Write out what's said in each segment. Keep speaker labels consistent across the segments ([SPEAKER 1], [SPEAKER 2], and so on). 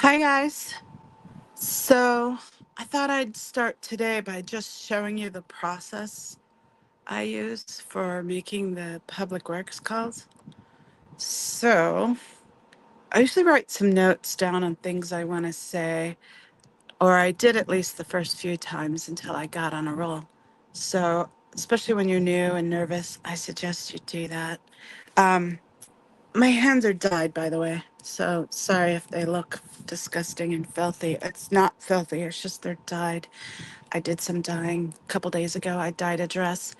[SPEAKER 1] Hi, guys. So I thought I'd start today by just showing you the process I use for making the public works calls. So I usually write some notes down on things I want to say, or I did at least the first few times until I got on a roll. So, especially when you're new and nervous, I suggest you do that. Um, my hands are dyed, by the way. So sorry if they look disgusting and filthy. It's not filthy, it's just they're dyed. I did some dyeing a couple days ago. I dyed a dress.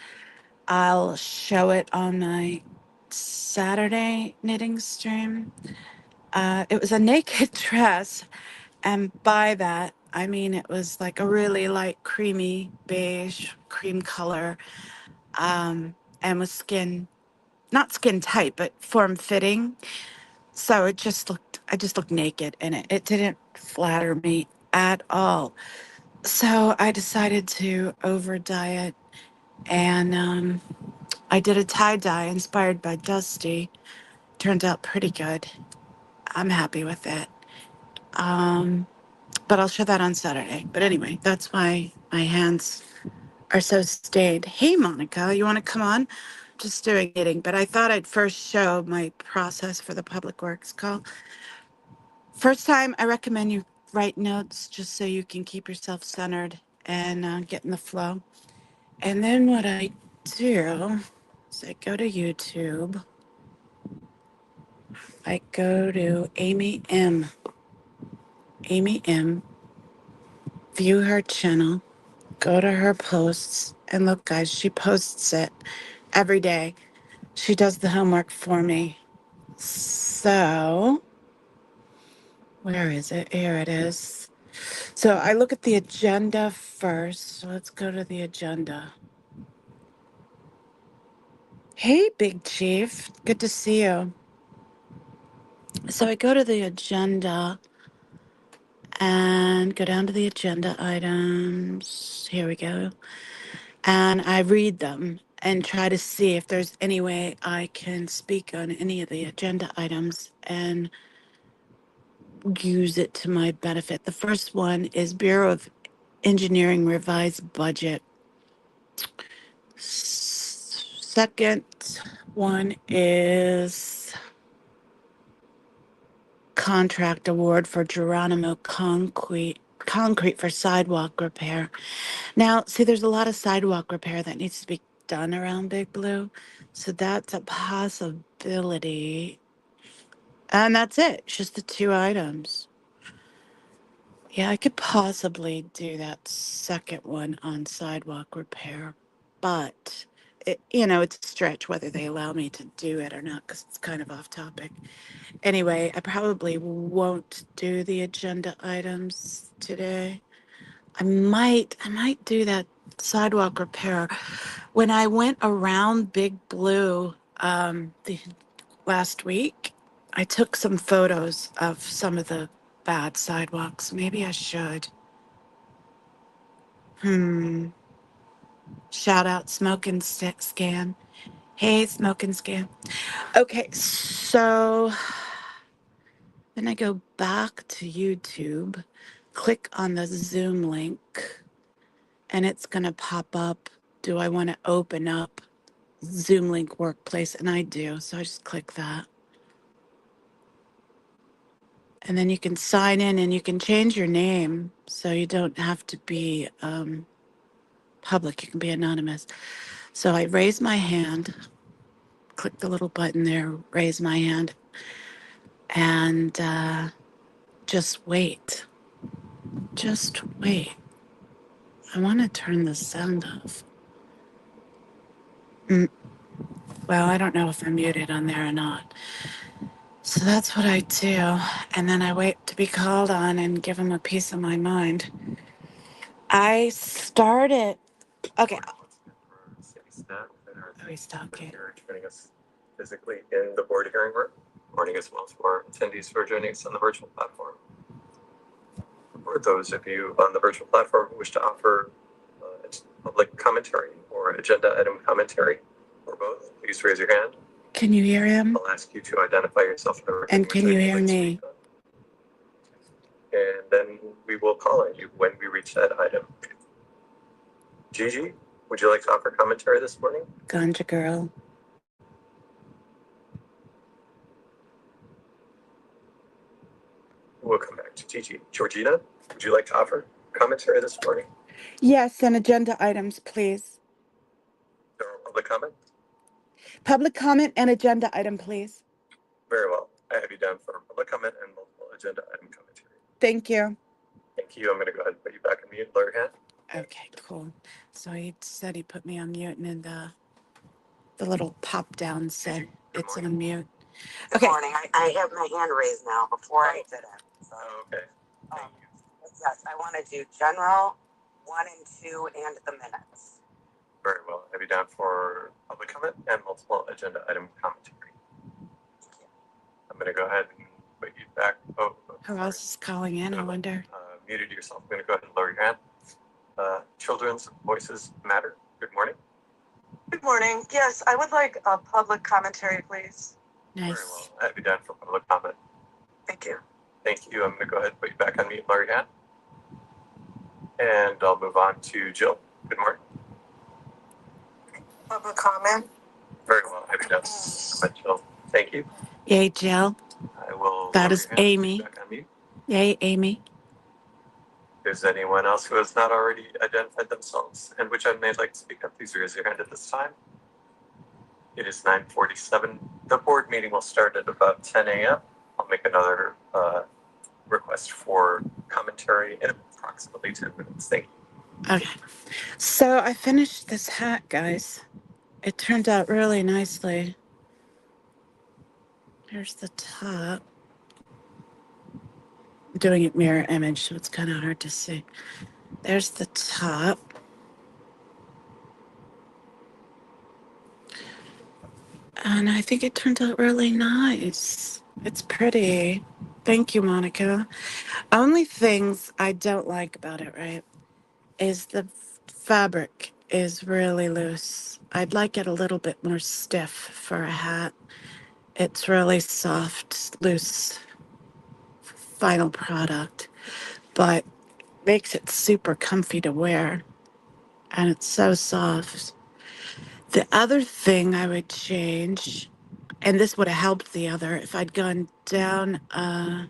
[SPEAKER 1] I'll show it on my Saturday knitting stream. It was a naked dress, and by that, I mean it was like a really light creamy beige cream color, and was not skin tight, but form fitting. So I just looked naked in it. It didn't flatter me at all. So I decided to over dye it, and I did a tie dye inspired by Dusty. Turned out pretty good. I'm happy with it. Um, but I'll show that on Saturday. But anyway, that's why my hands are so stained. Hey, Monica, you want to come on? Just doing knitting, but I thought I'd first show my process for the public works call. First time, I recommend you write notes just so you can keep yourself centered and get in the flow. And then what I do is I go to YouTube. I go to Amy M, view her channel, go to her posts, and look, guys, she posts it every day. She does the homework for me. So, where is it? Here it is. So I look at the agenda first. So let's go to the agenda. Hey, Big Chief. Good to see you. So I go to the agenda and go down to the agenda items. Here we go. And I read them and try to see if there's any way I can speak on any of the agenda items and use it to my benefit. The first one is Bureau of Engineering revised budget. Second one is contract award for Geronimo concrete for sidewalk repair. Now, see, there's a lot of sidewalk repair that needs to be done around Big Blue, so that's a possibility. And that's it. It's just the two items. Yeah, I could possibly do that second one on sidewalk repair, but it's a stretch whether they allow me to do it or not because it's kind of off topic. Anyway, I probably won't do the agenda items today. I might do that sidewalk repair. When I went around Big Blue the last week, I took some photos of some of the bad sidewalks. Maybe I should. Hmm. Shout out Smoke and Scan. Hey, Smoke and Scan. Okay, so then I go back to YouTube, click on the Zoom link, and it's going to pop up. Do I want to open up Zoom link workplace? And I do. So I just click that. And then you can sign in and you can change your name so you don't have to be public. You can be anonymous. So I raise my hand, click the little button there, raise my hand, and just wait. Just wait. I want to turn the sound off. Well, I don't know if I'm muted on there or not. So that's what I do. And then I wait to be called on and give them a piece of my mind. I started. Okay. Are we stopping?
[SPEAKER 2] Joining us physically in the board hearing room. Morning as well for attendees who are joining us on the virtual platform. For those of you on the virtual platform who wish to offer public commentary or agenda item commentary or both, please raise your hand.
[SPEAKER 1] Can you hear him?
[SPEAKER 2] I'll ask you to identify yourself.
[SPEAKER 1] And can you hear me?
[SPEAKER 2] then we will call on you when we reach that item. Gigi, would you like to offer commentary this morning?
[SPEAKER 1] Ganja girl.
[SPEAKER 2] We'll come back to Gigi. Georgina, would you like to offer commentary this morning?
[SPEAKER 1] Yes, and agenda items, please.
[SPEAKER 2] General public comment?
[SPEAKER 1] Public comment and agenda item, please.
[SPEAKER 2] Very well. I have you down for public comment and multiple agenda item commentary.
[SPEAKER 1] Thank you.
[SPEAKER 2] Thank you. I'm going to go ahead and put you back on mute, lower your hand.
[SPEAKER 1] Okay, cool. So he said he put me on mute, and then the little pop down said
[SPEAKER 2] Good
[SPEAKER 1] it's
[SPEAKER 2] morning.
[SPEAKER 1] on mute.
[SPEAKER 3] Good
[SPEAKER 1] Okay.
[SPEAKER 3] morning. I have my hand raised now before I did it. So,
[SPEAKER 2] Okay. Thank you.
[SPEAKER 3] yes, I want to do general, 1 and 2, and the minutes.
[SPEAKER 2] Very well. I have you down for public comment and multiple agenda item commentary. I'm going to go ahead and put you back.
[SPEAKER 1] Who else is calling in, I wonder?
[SPEAKER 2] Muted yourself. I'm going to go ahead and lower your hand. Children's voices matter. Good morning.
[SPEAKER 4] Good morning. Yes, I would like a public commentary, please.
[SPEAKER 2] Very
[SPEAKER 1] Nice.
[SPEAKER 2] well. I have you down for public comment.
[SPEAKER 4] Thank you.
[SPEAKER 2] Thank you. I'm going to go ahead and put you back on mute, lower your hand. And I'll move on to Jill. Good morning.
[SPEAKER 4] Public comment?
[SPEAKER 2] Very well. I have you down. Comment, Jill. Thank you.
[SPEAKER 1] Yay, Jill.
[SPEAKER 2] I will.
[SPEAKER 1] That
[SPEAKER 2] lower
[SPEAKER 1] is
[SPEAKER 2] your hand,
[SPEAKER 1] Amy.
[SPEAKER 2] put you back on mute.
[SPEAKER 1] Yay, Amy.
[SPEAKER 2] If there's anyone else who has not already identified themselves and which I may like to speak up, please raise your hand at this time. It is 9:47. The board meeting will start at about 10 a.m. I'll make another request for commentary in approximately 10 minutes. Thank you.
[SPEAKER 1] Okay. So I finished this hat, guys. It turned out really nicely. Here's the top. I'm doing it mirror image, so it's kind of hard to see. There's the top. And I think it turned out really nice. It's pretty. Thank you, Monica. Only things I don't like about it, right, is the fabric is really loose. I'd like it a little bit more stiff for a hat. It's really soft, loose, final product, but makes it super comfy to wear. And it's so soft. The other thing I would change, and this would have helped the other if I'd gone down a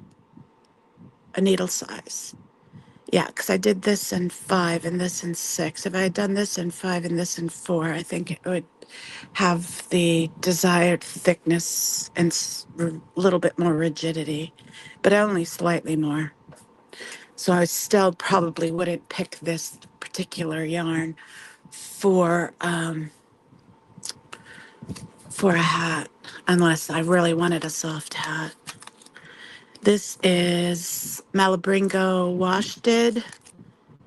[SPEAKER 1] needle size. Yeah, because I did this in 5 and this in 6. If I had done this in 5 and this in 4, I think it would have the desired thickness and a little bit more rigidity, but only slightly more. So I still probably wouldn't pick this particular yarn for a hat unless I really wanted a soft hat. This is Malabringo Washted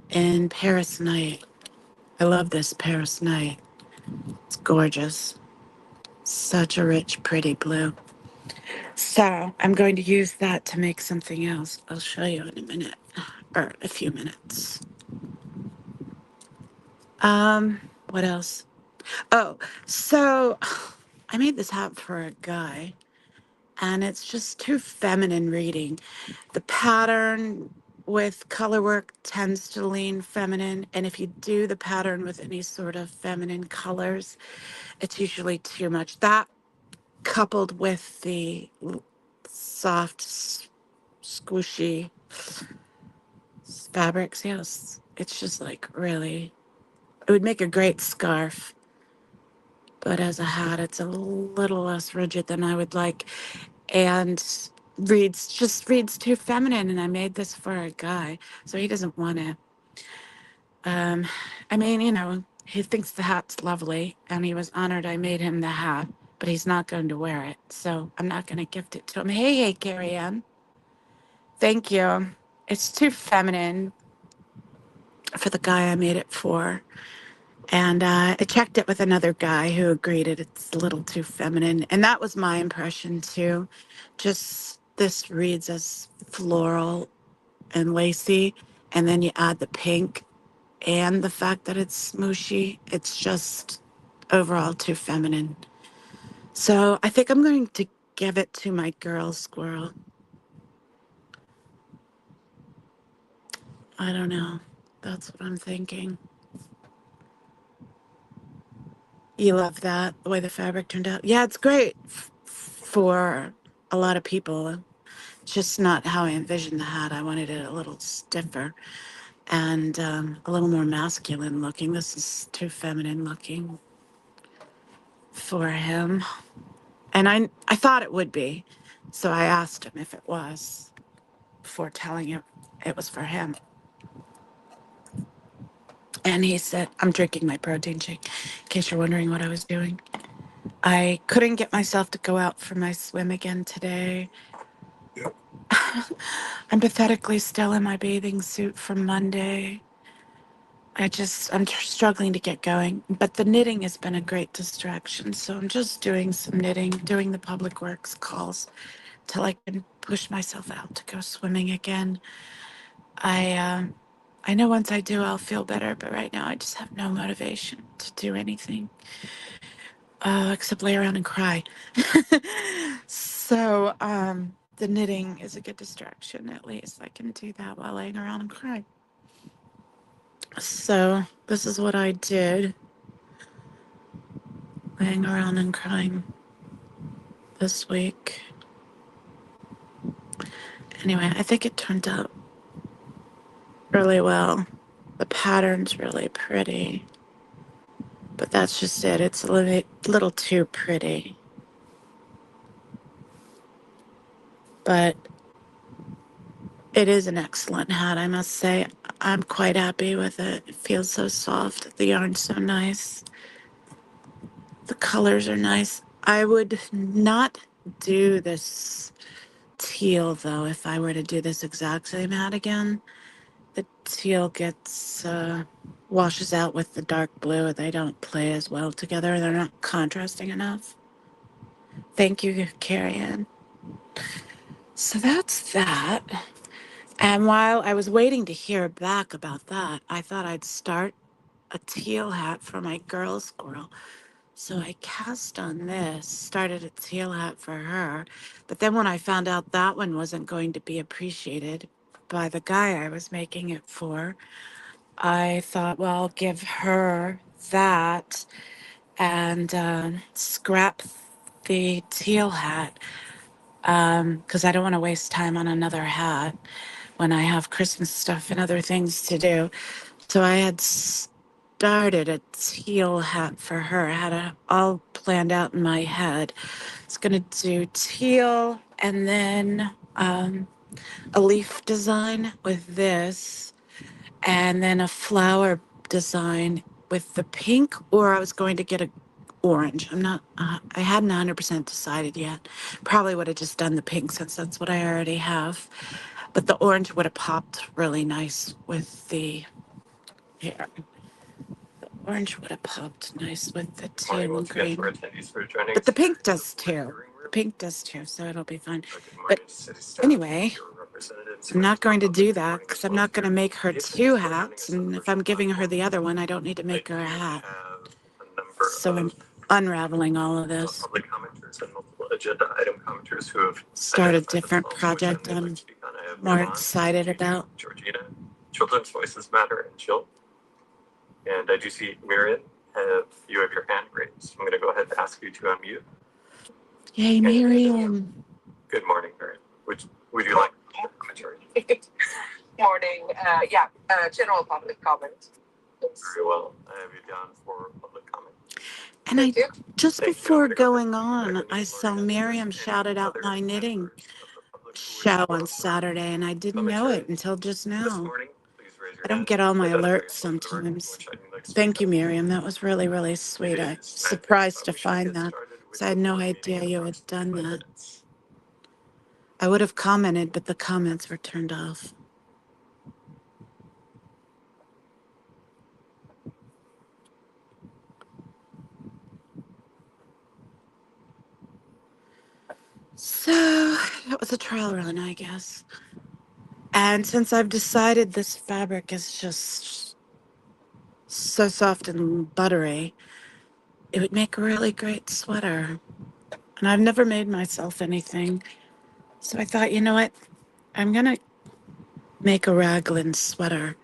[SPEAKER 1] in Paris Night. I love this Paris Night. It's gorgeous. Such a rich, pretty blue. So I'm going to use that to make something else. I'll show you in a minute, or a few minutes. What else? Oh, so I made this hat for a guy, and it's just too feminine reading. The pattern with color work tends to lean feminine, and if you do the pattern with any sort of feminine colors, it's usually too much. That coupled with the soft, squishy fabrics, yes, it's just like really, it would make a great scarf. But as a hat, it's a little less rigid than I would like, and reads too feminine. And I made this for a guy, so he doesn't want it. I mean, he thinks the hat's lovely, and he was honored I made him the hat, but he's not going to wear it, so I'm not going to gift it to him. Hey, Carrie Ann. Thank you. It's too feminine for the guy I made it for. And I checked it with another guy who agreed it's a little too feminine. And that was my impression too. Just this reads as floral and lacy. And then you add the pink and the fact that it's smooshy. It's just overall too feminine. So I think I'm going to give it to my girl squirrel. I don't know. That's what I'm thinking. You love that, the way the fabric turned out? Yeah, it's great for a lot of people. It's just not how I envisioned the hat. I wanted it a little stiffer and a little more masculine looking. This is too feminine looking for him. And I thought it would be. So I asked him if it was before telling him it was for him. And he said, I'm drinking my protein shake, in case you're wondering what I was doing. I couldn't get myself to go out for my swim again today. I'm pathetically still in my bathing suit from Monday. I'm struggling to get going. But the knitting has been a great distraction. So I'm just doing some knitting, doing the public works calls till I can push myself out to go swimming again. I know once I do, I'll feel better. But right now, I just have no motivation to do anything except lay around and cry. So the knitting is a good distraction. At least I can do that while laying around and crying. So this is what I did, laying around and crying this week. Anyway, I think it turned out really well. The pattern's really pretty, but that's just it. It's a little too pretty. But it is an excellent hat, I must say. I'm quite happy with it. It feels so soft. The yarn's so nice. The colors are nice. I would not do this teal, though, if I were to do this exact same hat again. The teal gets, washes out with the dark blue. They don't play as well together. They're not contrasting enough. Thank you, Carrie Ann. So that's that. And while I was waiting to hear back about that, I thought I'd start a teal hat for my girl squirrel. So I cast on this, started a teal hat for her. But then when I found out that one wasn't going to be appreciated by the guy I was making it for, I thought, well, I'll give her that and scrap the teal hat because I don't want to waste time on another hat when I have Christmas stuff and other things to do. So I had started a teal hat for her. I had it all planned out in my head. It's going to do teal and then a leaf design with this, and then a flower design with the pink, or I was going to get a orange. I hadn't 100% decided yet. Probably would have just done the pink since that's what I already have. But the orange would have popped really nice with the here. The orange would have popped nice with the teal
[SPEAKER 2] Morning,
[SPEAKER 1] and
[SPEAKER 2] once again,
[SPEAKER 1] green.
[SPEAKER 2] to our attendees for joining
[SPEAKER 1] But
[SPEAKER 2] us
[SPEAKER 1] the pink
[SPEAKER 2] in the
[SPEAKER 1] does
[SPEAKER 2] board
[SPEAKER 1] too.
[SPEAKER 2] hearing
[SPEAKER 1] The
[SPEAKER 2] room.
[SPEAKER 1] pink does too, so it'll be fine.
[SPEAKER 2] Good morning
[SPEAKER 1] But
[SPEAKER 2] to city staff,
[SPEAKER 1] anyway,
[SPEAKER 2] your representatives,
[SPEAKER 1] I'm not going to do that
[SPEAKER 2] morning
[SPEAKER 1] because
[SPEAKER 2] as
[SPEAKER 1] I'm
[SPEAKER 2] well
[SPEAKER 1] not
[SPEAKER 2] as
[SPEAKER 1] going to
[SPEAKER 2] your
[SPEAKER 1] make her
[SPEAKER 2] attendees
[SPEAKER 1] two
[SPEAKER 2] for joining
[SPEAKER 1] hats.
[SPEAKER 2] us on the
[SPEAKER 1] And if
[SPEAKER 2] virtual
[SPEAKER 1] I'm giving her
[SPEAKER 2] platform.
[SPEAKER 1] the other one, I don't need to
[SPEAKER 2] I
[SPEAKER 1] make her a
[SPEAKER 2] do
[SPEAKER 1] hat.
[SPEAKER 2] have a number
[SPEAKER 1] So I'm
[SPEAKER 2] of
[SPEAKER 1] unraveling all of this.
[SPEAKER 2] public commenters and multiple agenda item commenters who have
[SPEAKER 1] Start a
[SPEAKER 2] identified
[SPEAKER 1] different
[SPEAKER 2] themselves, which
[SPEAKER 1] project
[SPEAKER 2] they'd like
[SPEAKER 1] I'm
[SPEAKER 2] to speak on. I have
[SPEAKER 1] more
[SPEAKER 2] Yvonne,
[SPEAKER 1] excited
[SPEAKER 2] Judy,
[SPEAKER 1] about.
[SPEAKER 2] Georgina, Children's Voices Matter, and Jill. And I do see Miriam, you have your hand raised. I'm going to go ahead and ask you to unmute.
[SPEAKER 1] Yay, Miriam.
[SPEAKER 2] Good morning, Miriam. Would you like commentary?
[SPEAKER 4] Morning, general public comment.
[SPEAKER 2] Very well. I have you down for public comment.
[SPEAKER 1] And
[SPEAKER 4] Thank you.
[SPEAKER 1] just
[SPEAKER 2] Thank you. I'm
[SPEAKER 1] before
[SPEAKER 2] gonna go ahead
[SPEAKER 1] going
[SPEAKER 2] and
[SPEAKER 1] on,
[SPEAKER 2] recommend
[SPEAKER 1] I
[SPEAKER 2] you
[SPEAKER 1] saw
[SPEAKER 2] voting on this
[SPEAKER 1] Miriam
[SPEAKER 2] and
[SPEAKER 1] shouted out
[SPEAKER 2] other
[SPEAKER 1] my knitting
[SPEAKER 2] members of the public who wish to
[SPEAKER 1] show on
[SPEAKER 2] vote for
[SPEAKER 1] Saturday, and I didn't know
[SPEAKER 2] commentary
[SPEAKER 1] it until just
[SPEAKER 2] this
[SPEAKER 1] now.
[SPEAKER 2] morning. Please raise your
[SPEAKER 1] I don't
[SPEAKER 2] hand,
[SPEAKER 1] get all my
[SPEAKER 2] identify
[SPEAKER 1] alerts
[SPEAKER 2] yourself for the record,
[SPEAKER 1] sometimes.
[SPEAKER 2] which item you'd like to speak
[SPEAKER 1] Thank you,
[SPEAKER 2] on.
[SPEAKER 1] Miriam. That was really, really sweet.
[SPEAKER 2] It
[SPEAKER 1] I'm
[SPEAKER 2] is 9:55.
[SPEAKER 1] surprised to
[SPEAKER 2] We should
[SPEAKER 1] find
[SPEAKER 2] get
[SPEAKER 1] that
[SPEAKER 2] started with
[SPEAKER 1] because I had
[SPEAKER 2] the
[SPEAKER 1] no
[SPEAKER 2] board meeting
[SPEAKER 1] idea
[SPEAKER 2] in
[SPEAKER 1] you had done
[SPEAKER 2] approximately 5
[SPEAKER 1] that.
[SPEAKER 2] minutes.
[SPEAKER 1] I would have commented, but the comments were turned off. So it was a trial run, I guess. And since I've decided this fabric is just so soft and buttery, it would make a really great sweater. And I've never made myself anything. So I thought, you know what? I'm going to make a raglan sweater.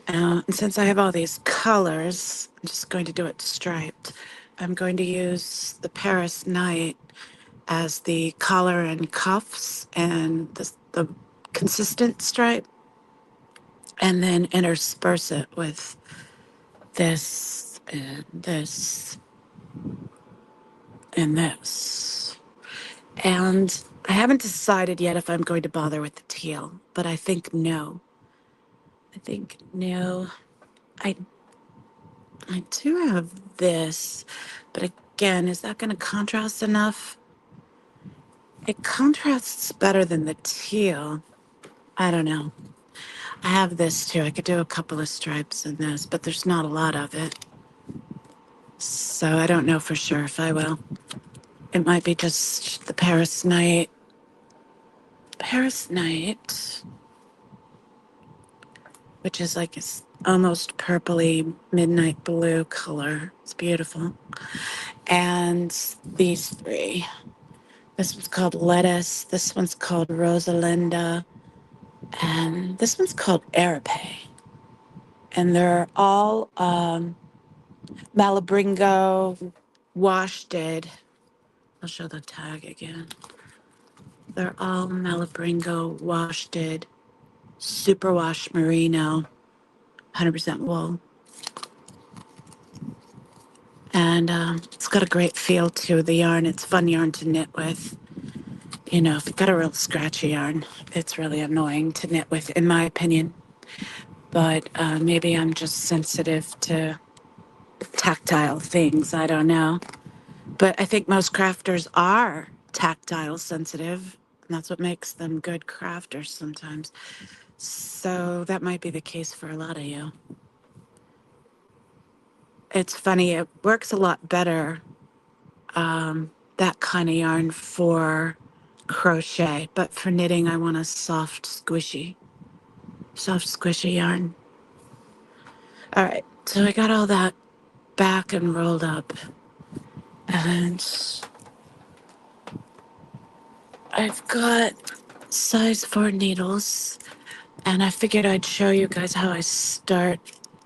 [SPEAKER 1] And since I have all these colors, I'm just going to do it striped. I'm going to use the Paris Night as the collar and cuffs and the consistent stripe, and then intersperse it with this and this and this. And I haven't decided yet if I'm going to bother with the teal, but I think no. I think no. I I do have this, but again, is that going to contrast enough? It contrasts better than the teal. I don't know. I have this too. I could do a couple of stripes in this, but there's not a lot of it. So I don't know for sure if I will. It might be just the Paris Night. Paris Night, which is like this almost purpley midnight blue color. It's beautiful. And these three. This one's called Lettuce. This one's called Rosalinda. And this one's called Arape. And they're all Malabringo washted. I'll show the tag again. They're all Malabringo washted, superwash merino, 100% wool. And it's got a great feel to the yarn. It's fun yarn to knit with. You know, if you've got a real scratchy yarn, it's really annoying to knit with, in my opinion. But maybe I'm just sensitive to tactile things. I don't know. But I think most crafters are tactile sensitive. And that's what makes them good crafters sometimes. So that might be the case for a lot of you. It's funny, it works a lot better, that kind of yarn for crochet. But for knitting, I want a soft, squishy yarn. All right, so I got all that back and rolled up. And I've got size 4 needles. And I figured I'd show you guys how I start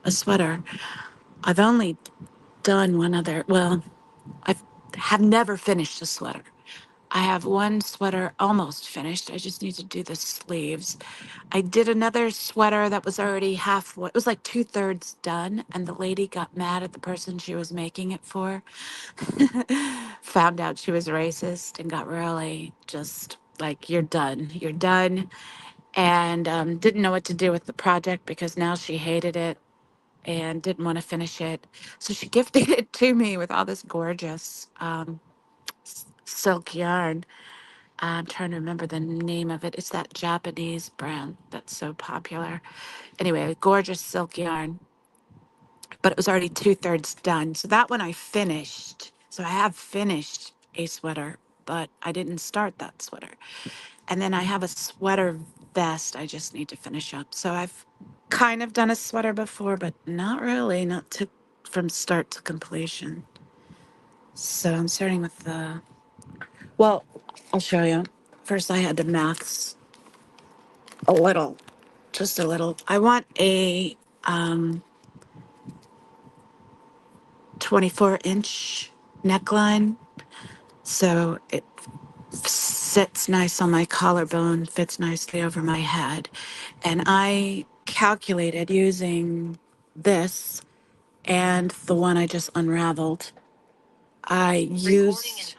[SPEAKER 1] a sweater. I've only done one other, well, I have never finished a sweater. I have one sweater almost finished. I just need to do the sleeves. I did another sweater that was already halfway, it was like 2/3 done. And the lady got mad at the person she was making it for. Found out she was racist and got really just like, you're done. You're done. And didn't know what to do with the project because now she hated it and didn't want to finish it. So she gifted it to me with all this gorgeous silk yarn. I'm trying to remember the name of it. It's that Japanese brand that's so popular. Anyway, gorgeous silk yarn, but it was already 2/3 done. So that one I finished. So I have finished a sweater, but I didn't start that sweater. And then I have a sweater vest I just need to finish up. So I've kind of done a sweater before, but not really, not to from start to completion. So I'm starting with well, I'll show you. First I had to maths a little, just a little. I want a 24-inch neckline. So it sits nice on my collarbone, fits nicely over my head. And I calculated using this and the one I just unraveled. I used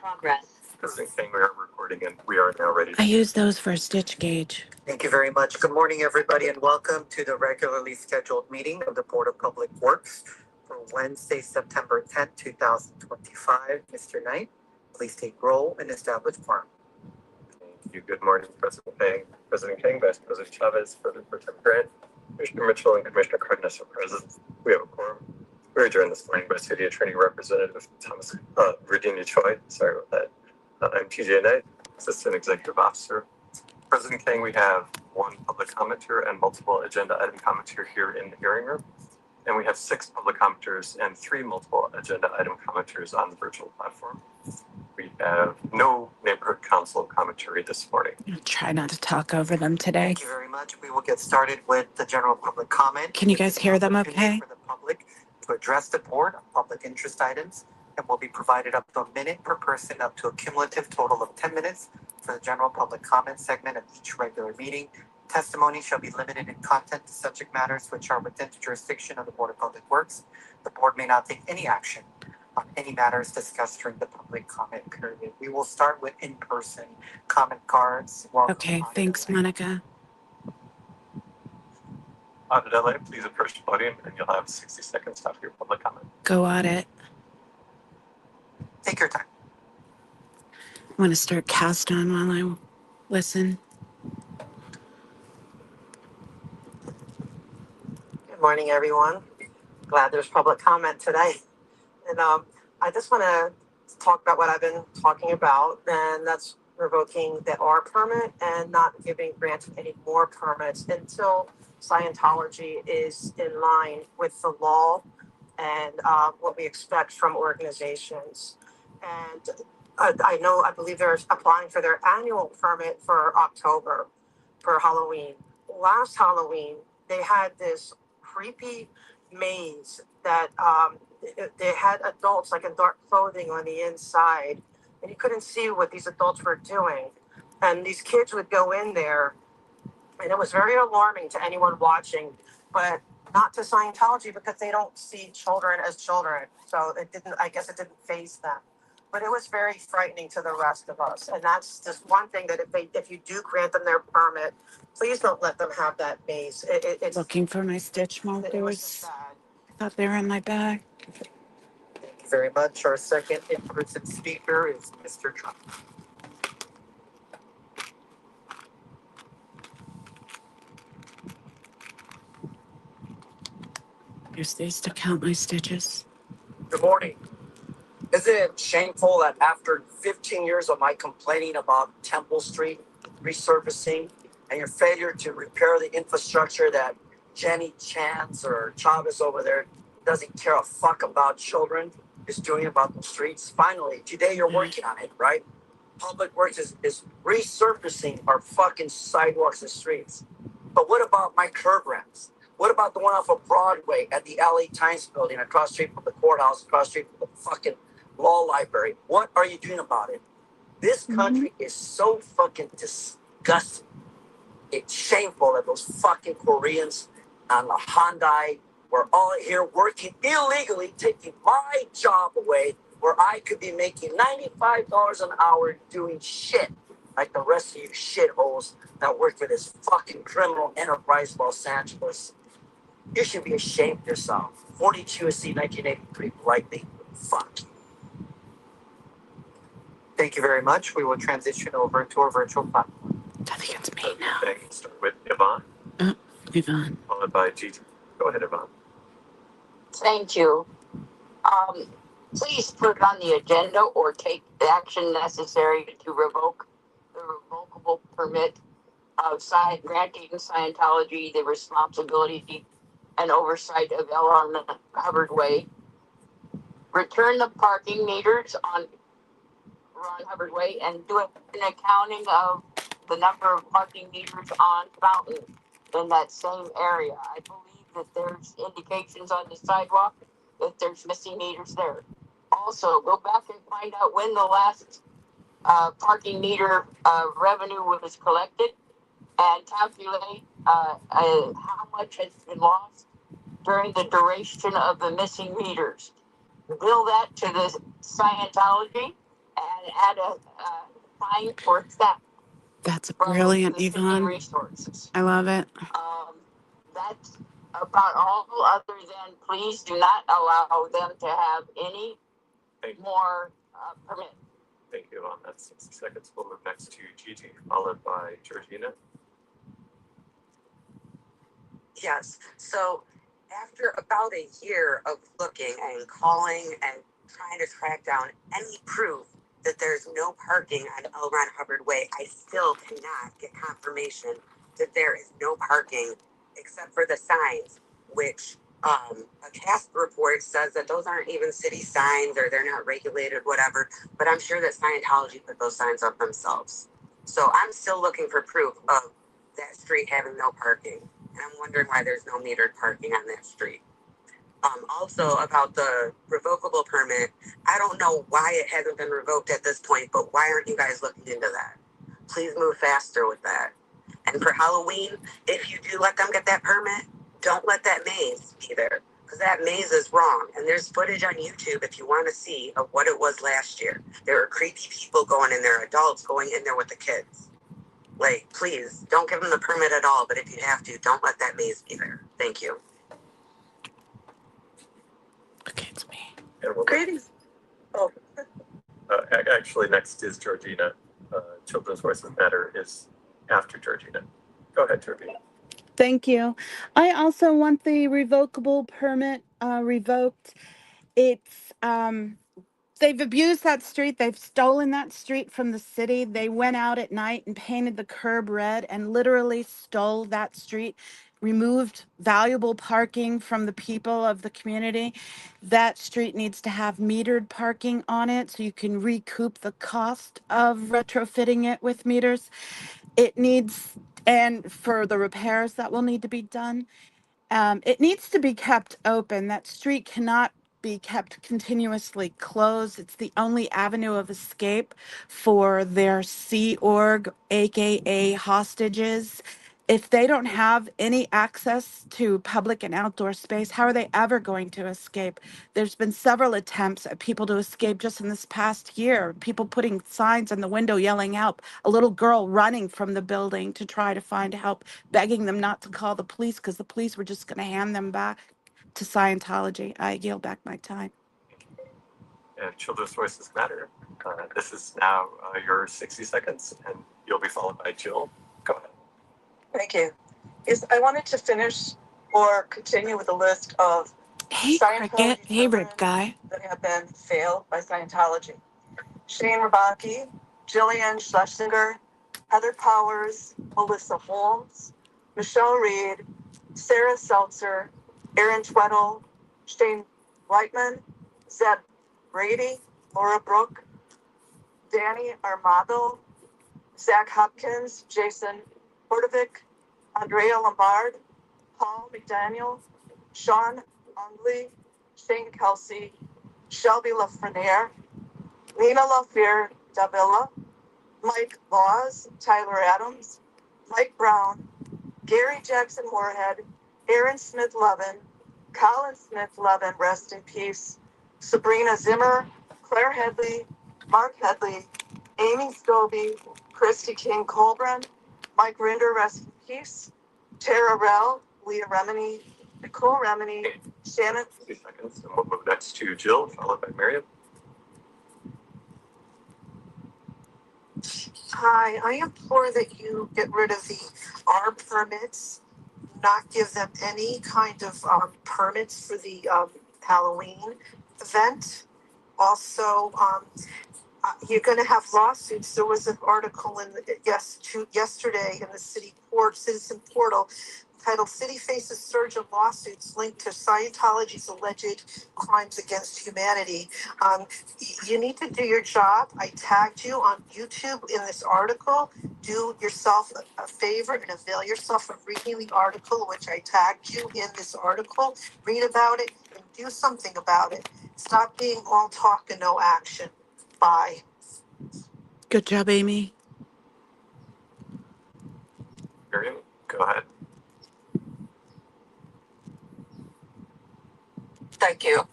[SPEAKER 2] President King, we are recording and we are now ready.
[SPEAKER 1] I used those for a stitch gauge.
[SPEAKER 5] Thank you very much. Good morning, everybody, and welcome to the regularly scheduled meeting of the Board of Public Works for Wednesday, September 10th, 2025. Mr. Knight, please take roll and establish quorum.
[SPEAKER 2] Thank you. Good morning, President King, Vice President Chavez, President Pro Tem Grant, Commissioner Mitchell, and Commissioner Cardenas are present. We have a quorum. We're adjourned this morning by City Attorney Representative Virginia Choi. Sorry about that. I'm TJ Knight, Assistant Executive Officer. President King, we have one public commenter and multiple agenda item commenter here in the hearing room. And we have 6 public commenters and 3 multiple agenda item commenters on the virtual platform. We have no neighborhood council commentary this morning.
[SPEAKER 1] I'll try not to talk over them today.
[SPEAKER 5] Thank you very much. We will get started with the general public comment.
[SPEAKER 1] Can you
[SPEAKER 5] which
[SPEAKER 1] guys
[SPEAKER 5] is an
[SPEAKER 1] hear them
[SPEAKER 5] opportunity
[SPEAKER 1] okay?
[SPEAKER 5] For the public to address the board on public interest items, and will be provided up to a minute per person, up to a cumulative total of 10 minutes for the general public comment segment of each regular meeting. Testimony shall be limited in content to subject matters which are within the jurisdiction of the Board of Public Works. The board may not take any action on any matters discussed during the public comment period. We will start with in-person comment cards. Welcome,
[SPEAKER 1] Okay,
[SPEAKER 5] Monica.
[SPEAKER 1] thanks, Monica.
[SPEAKER 2] Audit LA, please approach the podium and you'll have 60 seconds after your public comment.
[SPEAKER 1] Go audit.
[SPEAKER 5] Take your time.
[SPEAKER 1] I want to start cast on while I listen.
[SPEAKER 6] Good morning, everyone. Glad there's public comment today. And I just want to talk about what I've been talking about, and that's revoking the R permit and not granting any more permits until Scientology is in line with the law and what we expect from organizations. And I believe they're applying for their annual permit for October for Halloween. Last Halloween, they had this creepy maze that they had adults like in dark clothing on the inside, and you couldn't see what these adults were doing. And these kids would go in there, and it was very alarming to anyone watching, but not to Scientology because they don't see children as children. So I guess it didn't faze them. But it was very frightening to the rest of us. And that's just one thing that if you do grant them their permit, please don't let them have that maze. It's
[SPEAKER 1] Looking for my stitch
[SPEAKER 6] it was just
[SPEAKER 1] markers.
[SPEAKER 6] sad.
[SPEAKER 1] Thought they were in my bag.
[SPEAKER 5] Thank you very much. Our second in-person speaker is Mr. Trump.
[SPEAKER 1] Here's these to count my stitches.
[SPEAKER 7] Good morning. Isn't it shameful that after 15 years of my complaining about Temple Street resurfacing and your failure to repair the infrastructure that Jenny Chance or Chavez over there doesn't care a fuck about children is doing about the streets? Finally, today you're working on it, right? Public Works is resurfacing our fucking sidewalks and streets. But what about my curb ramps? What about the one off of Broadway at the LA Times building across the street from the courthouse, across the street from the fucking law library? What are you doing about it? This country is so fucking disgusting. It's shameful that those fucking Koreans and the Hyundai were all here working illegally, taking my job away where I could be making $95 an hour doing shit like the rest of you shitholes that work for this fucking criminal enterprise Los Angeles. You should be ashamed of yourself. 42 USC 1983 politely. Fuck you.
[SPEAKER 5] Thank you very much. We will transition over to our virtual platform.
[SPEAKER 1] I think it's me now.
[SPEAKER 2] Okay, start with Yvonne,
[SPEAKER 1] Yvonne.
[SPEAKER 2] followed by GT. Go ahead, Yvonne.
[SPEAKER 8] Thank you. Please put on the agenda or take the action necessary to revoke the revocable permit outside granting Scientology the responsibility and oversight of L.R. Hubbard Way. Return the parking meters on Ron Hubbard Way and do an accounting of the number of parking meters on Fountain in that same area. I believe that there's indications on the sidewalk that there's missing meters there. Also, go back and find out when the last parking meter revenue was collected and calculate how much has been lost during the duration of the missing meters. Bill that to the Scientology and add a fine for theft.
[SPEAKER 1] That's
[SPEAKER 8] from
[SPEAKER 1] brilliant,
[SPEAKER 8] the city
[SPEAKER 1] Yvonne.
[SPEAKER 8] resources.
[SPEAKER 1] I love it.
[SPEAKER 8] That's about all, other than please do not allow them to have any
[SPEAKER 2] Thank you.
[SPEAKER 8] more permit.
[SPEAKER 2] Thank you, Yvonne. That's 60 seconds. We'll move next to GT, followed by Georgina.
[SPEAKER 3] Yes. So after about a year of looking and calling and trying to track down any proof that there's no parking on L. Ron Hubbard Way, I still cannot get confirmation that there is no parking except for the signs, which A CASP report says that those aren't even city signs or they're not regulated, whatever. But I'm sure that Scientology put those signs up themselves. So I'm still looking for proof of that street having no parking. And I'm wondering why there's no metered parking on that street. Also about the revocable permit, I don't know why it hasn't been revoked at this point, but why aren't you guys looking into that? Please move faster with that. And for Halloween, if you do let them get that permit, don't let that maze be there. Because that maze is wrong. And there's footage on YouTube if you want to see of what it was last year. There were creepy people going in there, adults going in there with the kids. Like, please, don't give them the permit at all. But if you have to, don't let that maze be there. Thank you.
[SPEAKER 1] Okay, it's me.
[SPEAKER 2] And we'll
[SPEAKER 4] Greetings. Oh,
[SPEAKER 2] actually, next is Georgina. Children's Voices Matter is after Georgina. Go ahead, Georgina.
[SPEAKER 1] Thank you. I also want the revocable permit revoked. It's they've abused that street. They've stolen that street from the city. They went out at night and painted the curb red and literally stole that street, removed valuable parking from the people of the community. That street needs to have metered parking on it so you can recoup the cost of retrofitting it with meters. It needs, and for the repairs that will need to be done, it needs to be kept open. That street cannot be kept continuously closed. It's the only avenue of escape for their Sea Org, aka hostages. If they don't have any access to public and outdoor space, how are they ever going to escape? There's been several attempts at people to escape just in this past year. People putting signs in the window yelling help, a little girl running from the building to try to find help, begging them not to call the police because the police were just going to hand them back to Scientology. I yield back my time.
[SPEAKER 2] And Children's Voices Matter. This is now your 60 seconds, and you'll be followed by Jill. Go ahead.
[SPEAKER 4] thank you. Yes, I wanted to finish or continue with a list of
[SPEAKER 1] Hey,
[SPEAKER 4] Scientology
[SPEAKER 1] Cricket. Hey,
[SPEAKER 4] children
[SPEAKER 1] Rip Guy.
[SPEAKER 4] that have been failed by Scientology. Shane Rabaki, Jillian Schlesinger, Heather Powers, Melissa Holmes, Michelle Reed, Sarah Seltzer, Aaron Tweddle, Shane Whiteman, Zeb Brady, Laura Brooke, Danny Armado, Zach Hopkins, Jason Portovic, Andrea Lombard, Paul McDaniel, Sean Ongley, Shane Kelsey, Shelby LaFreniere, Nina LaFear Davila, Mike Laws, Tyler Adams, Mike Brown, Gary Jackson Moorhead, Aaron Smith Levin, Colin Smith Levin, rest in peace, Sabrina Zimmer, Claire Headley, Mark Headley, Amy Scobie, Christy King Colburn, Mike Rinder, rest in peace, Tara Rell, Leah Remini, Nicole Remini, Shannon.
[SPEAKER 2] 60 seconds, and we'll move next to Jill, followed by Miriam.
[SPEAKER 6] Hi, I implore that you get rid of the R permits, not give them any kind of permits for the Halloween event. Also, you're going to have lawsuits. There was an article yesterday in the citizen portal titled "City Faces Surge of Lawsuits Linked to Scientology's Alleged Crimes Against Humanity." You need to do your job. I tagged you on YouTube in this article. Do yourself a favor and avail yourself of reading the article, which I tagged you in this article. Read about it and do something about it. Stop being all talk and no action. Bye.
[SPEAKER 1] Good job, Amy.
[SPEAKER 2] Miriam, go ahead.
[SPEAKER 9] Thank you.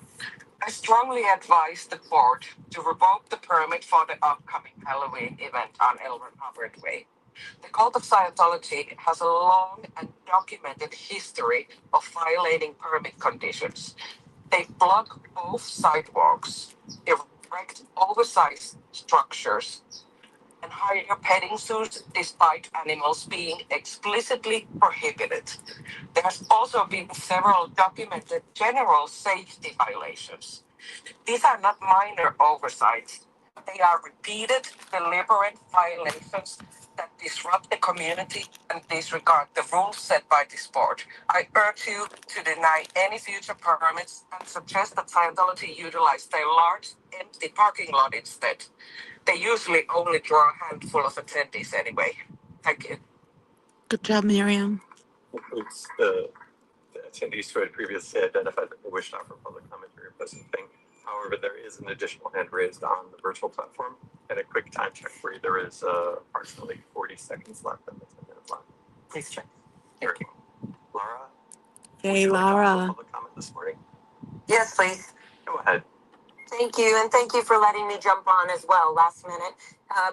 [SPEAKER 9] I strongly advise the board to revoke the permit for the upcoming Halloween event on Elmer Hubbard Way. The cult of Scientology has a long and documented history of violating permit conditions. They block both sidewalks, erect oversized structures, and hire petting zoos despite animals being explicitly prohibited. There has also been several documented general safety violations. These are not minor oversights. They are repeated, deliberate violations that disrupt the community and disregard the rules set by this board. I urge you to deny any future permits and suggest that Scientology utilize their large, empty parking lot instead. They usually only draw a handful of attendees anyway. Thank you.
[SPEAKER 1] Good job, Miriam.
[SPEAKER 2] Concludes the attendees who had previously identified that they wish to offer public commentary or present thing. However, there is an additional hand raised on the virtual platform, and a quick time check for you. There is approximately 40 seconds left on the 10-minute line.
[SPEAKER 5] Please check.
[SPEAKER 2] Very well. Laura,
[SPEAKER 1] Hey,
[SPEAKER 2] would you like to offer
[SPEAKER 1] Laura.
[SPEAKER 2] public comment this morning?
[SPEAKER 6] Yes, please.
[SPEAKER 2] Go ahead.
[SPEAKER 6] Thank you, and thank you for letting me jump on as well last minute.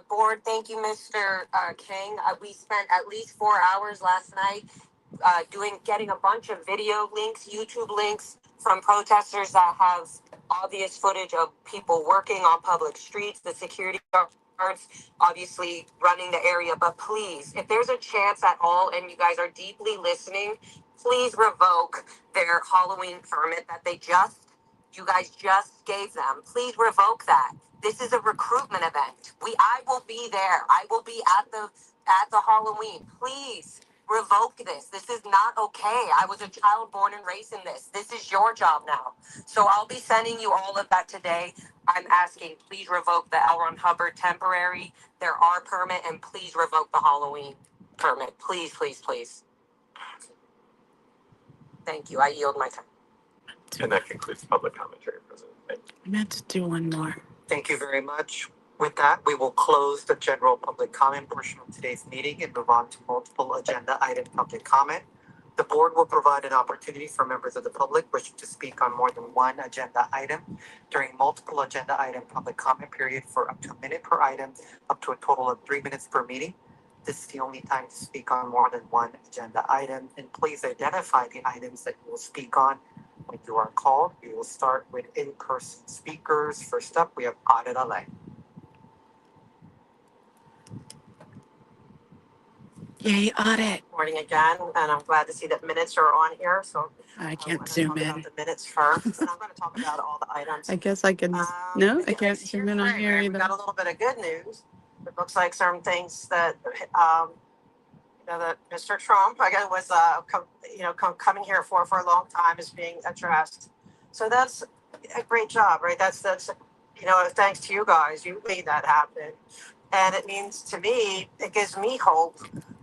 [SPEAKER 6] Board, thank you, Mr. King. We spent at least 4 hours last night getting a bunch of video links, YouTube links from protesters that have obvious footage of people working on public streets, the security guards obviously running the area. But please, if there's a chance at all and you guys are deeply listening, please revoke their Halloween permit that you guys just gave them. Please revoke that. This is a recruitment event. I will be there. I will be at the Halloween. Please revoke this. This is not okay. I was a child born and raised in this. This is your job now. So I'll be sending you all of that today. I'm asking, please revoke the L. Ron Hubbard temporary, their R permit, and please revoke the Halloween permit. Please, please, please. Thank you. I yield my time.
[SPEAKER 2] And that concludes public commentary, President. Thank you.
[SPEAKER 1] I meant to do one more.
[SPEAKER 5] Thank you very much. With that, we will close the general public comment portion of today's meeting and move on to multiple agenda item public comment. The board will provide an opportunity for members of the public wishing to speak on more than one agenda item during multiple agenda item public comment period for up to a minute per item, up to a total of 3 minutes per meeting. This is the only time to speak on more than one agenda item, and please identify the items that you will speak on when you are called. We will start with in-person speakers. First up, we have Audit Ale.
[SPEAKER 1] Yay, audit.
[SPEAKER 6] Morning again, and I'm glad to see that minutes are on here. So
[SPEAKER 1] I
[SPEAKER 6] I
[SPEAKER 1] can't
[SPEAKER 6] want to
[SPEAKER 1] zoom
[SPEAKER 6] talk
[SPEAKER 1] in.
[SPEAKER 6] about the minutes first, and I'm going to talk about all the items.
[SPEAKER 1] I guess I can. No, I
[SPEAKER 6] Yeah,
[SPEAKER 1] can't zoom in on
[SPEAKER 6] great,
[SPEAKER 1] here
[SPEAKER 6] right? We
[SPEAKER 1] either.
[SPEAKER 6] got a little bit of good news. It looks like certain things that that Mr. Trump, I guess, was coming here for a long time is being addressed. So that's a great job, right? That's thanks to you guys, you made that happen, and it means to me, it gives me hope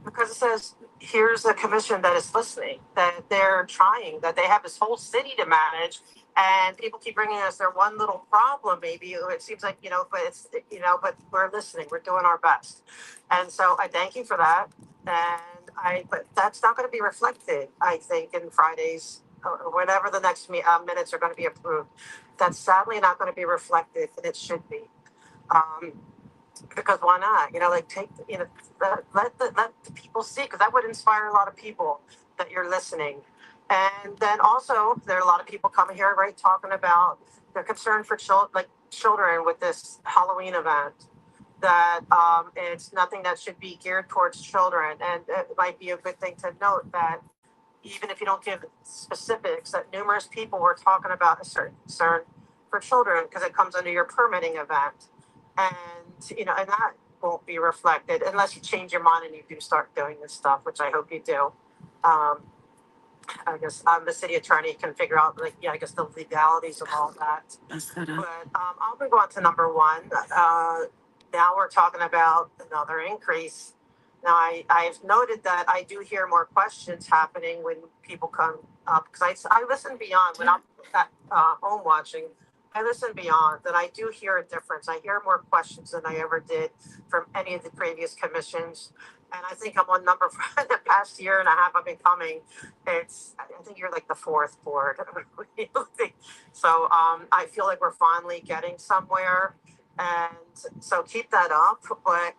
[SPEAKER 6] because it says here's a commission that is listening, that they're trying, that they have this whole city to manage. And people keep bringing us their one little problem, maybe it seems like, but it's, but we're listening, we're doing our best. And so I thank you for that. But that's not going to be reflected, I think, in Friday's or whenever the next minutes are going to be approved. That's sadly not going to be reflected, and it should be. Because why not? Take, let the people see, because that would inspire a lot of people that you're listening. And then also, there are a lot of people coming here, right, talking about their concern for children with this Halloween event. That it's nothing that should be geared towards children, and it might be a good thing to note that even if you don't give specifics, that numerous people were talking about a certain concern for children because it comes under your permitting event, and and that won't be reflected unless you change your mind and you do start doing this stuff, which I hope you do. I guess the city attorney can figure out, I guess the legalities of all that. But I'll move on to number one. Now we're talking about another increase. Now I've noted that I do hear more questions happening when people come up, because I listen beyond when I'm at home watching. I listen beyond, and I do hear a difference. I hear more questions than I ever did from any of the previous commissions. And I think I'm on number for the past year and a half I've been coming. I think you're like the fourth board. So I feel like we're finally getting somewhere. And so keep that up, but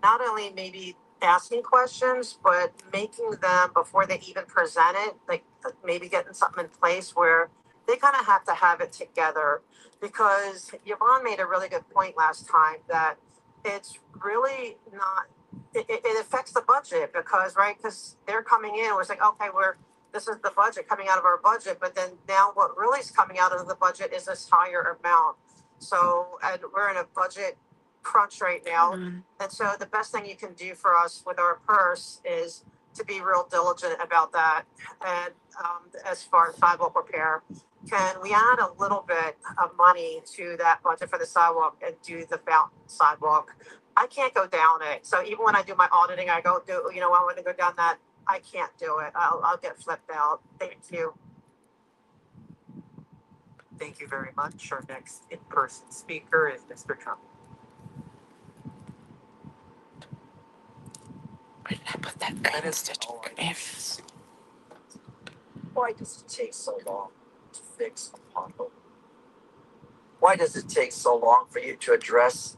[SPEAKER 6] not only maybe asking questions, but making them before they even present it, like maybe getting something in place where they kind of have to have it together. Because Yvonne made a really good point last time that it's really not, it affects the budget because they're coming in, we're saying, okay, this is the budget coming out of our budget, but then now what really is coming out of the budget is this higher amount. So, and we're in a budget crunch right now.
[SPEAKER 1] Um,
[SPEAKER 6] And so the best thing you can do for us with our purse is to be real diligent about that. And as far as sidewalk repair, can we add a little bit of money to that budget for the sidewalk and do the fountain sidewalk? I can't go down it. So even when I do my auditing, I go do, I want to go down that. I can't do it. I'll get flipped out. Thank you.
[SPEAKER 5] Thank you very much. Our next in-person speaker is Mr. Trump.
[SPEAKER 1] where did I put that
[SPEAKER 7] That is all I know. Why does it take so long to fix a pothole? Why does it take so long for you to address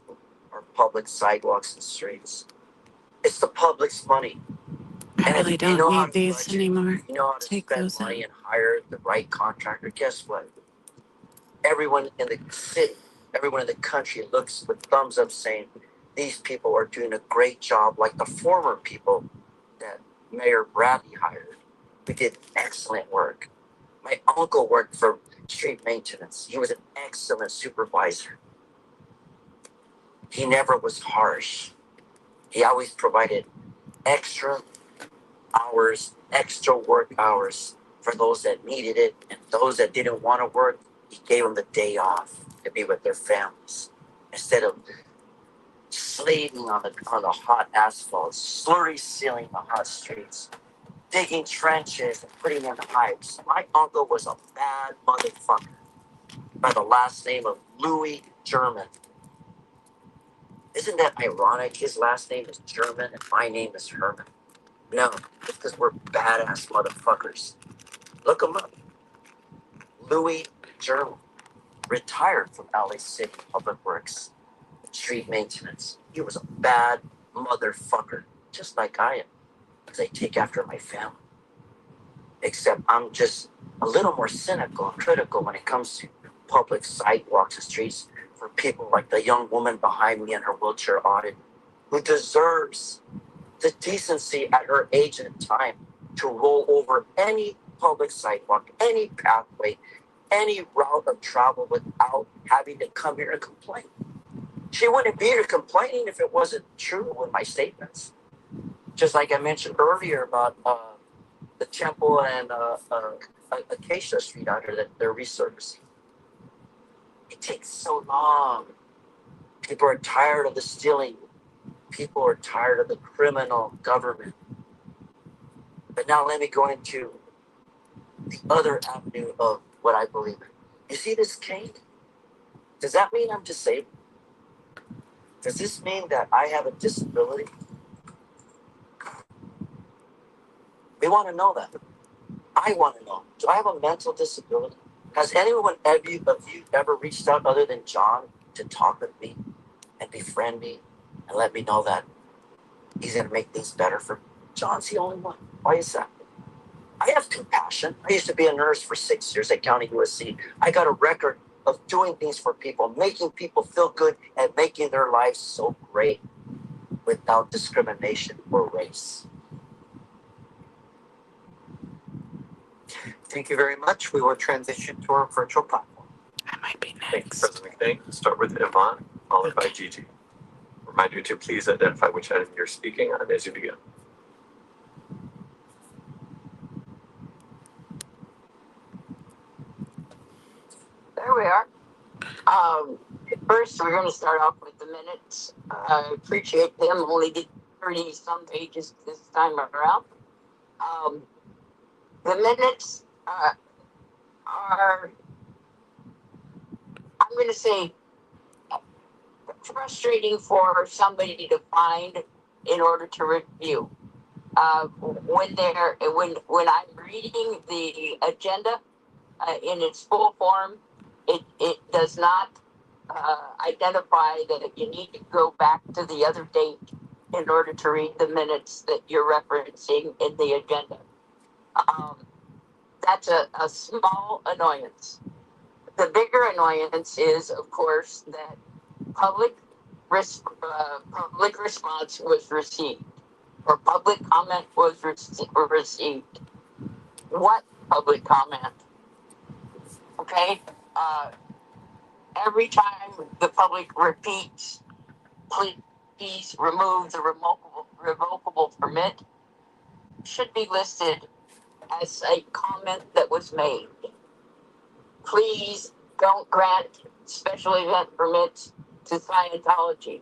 [SPEAKER 7] our public sidewalks and streets? It's the public's money.
[SPEAKER 1] I
[SPEAKER 7] And if
[SPEAKER 1] really
[SPEAKER 7] you
[SPEAKER 1] don't
[SPEAKER 7] know how
[SPEAKER 1] need
[SPEAKER 7] to
[SPEAKER 1] these
[SPEAKER 7] budget,
[SPEAKER 1] anymore.
[SPEAKER 7] you know how to
[SPEAKER 1] Take
[SPEAKER 7] spend
[SPEAKER 1] those
[SPEAKER 7] money
[SPEAKER 1] out.
[SPEAKER 7] and hire the right contractor, guess what? Everyone in the city, everyone in the country looks with thumbs up saying, these people are doing a great job, like the former people that Mayor Bradley hired. We did excellent work. My uncle worked for street maintenance. He was an excellent supervisor. He never was harsh. He always provided extra hours, extra work hours for those that needed it, and those that didn't want to work, he gave them the day off to be with their families instead of slaving on the hot asphalt, slurry sealing the hot streets, digging trenches and putting in pipes. My uncle was a bad motherfucker by the last name of Louis German. Isn't that ironic? His last name is German and my name is Herman. No, it's because we're badass motherfuckers. Look him up. Louis German retired from LA City Public Works, street maintenance. He was a bad motherfucker, just like I am, because I take after my family. Except I'm just a little more cynical and critical when it comes to public sidewalks and streets for people like the young woman behind me in her wheelchair audit, who deserves the decency at her age and time to roll over any public sidewalk, any pathway, any route of travel without having to come here and complain. She wouldn't be here complaining if it wasn't true with my statements. Just like I mentioned earlier about the Temple and Acacia Street out here that they're resurfacing. It takes so long. People are tired of the stealing. People are tired of the criminal government. But now let me go into the other avenue of what I believe in. You see this cane? Does that mean I'm disabled? Does this mean that I have a disability? We want to know that. I want to know. Do I have a mental disability? Has anyone of you ever reached out other than John to talk with me and befriend me and let me know that he's going to make things better for me? John's the only one. Why is that? I have compassion. I used to be a nurse for 6 years at County USC. I got a record of doing things for people, making people feel good and making their lives so great without discrimination or race.
[SPEAKER 5] Thank you very much. We will transition to our virtual platform.
[SPEAKER 1] I might be
[SPEAKER 2] Thank you,
[SPEAKER 1] next.
[SPEAKER 2] President McKinney. We'll start with Yvonne, followed by Gigi. Remind you to please identify which item you're speaking on as you begin.
[SPEAKER 8] There we are. First, we're going to start off with the minutes. I appreciate them. Only did 30 some pages this time around. The minutes are, I'm going to say, frustrating for somebody to find in order to review. When I'm reading the agenda in its full form, it does not identify that you need to go back to the other date in order to read the minutes that you're referencing in the agenda. That's a small annoyance. The bigger annoyance is, of course, that public response was received, or public comment was received. What public comment? Okay, every time the public repeats please remove the revocable permit should be listed as a comment that was made. Please don't grant special event permits to Scientology.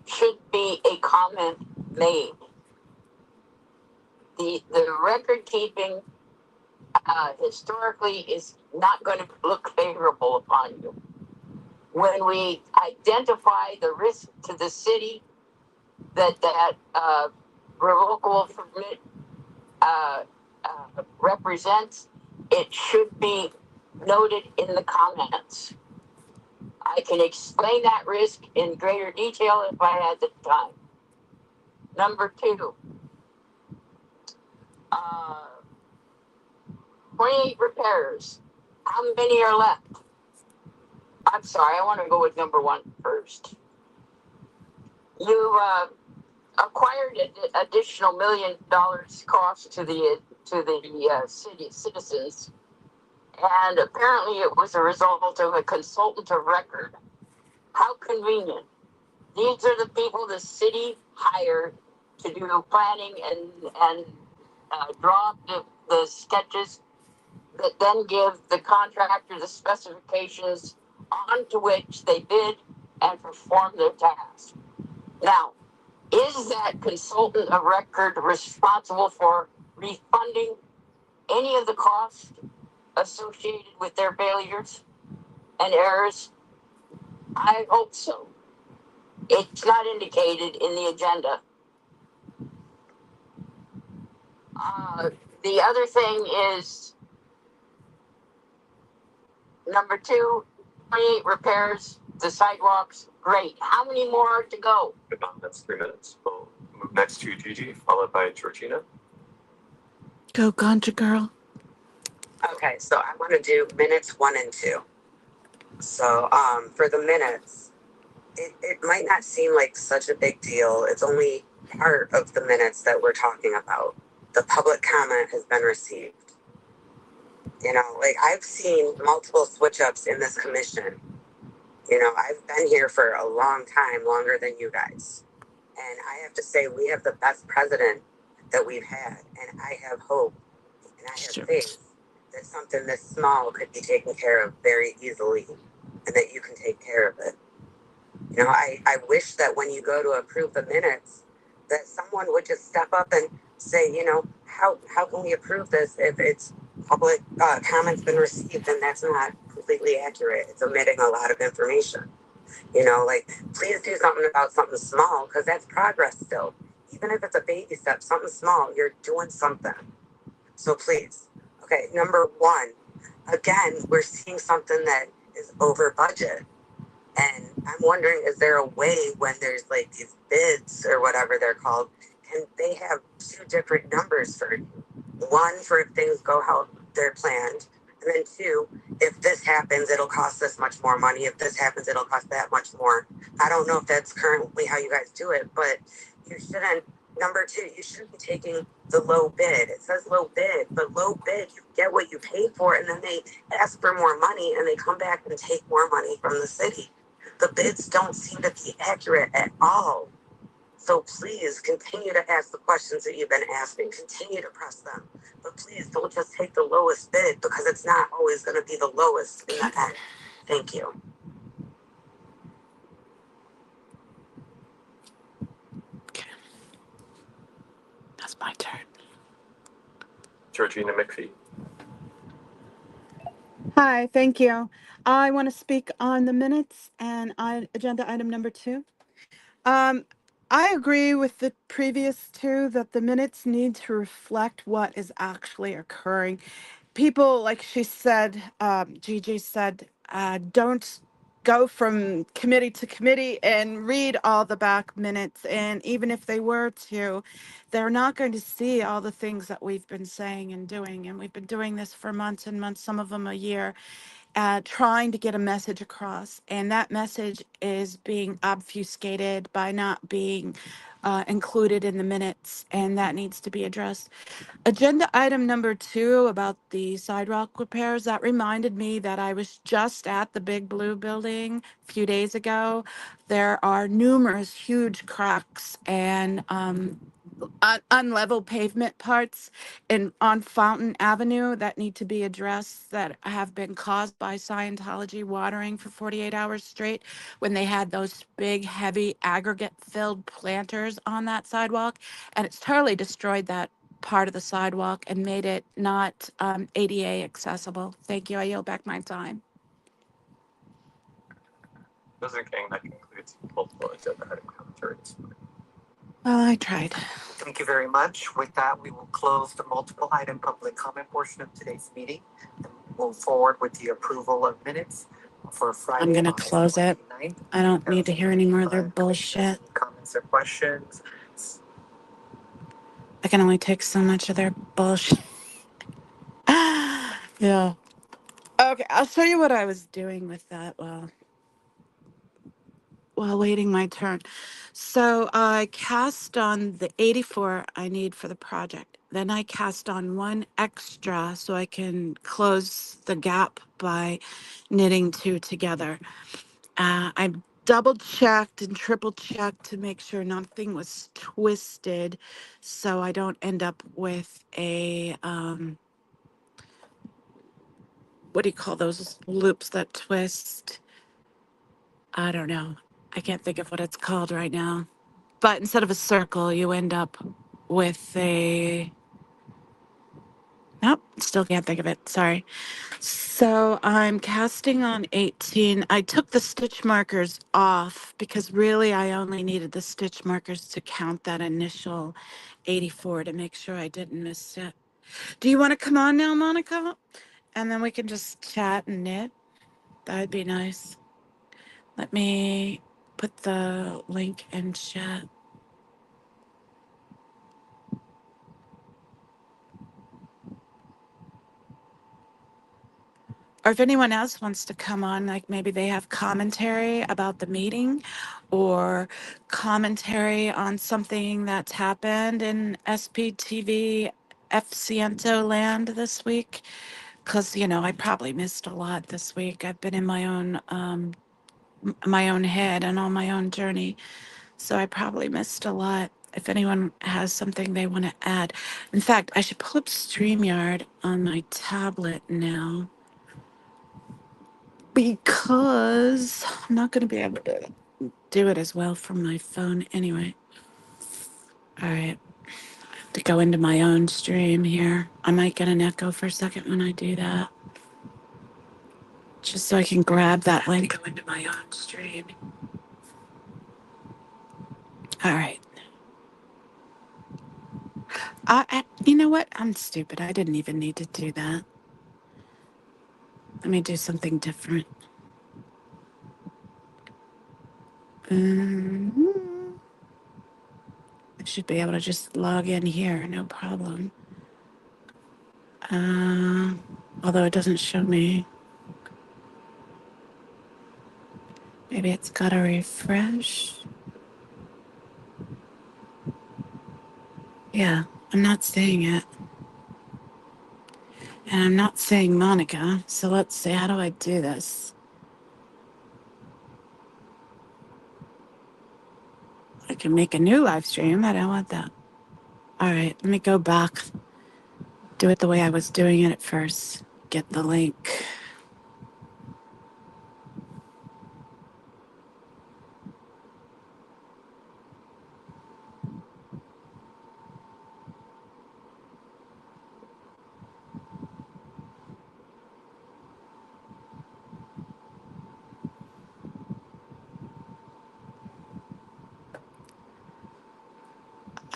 [SPEAKER 8] Should be a comment made. The record keeping historically is not going to look favorable upon you. When we identify the risk to the city that revocable permit represents, it should be noted in the comments. I can explain that risk in greater detail if I had the time. Number two, uh, 28 repairs. How many are left? I'm sorry, I want to go with number one first. You acquired an additional $1 million cost to the city citizens, and apparently it was a result of a consultant of record. How convenient. These are the people the city hired to do planning and draw the sketches that then give the contractor the specifications onto which they bid and perform their task. Now, is that consultant of record responsible for refunding any of the costs associated with their failures and errors? I hope so. It's not indicated in the agenda. The other thing is number two, 28 repairs, the sidewalks, great. How many more are to go?
[SPEAKER 2] Good on, that's 3 minutes. We'll move next to Gigi, followed by Georgina.
[SPEAKER 1] Go, Ganja Girl.
[SPEAKER 3] Okay, so I want to do minutes 1 and 2. So for the minutes, it might not seem like such a big deal. It's only part of the minutes that we're talking about. The public comment has been received. You know, like I've seen multiple switch ups in this commission. You know, I've been here for a long time, longer than you guys. And I have to say, we have the best president that we've had. And I have hope and I have faith that something this small could be taken care of very easily and that you can take care of it. You know, I wish that when you go to approve the minutes, that someone would just step up and say, you know, how can we approve this if it's public comments been received and that's not completely accurate? It's omitting a lot of information. You know, like, please do something about something small because that's progress still. Even if it's a baby step, something small, you're doing something. So please. Okay, number one, again, we're seeing something that is over budget. And I'm wondering, is there a way when there's like these bids or whatever they're called, can they have two different numbers for you? One for if things go how they're planned, and then two, if this happens, it'll cost this much more money. If this happens, it'll cost that much more. I don't know if that's currently how you guys do it, but you shouldn't. Number two, you shouldn't be taking the low bid. It says low bid, but low bid, you get what you paid for, and then they ask for more money and they come back and take more money from the city. The bids don't seem to be accurate at all. So please continue to ask the questions that you've been asking. Continue to press them. But please don't just take the lowest bid because it's not always going to be the lowest in the end. Thank you.
[SPEAKER 1] Okay. That's my turn.
[SPEAKER 2] Georgina McPhee.
[SPEAKER 1] Hi, thank you. I want to speak on the minutes and agenda item number 2. Um, I agree with the previous two that the minutes need to reflect what is actually occurring. People, like she said, Gigi said, don't go from committee to committee and read all the back minutes. And even if they were to, they're not going to see all the things that we've been saying and doing. And we've been doing this for months and months, some of them a year, trying to get a message across. And that message is being obfuscated by not being included in the minutes, and that needs to be addressed. Agenda item number 2 about the sidewalk repairs, that reminded me that I was just at the Big Blue building a few days ago. There are numerous huge cracks and unlevel pavement parts on Fountain Avenue that need to be addressed, that have been caused by Scientology watering for 48 hours straight when they had those big, heavy, aggregate-filled planters on that sidewalk. And it's totally destroyed that part of the sidewalk and made it not ADA accessible. Thank you. I yield back my time.
[SPEAKER 2] President King, that concludes multiple agenda item commentary this morning.
[SPEAKER 1] Well, I tried.
[SPEAKER 5] Thank you very much. With that, we will close the multiple item public comment portion of today's meeting and move forward with the approval of minutes for Friday.
[SPEAKER 1] I'm gonna
[SPEAKER 5] August
[SPEAKER 1] close it.
[SPEAKER 5] 29th,
[SPEAKER 1] I don't need to hear any more of their
[SPEAKER 5] 2025.
[SPEAKER 1] bullshit.
[SPEAKER 5] Comments or questions?
[SPEAKER 1] I can only take so much of their bullshit. Yeah. Okay, I'll show you what I was doing with that while waiting my turn. So I cast on the 84 I need for the project. Then I cast on one extra so I can close the gap by knitting 2 together. I double checked and triple checked to make sure nothing was twisted so I don't end up with a, what do you call those loops that twist? I don't know. I can't think of what it's called right now. But instead of a circle, you end up with a. Nope, still can't think of it. Sorry. So I'm casting on 18. I took the stitch markers off because really I only needed the stitch markers to count that initial 84 to make sure I didn't miss it. Do you want to come on now, Monica? And then we can just chat and knit. That'd be nice. Let me put the link in chat. Or if anyone else wants to come on, like maybe they have commentary about the meeting or commentary on something that's happened in SPTV FCNTO land this week. Because, I probably missed a lot this week. I've been in my own head and on my own journey. So I probably missed a lot. If anyone has something they want to add. In fact, I should pull up StreamYard on my tablet now, because I'm not going to be able to do it as well from my phone anyway. All right, to go into my own stream here. I might get an echo for a second when I do that. Just so I can grab that link. Go into my own stream. All right. You know what? I'm stupid. I didn't even need to do that. Let me do something different. I should be able to just log in here, no problem. Although it doesn't show me. Maybe it's got to refresh. Yeah, I'm not seeing it. And I'm not seeing Monica. So let's see, how do I do this? I can make a new live stream. I don't want that. All right, let me go back. Do it the way I was doing it at first. Get the link.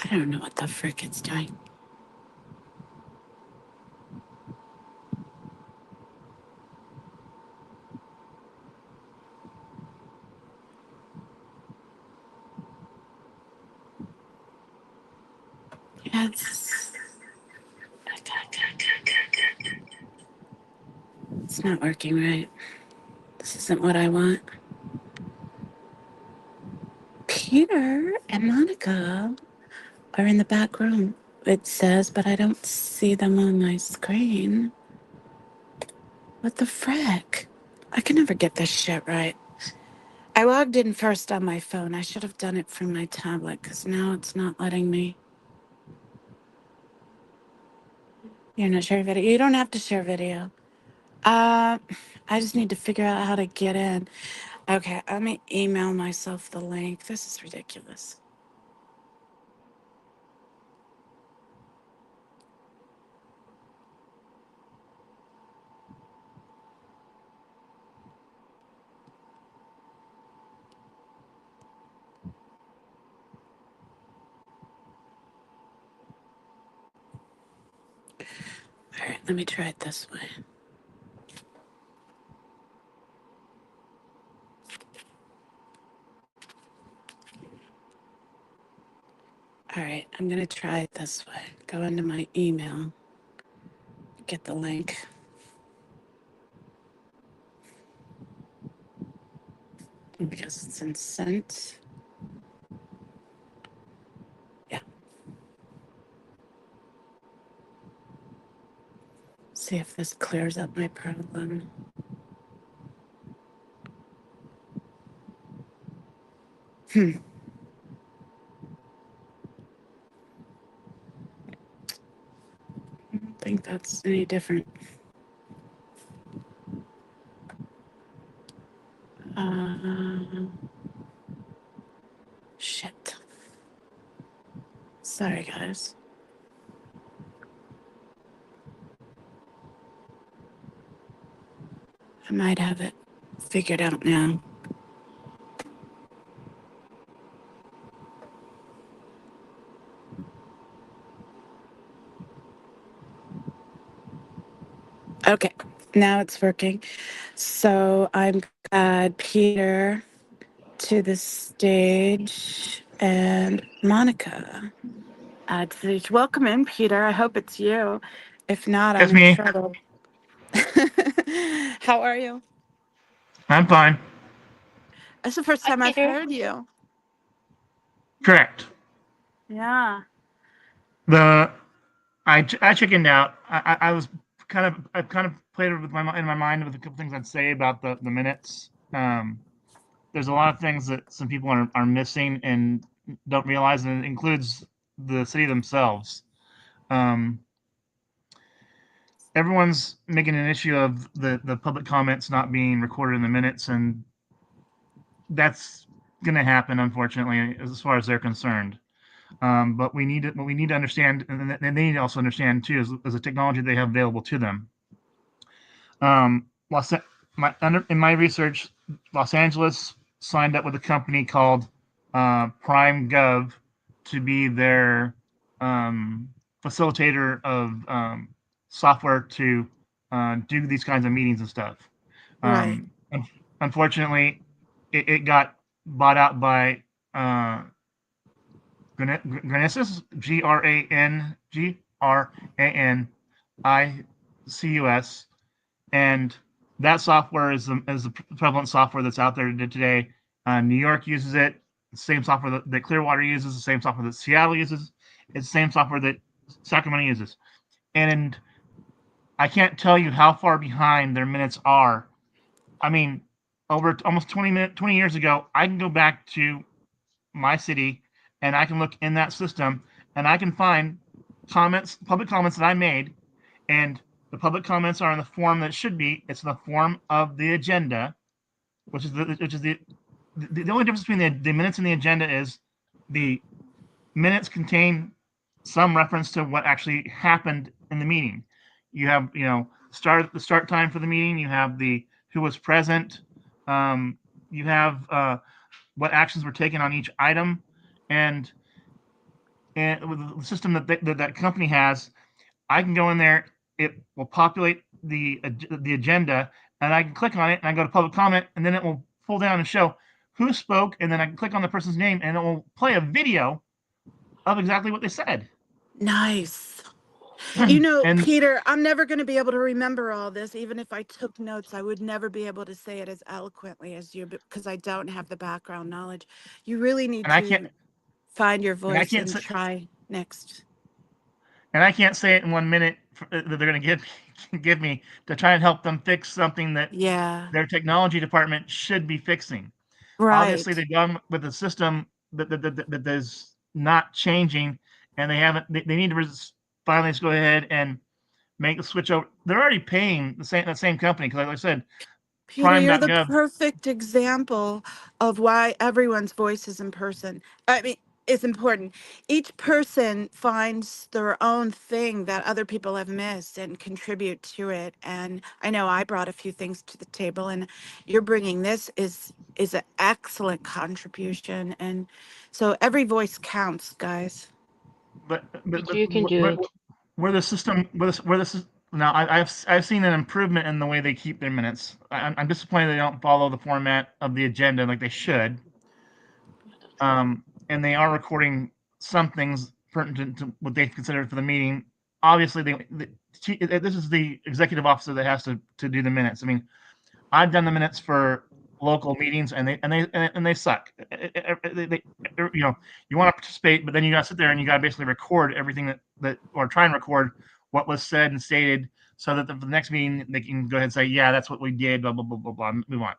[SPEAKER 1] I don't know what the frick it's doing. Yeah, it's not working right. This isn't what I want. Peter and Monica are in the back room. It says, but I don't see them on my screen. What the frick? I can never get this shit right. I logged in first on my phone. I should have done it from my tablet because now it's not letting me. You're not share video. You don't have to share video. I just need to figure out how to get in. Okay, let me email myself the link. This is ridiculous. All right, let me try it this way. All right, I'm going to try it this way. Go into my email, get the link. Because it's in sent. Yeah. See if this clears up my problem. I don't think that's any different. Shit. Sorry, guys. I might have it figured out now. Okay, now it's working. So I'm add Peter to the stage and Monica add to the stage. Welcome in, Peter. I hope it's you. If not, I'm
[SPEAKER 10] It's
[SPEAKER 1] in
[SPEAKER 10] me.
[SPEAKER 1] trouble. How are you?
[SPEAKER 10] I'm fine.
[SPEAKER 1] That's the first
[SPEAKER 8] Hi,
[SPEAKER 1] time I've
[SPEAKER 8] Peter.
[SPEAKER 1] heard you.
[SPEAKER 10] Correct.
[SPEAKER 1] Yeah.
[SPEAKER 10] The I chickened out. I was I kind of played with in my mind with a couple things I'd say about the minutes. There's a lot of things that some people are missing and don't realize, and it includes the city themselves. Um, Everyone's making an issue of the public comments not being recorded in the minutes, and that's going to happen, unfortunately, as far as they're concerned. But we need to understand, and they need to also understand too, is the technology they have available to them. Los, in my research, Los Angeles signed up with a company called Prime Gov to be their facilitator of software to do these kinds of meetings and stuff.
[SPEAKER 1] Right.
[SPEAKER 10] Um, Unfortunately, it got bought out by Granicus, GRANGRANICUS, and that software is the prevalent software that's out there today. New York uses it. The same software that Clearwater uses, the same software that Seattle uses. It's the same software that Sacramento uses. And I can't tell you how far behind their minutes are. I mean, over almost 20 years ago, I can go back to my city and I can look in that system and I can find public comments that I made, and the public comments are in the form that it should be. It's in the form of the agenda, which is the only difference between the minutes and the agenda is the minutes contain some reference to what actually happened in the meeting. You have, the start time for the meeting. You have the who was present. You have what actions were taken on each item, and with the system that company has, I can go in there. It will populate the agenda, and I can click on it, and I go to public comment, and then it will pull down and show who spoke, and then I can click on the person's name, and it will play a video of exactly what they said.
[SPEAKER 1] Nice. You know,
[SPEAKER 10] And
[SPEAKER 1] Peter, I'm never going to be able to remember all this. Even if I took notes, I would never be able to say it as eloquently as you because I don't have the background knowledge. You really need
[SPEAKER 10] and I can't
[SPEAKER 1] to find your
[SPEAKER 10] and I
[SPEAKER 1] voice
[SPEAKER 10] can't
[SPEAKER 1] and
[SPEAKER 10] say
[SPEAKER 1] try next.
[SPEAKER 10] and I can't say it in 1 minute that they're going to give me to try and help them fix something that
[SPEAKER 1] Yeah,
[SPEAKER 10] their technology department should be fixing. Obviously,
[SPEAKER 1] right.
[SPEAKER 10] they've gone with a system that is not changing, and they haven't. They need to finally just go ahead and make the switch over. They're already paying the same company because, like I said,
[SPEAKER 1] Peter, you're the
[SPEAKER 10] Prime.gov.
[SPEAKER 1] perfect example of why everyone's voice is in person. I mean, is important. Each person finds their own thing that other people have missed and contribute to it. And I know I brought a few things to the table, and you're bringing this is an excellent contribution. And so every voice counts, guys.
[SPEAKER 10] But
[SPEAKER 11] You can do it.
[SPEAKER 10] where the system where this is now, I've seen an improvement in the way they keep their minutes. I'm disappointed they don't follow the format of the agenda like they should. And they are recording some things pertinent to what they consider for the meeting. Obviously, this is the executive officer that has to do the minutes. I mean, I've done the minutes for local meetings, and they suck. You know, you want to participate, but then you got to sit there and you got to basically record everything that or try and record what was said and stated, so that for the next meeting they can go ahead and say, yeah, that's what we did. Blah blah blah blah blah. Move on.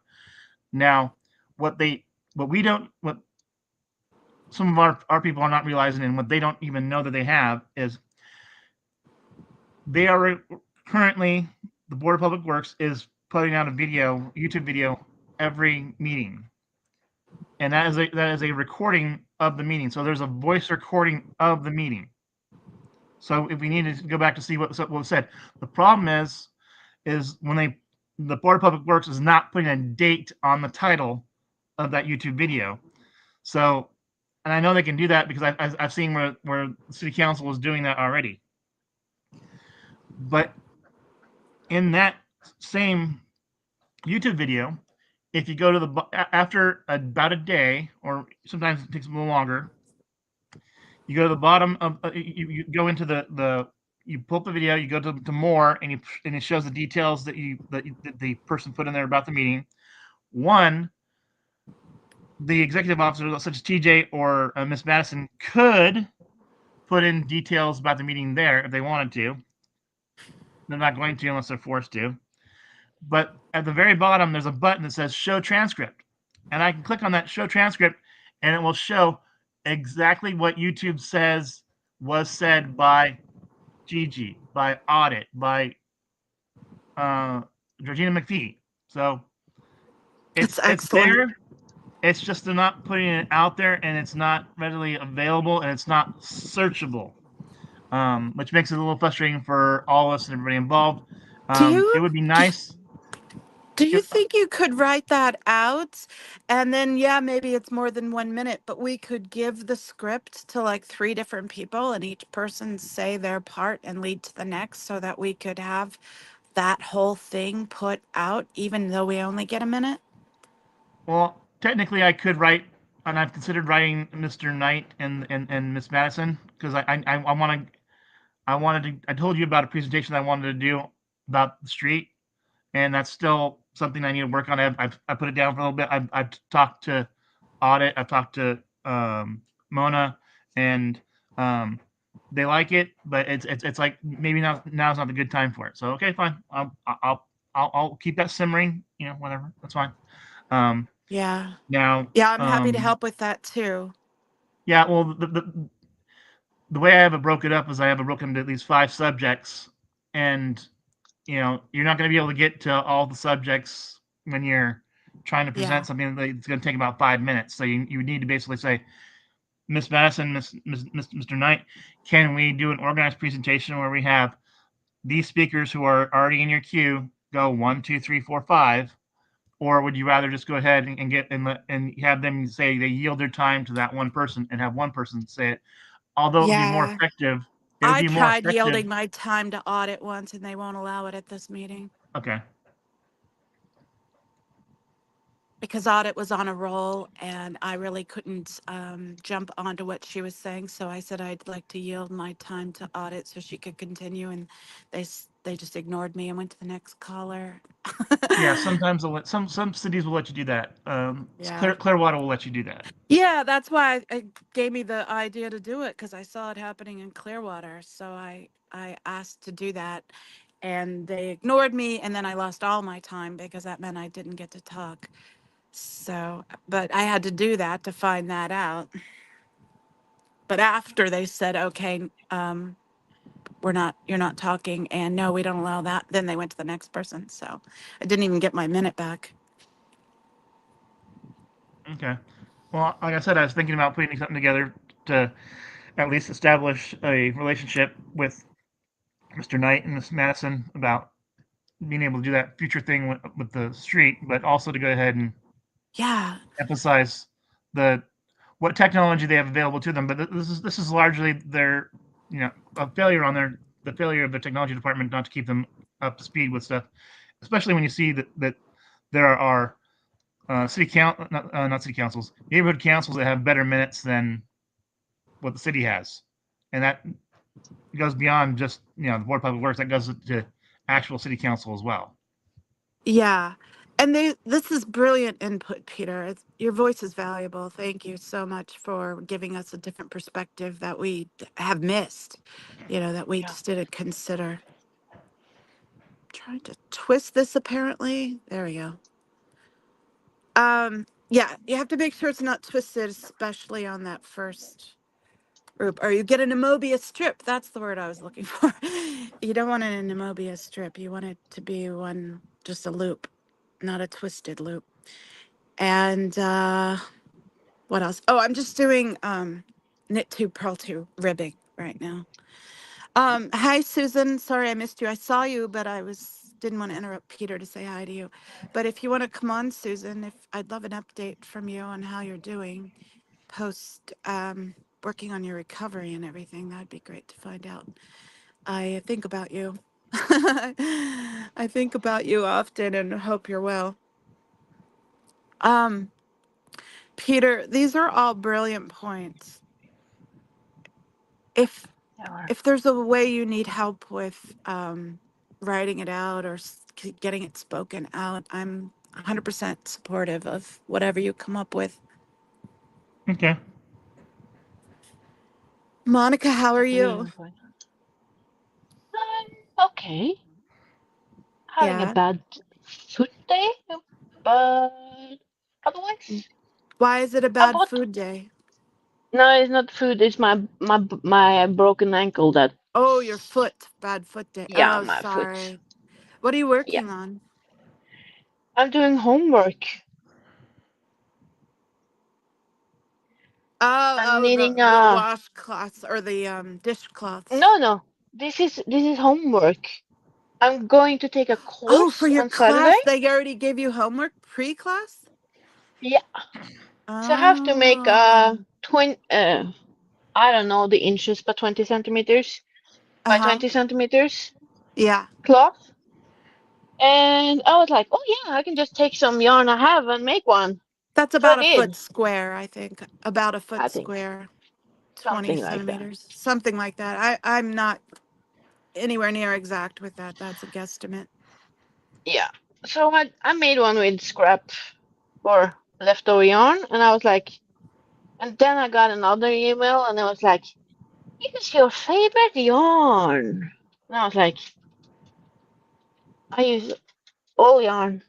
[SPEAKER 10] Now, what we don't what some of our people are not realizing, and what they don't even know that they have, is they are currently, the Board of Public Works is putting out a YouTube video every meeting, and that is a recording of the meeting. So there's a voice recording of the meeting. So if we need to go back to see what was said, the problem is when the Board of Public Works is not putting a date on the title of that YouTube video. So, and I know they can do that because I've seen where the city council is doing that already. But in that same YouTube video, if you go to after about a day, or sometimes it takes a little longer, you go to the bottom of you go into you pull up the video, you go to more, and it shows the details that the person put in there about the meeting. One, the executive officer, such as TJ or Miss Madison, could put in details about the meeting there if they wanted to. They're not going to unless they're forced to. But at the very bottom, there's a button that says Show Transcript. And I can click on that Show Transcript, and it will show exactly what YouTube says was said by Gigi, by Audit, by Georgina McPhee. So
[SPEAKER 1] That's
[SPEAKER 10] it's
[SPEAKER 1] excellent.
[SPEAKER 10] there. It's just they're not putting it out there, and it's not readily available, and it's not searchable, which makes it a little frustrating for all of us and everybody involved.
[SPEAKER 1] Do
[SPEAKER 10] It
[SPEAKER 1] you
[SPEAKER 10] would be
[SPEAKER 1] do,
[SPEAKER 10] nice.
[SPEAKER 1] do you
[SPEAKER 10] It,
[SPEAKER 1] think you could write that out? And then, yeah, maybe it's more than 1 minute, but we could give the script to like three different people and each person say their part and lead to the next so that we could have that whole thing put out, even though we only get a minute?
[SPEAKER 10] well, technically, I could write, and I've considered writing Mr. Knight and Miss Madison because I wanted to. I told you about a presentation I wanted to do about the street, and that's still something I need to work on. I put it down for a little bit. I've talked to Audit. I've talked to Mona, and um, they like it, but it's like maybe now's not the good time for it. So okay, fine. I'll keep that simmering. You know, whatever. That's fine. Um,
[SPEAKER 1] Yeah.
[SPEAKER 10] now,
[SPEAKER 1] Yeah, I'm happy to help with that too.
[SPEAKER 10] yeah. Well, the way I have it broken up is I have it broken into at least 5 subjects, and you're not going to be able to get to all the subjects when you're trying to
[SPEAKER 1] Yeah.
[SPEAKER 10] present something that's going to take about 5 minutes. So you need to basically say, Miss Madison, Mr. Knight, can we do an organized presentation where we have these speakers who are already in your queue go 1, 2, 3, 4, 5, or would you rather just go ahead and get and have them say they yield their time to that one person and have one person say it? Although it would be more
[SPEAKER 1] Yeah.
[SPEAKER 10] effective, it would
[SPEAKER 1] I
[SPEAKER 10] be more
[SPEAKER 1] tried
[SPEAKER 10] effective.
[SPEAKER 1] yielding my time to audit once and they won't allow it at this meeting.
[SPEAKER 10] Okay.
[SPEAKER 1] because Audit was on a roll and I really couldn't jump onto what she was saying. So I said I'd like to yield my time to Audit so she could continue. And they just ignored me and went to the next caller.
[SPEAKER 10] Yeah, sometimes some cities will let you do that.
[SPEAKER 1] Yeah.
[SPEAKER 10] Clearwater will let you do that.
[SPEAKER 1] Yeah, that's why it gave me the idea to do it because I saw it happening in Clearwater. So I asked to do that, and they ignored me, and then I lost all my time because that meant I didn't get to talk. So, but I had to do that to find that out. But after they said, okay, you're not talking, and no, we don't allow that. Then they went to the next person. So I didn't even get my minute back.
[SPEAKER 10] Okay. Well, like I said, I was thinking about putting something together to at least establish a relationship with Mr. Knight and Miss Madison about being able to do that future thing with the street, but also to go ahead and
[SPEAKER 1] Yeah.
[SPEAKER 10] emphasize the what technology they have available to them. But this is largely their a failure on the failure of the technology department not to keep them up to speed with stuff, especially when you see that there are not city councils, neighborhood councils that have better minutes than what the city has, and that goes beyond just the board of public works. That goes to actual city council as well.
[SPEAKER 1] Yeah. And this is brilliant input, Peter. Your voice is valuable. Thank you so much for giving us a different perspective that we have missed, that we
[SPEAKER 8] Yeah.
[SPEAKER 1] just didn't consider. Trying to twist this apparently. There we go. Yeah, you have to make sure it's not twisted, especially on that first group. Or you get an Mobius strip. That's the word I was looking for. You don't want it in a Mobius strip. You want it to be just a loop, not a twisted loop. And what else? Oh, I'm just doing knit two, purl two ribbing right now. Hi Susan, sorry I missed you. I saw you, but didn't want to interrupt Peter to say hi to you. But if you want to come on, Susan, if I'd love an update from you on how you're doing post working on your recovery and everything, that'd be great to find out. I think about you. I think about you often and hope you're well. Um, Peter, these are all brilliant points. If
[SPEAKER 8] Yeah.
[SPEAKER 1] if there's a way you need help with writing it out or getting it spoken out, I'm 100% supportive of whatever you come up with.
[SPEAKER 10] Okay.
[SPEAKER 1] Monica, how are
[SPEAKER 8] Agree
[SPEAKER 1] you?
[SPEAKER 8] on point. Okay. Having a
[SPEAKER 1] Yeah.
[SPEAKER 8] bad foot day, but otherwise,
[SPEAKER 1] Why is it a
[SPEAKER 8] how
[SPEAKER 1] bad
[SPEAKER 8] about?
[SPEAKER 1] food day?
[SPEAKER 8] No, it's not food. It's my broken ankle. That
[SPEAKER 1] Oh, your foot. Bad foot day.
[SPEAKER 8] yeah,
[SPEAKER 1] Oh,
[SPEAKER 8] my foot.
[SPEAKER 1] sorry. What are you
[SPEAKER 8] Yeah,
[SPEAKER 1] working on?
[SPEAKER 8] I'm doing homework.
[SPEAKER 1] Oh,
[SPEAKER 8] I'm
[SPEAKER 1] oh,
[SPEAKER 8] needing
[SPEAKER 1] the washcloths or the dishcloths.
[SPEAKER 8] no. This is homework. I'm going to take a
[SPEAKER 1] Oh, for
[SPEAKER 8] course
[SPEAKER 1] your
[SPEAKER 8] on Saturday.
[SPEAKER 1] class, they already gave you homework pre-class?
[SPEAKER 8] Yeah, so I have to make
[SPEAKER 1] Oh.
[SPEAKER 8] I don't know the inches, but 20 centimeters by
[SPEAKER 1] Uh-huh.
[SPEAKER 8] 20 centimeters
[SPEAKER 1] Yeah.
[SPEAKER 8] cloth. And I was like, oh yeah, I can just take some yarn I have and make one.
[SPEAKER 1] That's
[SPEAKER 8] So I
[SPEAKER 1] about a foot
[SPEAKER 8] did.
[SPEAKER 1] square, I think. About a
[SPEAKER 8] I
[SPEAKER 1] foot
[SPEAKER 8] think
[SPEAKER 1] square, 20
[SPEAKER 8] something like that.
[SPEAKER 1] centimeters, something like that. I'm not anywhere near exact with that. That's a guesstimate.
[SPEAKER 8] Yeah. So I made one with scrap or leftover yarn, and I was like, and then I got another email, and I was like, "It is your favorite yarn." And I was like, "I use all yarn.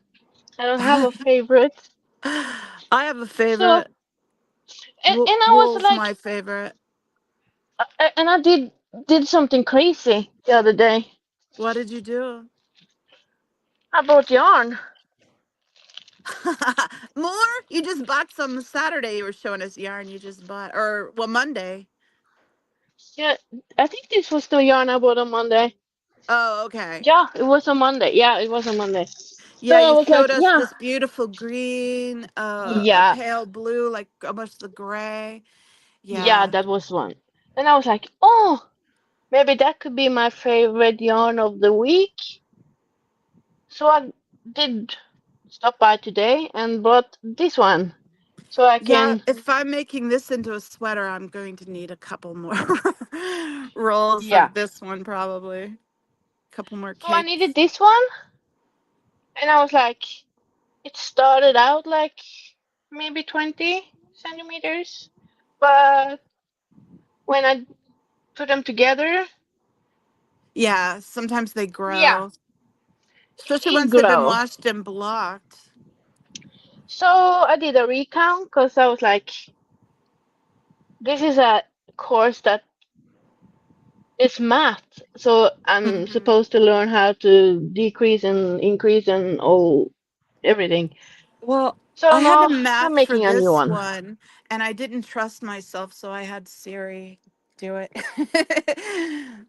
[SPEAKER 8] I don't have a favorite."
[SPEAKER 1] I have a
[SPEAKER 8] So
[SPEAKER 1] favorite.
[SPEAKER 8] and I was
[SPEAKER 1] Wool's
[SPEAKER 8] like,
[SPEAKER 1] my favorite.
[SPEAKER 8] and I did something crazy the other day.
[SPEAKER 1] What did you do?
[SPEAKER 8] I bought yarn.
[SPEAKER 1] More? You just bought some Saturday. You were showing us yarn you just bought, or well, Monday.
[SPEAKER 8] Yeah, I think this was the yarn I bought on Monday.
[SPEAKER 1] Oh, okay.
[SPEAKER 8] Yeah, it was on Monday. Yeah, it was on Monday. So
[SPEAKER 1] Yeah,
[SPEAKER 8] I
[SPEAKER 1] you
[SPEAKER 8] was like,
[SPEAKER 1] showed us
[SPEAKER 8] yeah,
[SPEAKER 1] this beautiful green, a
[SPEAKER 8] yeah,
[SPEAKER 1] pale blue, like almost the gray.
[SPEAKER 8] yeah,
[SPEAKER 1] Yeah.
[SPEAKER 8] that was one. And I was like, oh, maybe that could be my favorite yarn of the week. So I did stopped by today and bought this one so I
[SPEAKER 1] Yeah,
[SPEAKER 8] can.
[SPEAKER 1] if I'm making this into a sweater, I'm going to need a couple more rolls
[SPEAKER 8] Yeah.
[SPEAKER 1] of this one, probably. A couple more
[SPEAKER 8] So I needed
[SPEAKER 1] capes.
[SPEAKER 8] this one, and I was like, it started out like maybe 20 centimeters, but when I put them together,
[SPEAKER 1] Yeah, sometimes they
[SPEAKER 8] yeah,
[SPEAKER 1] grow, especially
[SPEAKER 8] it
[SPEAKER 1] once they've been
[SPEAKER 8] grow.
[SPEAKER 1] washed and blocked.
[SPEAKER 8] So I did a recount because I was like, this is a course that is math, so I'm
[SPEAKER 1] Hmm.
[SPEAKER 8] supposed to learn how to decrease and increase and all everything.
[SPEAKER 1] Well,
[SPEAKER 8] So
[SPEAKER 1] I had to
[SPEAKER 8] now I'm
[SPEAKER 1] math for
[SPEAKER 8] making a new
[SPEAKER 1] this
[SPEAKER 8] one.
[SPEAKER 1] one, and I didn't trust myself, so I had Siri do it.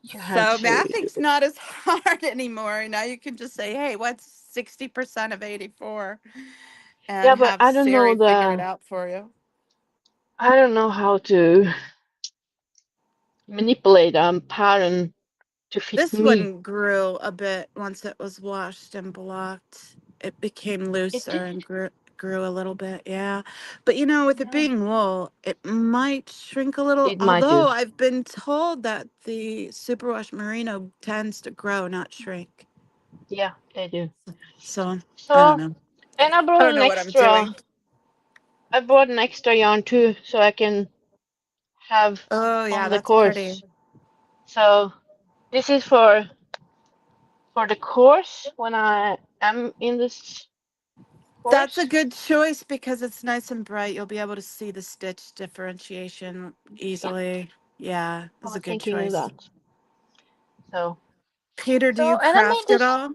[SPEAKER 8] You had
[SPEAKER 1] So
[SPEAKER 8] Siri do
[SPEAKER 1] mathing's
[SPEAKER 8] it.
[SPEAKER 1] not as hard anymore. Now you can just say, "Hey, what's 60% of 84?" and
[SPEAKER 8] Yeah, but
[SPEAKER 1] have Siri figure it out for you.
[SPEAKER 8] I don't know how to manipulate a pattern to fit
[SPEAKER 1] This
[SPEAKER 8] me.
[SPEAKER 1] one grew a bit once it was washed and blocked. It became
[SPEAKER 8] It
[SPEAKER 1] looser
[SPEAKER 8] did.
[SPEAKER 1] and grew a little bit, yeah. But you know, with it
[SPEAKER 8] Yeah.
[SPEAKER 1] being wool, it might shrink a little.
[SPEAKER 8] It might
[SPEAKER 1] Although
[SPEAKER 8] do.
[SPEAKER 1] I've been told that the superwash merino tends to grow, not shrink.
[SPEAKER 8] Yeah, they do.
[SPEAKER 1] So I don't
[SPEAKER 8] So,
[SPEAKER 1] know.
[SPEAKER 8] and I
[SPEAKER 1] I
[SPEAKER 8] brought
[SPEAKER 1] don't
[SPEAKER 8] an
[SPEAKER 1] know what I'm
[SPEAKER 8] extra.
[SPEAKER 1] doing.
[SPEAKER 8] I brought an extra yarn too, so I can have
[SPEAKER 1] Oh yeah,
[SPEAKER 8] on the
[SPEAKER 1] that's pretty.
[SPEAKER 8] course. So this is for the course when I am in this
[SPEAKER 1] That's a
[SPEAKER 8] course.
[SPEAKER 1] good choice because it's nice and bright. You'll be able to see the stitch differentiation
[SPEAKER 8] Yeah,
[SPEAKER 1] easily. Yeah,
[SPEAKER 8] I
[SPEAKER 1] that's a
[SPEAKER 8] was
[SPEAKER 1] good
[SPEAKER 8] thinking of
[SPEAKER 1] choice.
[SPEAKER 8] that. So,
[SPEAKER 1] Peter, do you
[SPEAKER 8] and I made
[SPEAKER 1] craft at
[SPEAKER 8] this.
[SPEAKER 1] all?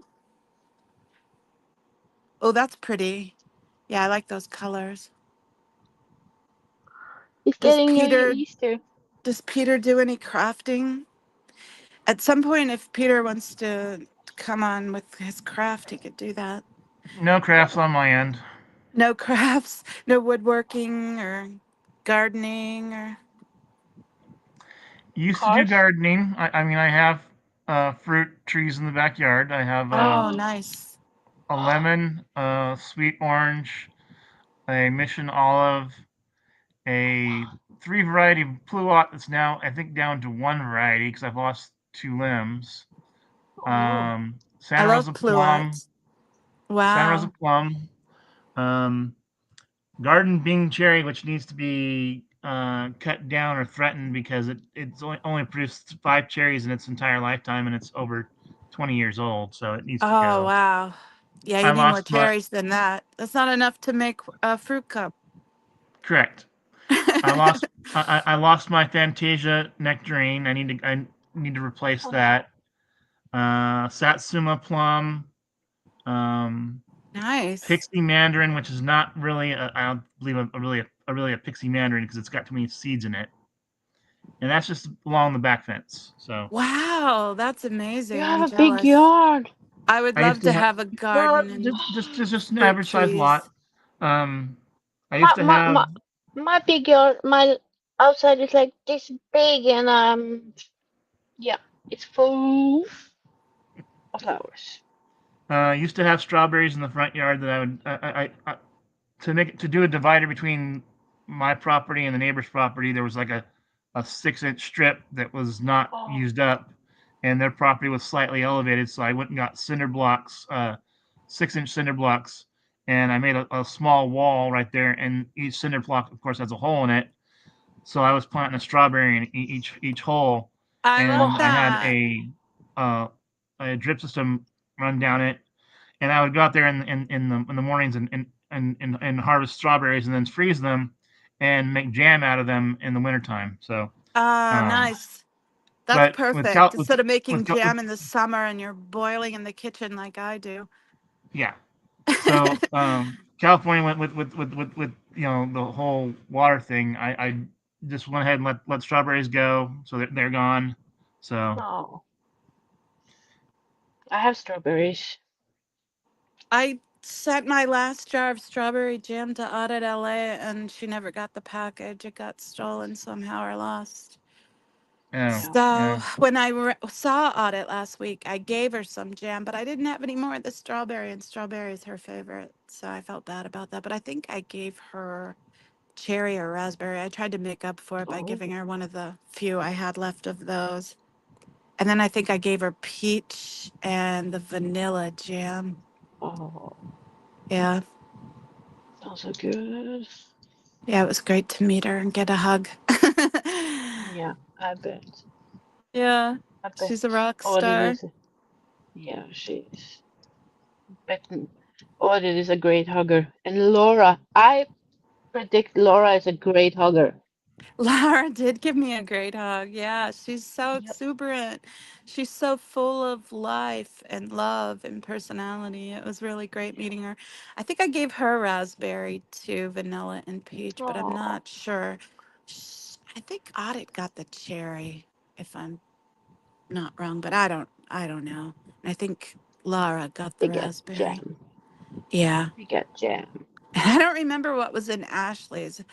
[SPEAKER 1] Oh, that's pretty. Yeah, I like those colors.
[SPEAKER 8] It's
[SPEAKER 1] Does
[SPEAKER 8] getting near
[SPEAKER 1] Peter
[SPEAKER 8] Easter.
[SPEAKER 1] does Peter do any crafting? At some point, if Peter wants to come on with his craft, he could do that.
[SPEAKER 10] No crafts on my end.
[SPEAKER 1] No crafts, no woodworking or gardening or.
[SPEAKER 10] Used to do
[SPEAKER 8] Cars.
[SPEAKER 10] gardening. I mean, I have fruit trees in the backyard. I have
[SPEAKER 1] Oh, nice.
[SPEAKER 10] a lemon, a sweet orange, a mission olive, a three variety pluot that's now I think down to one variety because I've lost two limbs.
[SPEAKER 8] Oh,
[SPEAKER 1] I
[SPEAKER 10] Santa
[SPEAKER 1] love
[SPEAKER 10] Rosa plum,
[SPEAKER 1] pluots.
[SPEAKER 10] Santa Rosa
[SPEAKER 1] Wow.
[SPEAKER 10] plum, um, garden Bing cherry, which needs to be cut down or threatened because it's only produced five cherries in its entire lifetime and it's over 20 years old, so it needs to
[SPEAKER 1] Oh,
[SPEAKER 10] go.
[SPEAKER 1] wow. Yeah,
[SPEAKER 10] I
[SPEAKER 1] you need more
[SPEAKER 10] lost my
[SPEAKER 1] cherries than that. That's not enough to make a fruit cup.
[SPEAKER 10] correct. I lost I lost my Fantasia nectarine. I need to replace that. Satsuma plum, um,
[SPEAKER 1] Nice.
[SPEAKER 10] pixie mandarin, which is not really I don't believe a pixie mandarin because it's got too many seeds in it, and that's just along the back fence. So
[SPEAKER 1] Wow, that's
[SPEAKER 8] you
[SPEAKER 1] amazing.
[SPEAKER 8] have
[SPEAKER 1] I'm
[SPEAKER 8] a big
[SPEAKER 1] jealous.
[SPEAKER 8] yard.
[SPEAKER 1] I would
[SPEAKER 10] I used
[SPEAKER 1] love
[SPEAKER 10] to
[SPEAKER 1] to
[SPEAKER 10] have
[SPEAKER 1] have a
[SPEAKER 10] well,
[SPEAKER 1] garden and
[SPEAKER 10] just an
[SPEAKER 1] fruit
[SPEAKER 10] average size lot.
[SPEAKER 1] trees.
[SPEAKER 10] Um, I
[SPEAKER 8] My
[SPEAKER 10] used to
[SPEAKER 8] my
[SPEAKER 10] have
[SPEAKER 8] my my big yard. My outside is like this big, and yeah, it's full of flowers.
[SPEAKER 10] used to have strawberries in the front yard that I would to do a divider between my property and the neighbor's property, there was like a 6 inch strip that was not
[SPEAKER 8] Oh,
[SPEAKER 10] used up, and their property was slightly elevated. So I went and got cinder blocks, 6 inch cinder blocks, and I made a small wall right there. And each cinder block, of course, has a hole in it. So I was planting a strawberry in each hole,
[SPEAKER 1] I love
[SPEAKER 10] and I
[SPEAKER 8] oh,
[SPEAKER 10] had
[SPEAKER 1] that.
[SPEAKER 10] uh, a drip system run down it, and I would go out there in the mornings and harvest strawberries and then freeze them and make jam out of them in the wintertime. So,
[SPEAKER 1] Oh,
[SPEAKER 10] um,
[SPEAKER 1] nice. That's
[SPEAKER 10] but
[SPEAKER 1] perfect. Instead of making
[SPEAKER 10] with
[SPEAKER 1] jam in the summer and you're boiling in the kitchen like I do.
[SPEAKER 10] yeah, so California went with the whole water thing. I just went ahead and let strawberries go, so they're gone. So
[SPEAKER 8] oh, I have strawberries.
[SPEAKER 1] I sent my last jar of strawberry jam to Audit LA and she never got the package. It got stolen somehow or lost.
[SPEAKER 10] yeah,
[SPEAKER 8] Yeah.
[SPEAKER 1] So
[SPEAKER 10] yeah.
[SPEAKER 1] when I saw Audit last week, I gave her some jam, but I didn't have any more of the strawberry, and strawberry is her favorite. So I felt bad about that. But I think I gave her cherry or raspberry. I tried to make up for it by
[SPEAKER 11] Oh,
[SPEAKER 1] giving her one of the few I had left of those. And then I think I gave her peach and the vanilla jam.
[SPEAKER 11] oh,
[SPEAKER 1] Yeah.
[SPEAKER 11] sounds so good.
[SPEAKER 1] Yeah, it was great to meet her and get a hug.
[SPEAKER 11] Yeah, I bet.
[SPEAKER 1] Yeah.
[SPEAKER 11] I bet.
[SPEAKER 1] She's a rock
[SPEAKER 11] Audit
[SPEAKER 1] star.
[SPEAKER 11] is, yeah, she's betting. Audit is a great hugger. And Laura, I predict Laura is a great hugger.
[SPEAKER 1] Laura did give me a great hug. Yeah, she's so
[SPEAKER 11] Yep.
[SPEAKER 1] exuberant. She's so full of life and love and personality. It was really great meeting her. I think I gave her raspberry too, vanilla and peach, but I'm
[SPEAKER 11] Oh,
[SPEAKER 1] not sure. I think Audit got the cherry, if I'm not wrong, but I don't know. I think Laura got the
[SPEAKER 11] we got
[SPEAKER 1] raspberry.
[SPEAKER 11] jam.
[SPEAKER 1] Yeah.
[SPEAKER 11] We got jam.
[SPEAKER 1] I don't remember what was in Ashley's.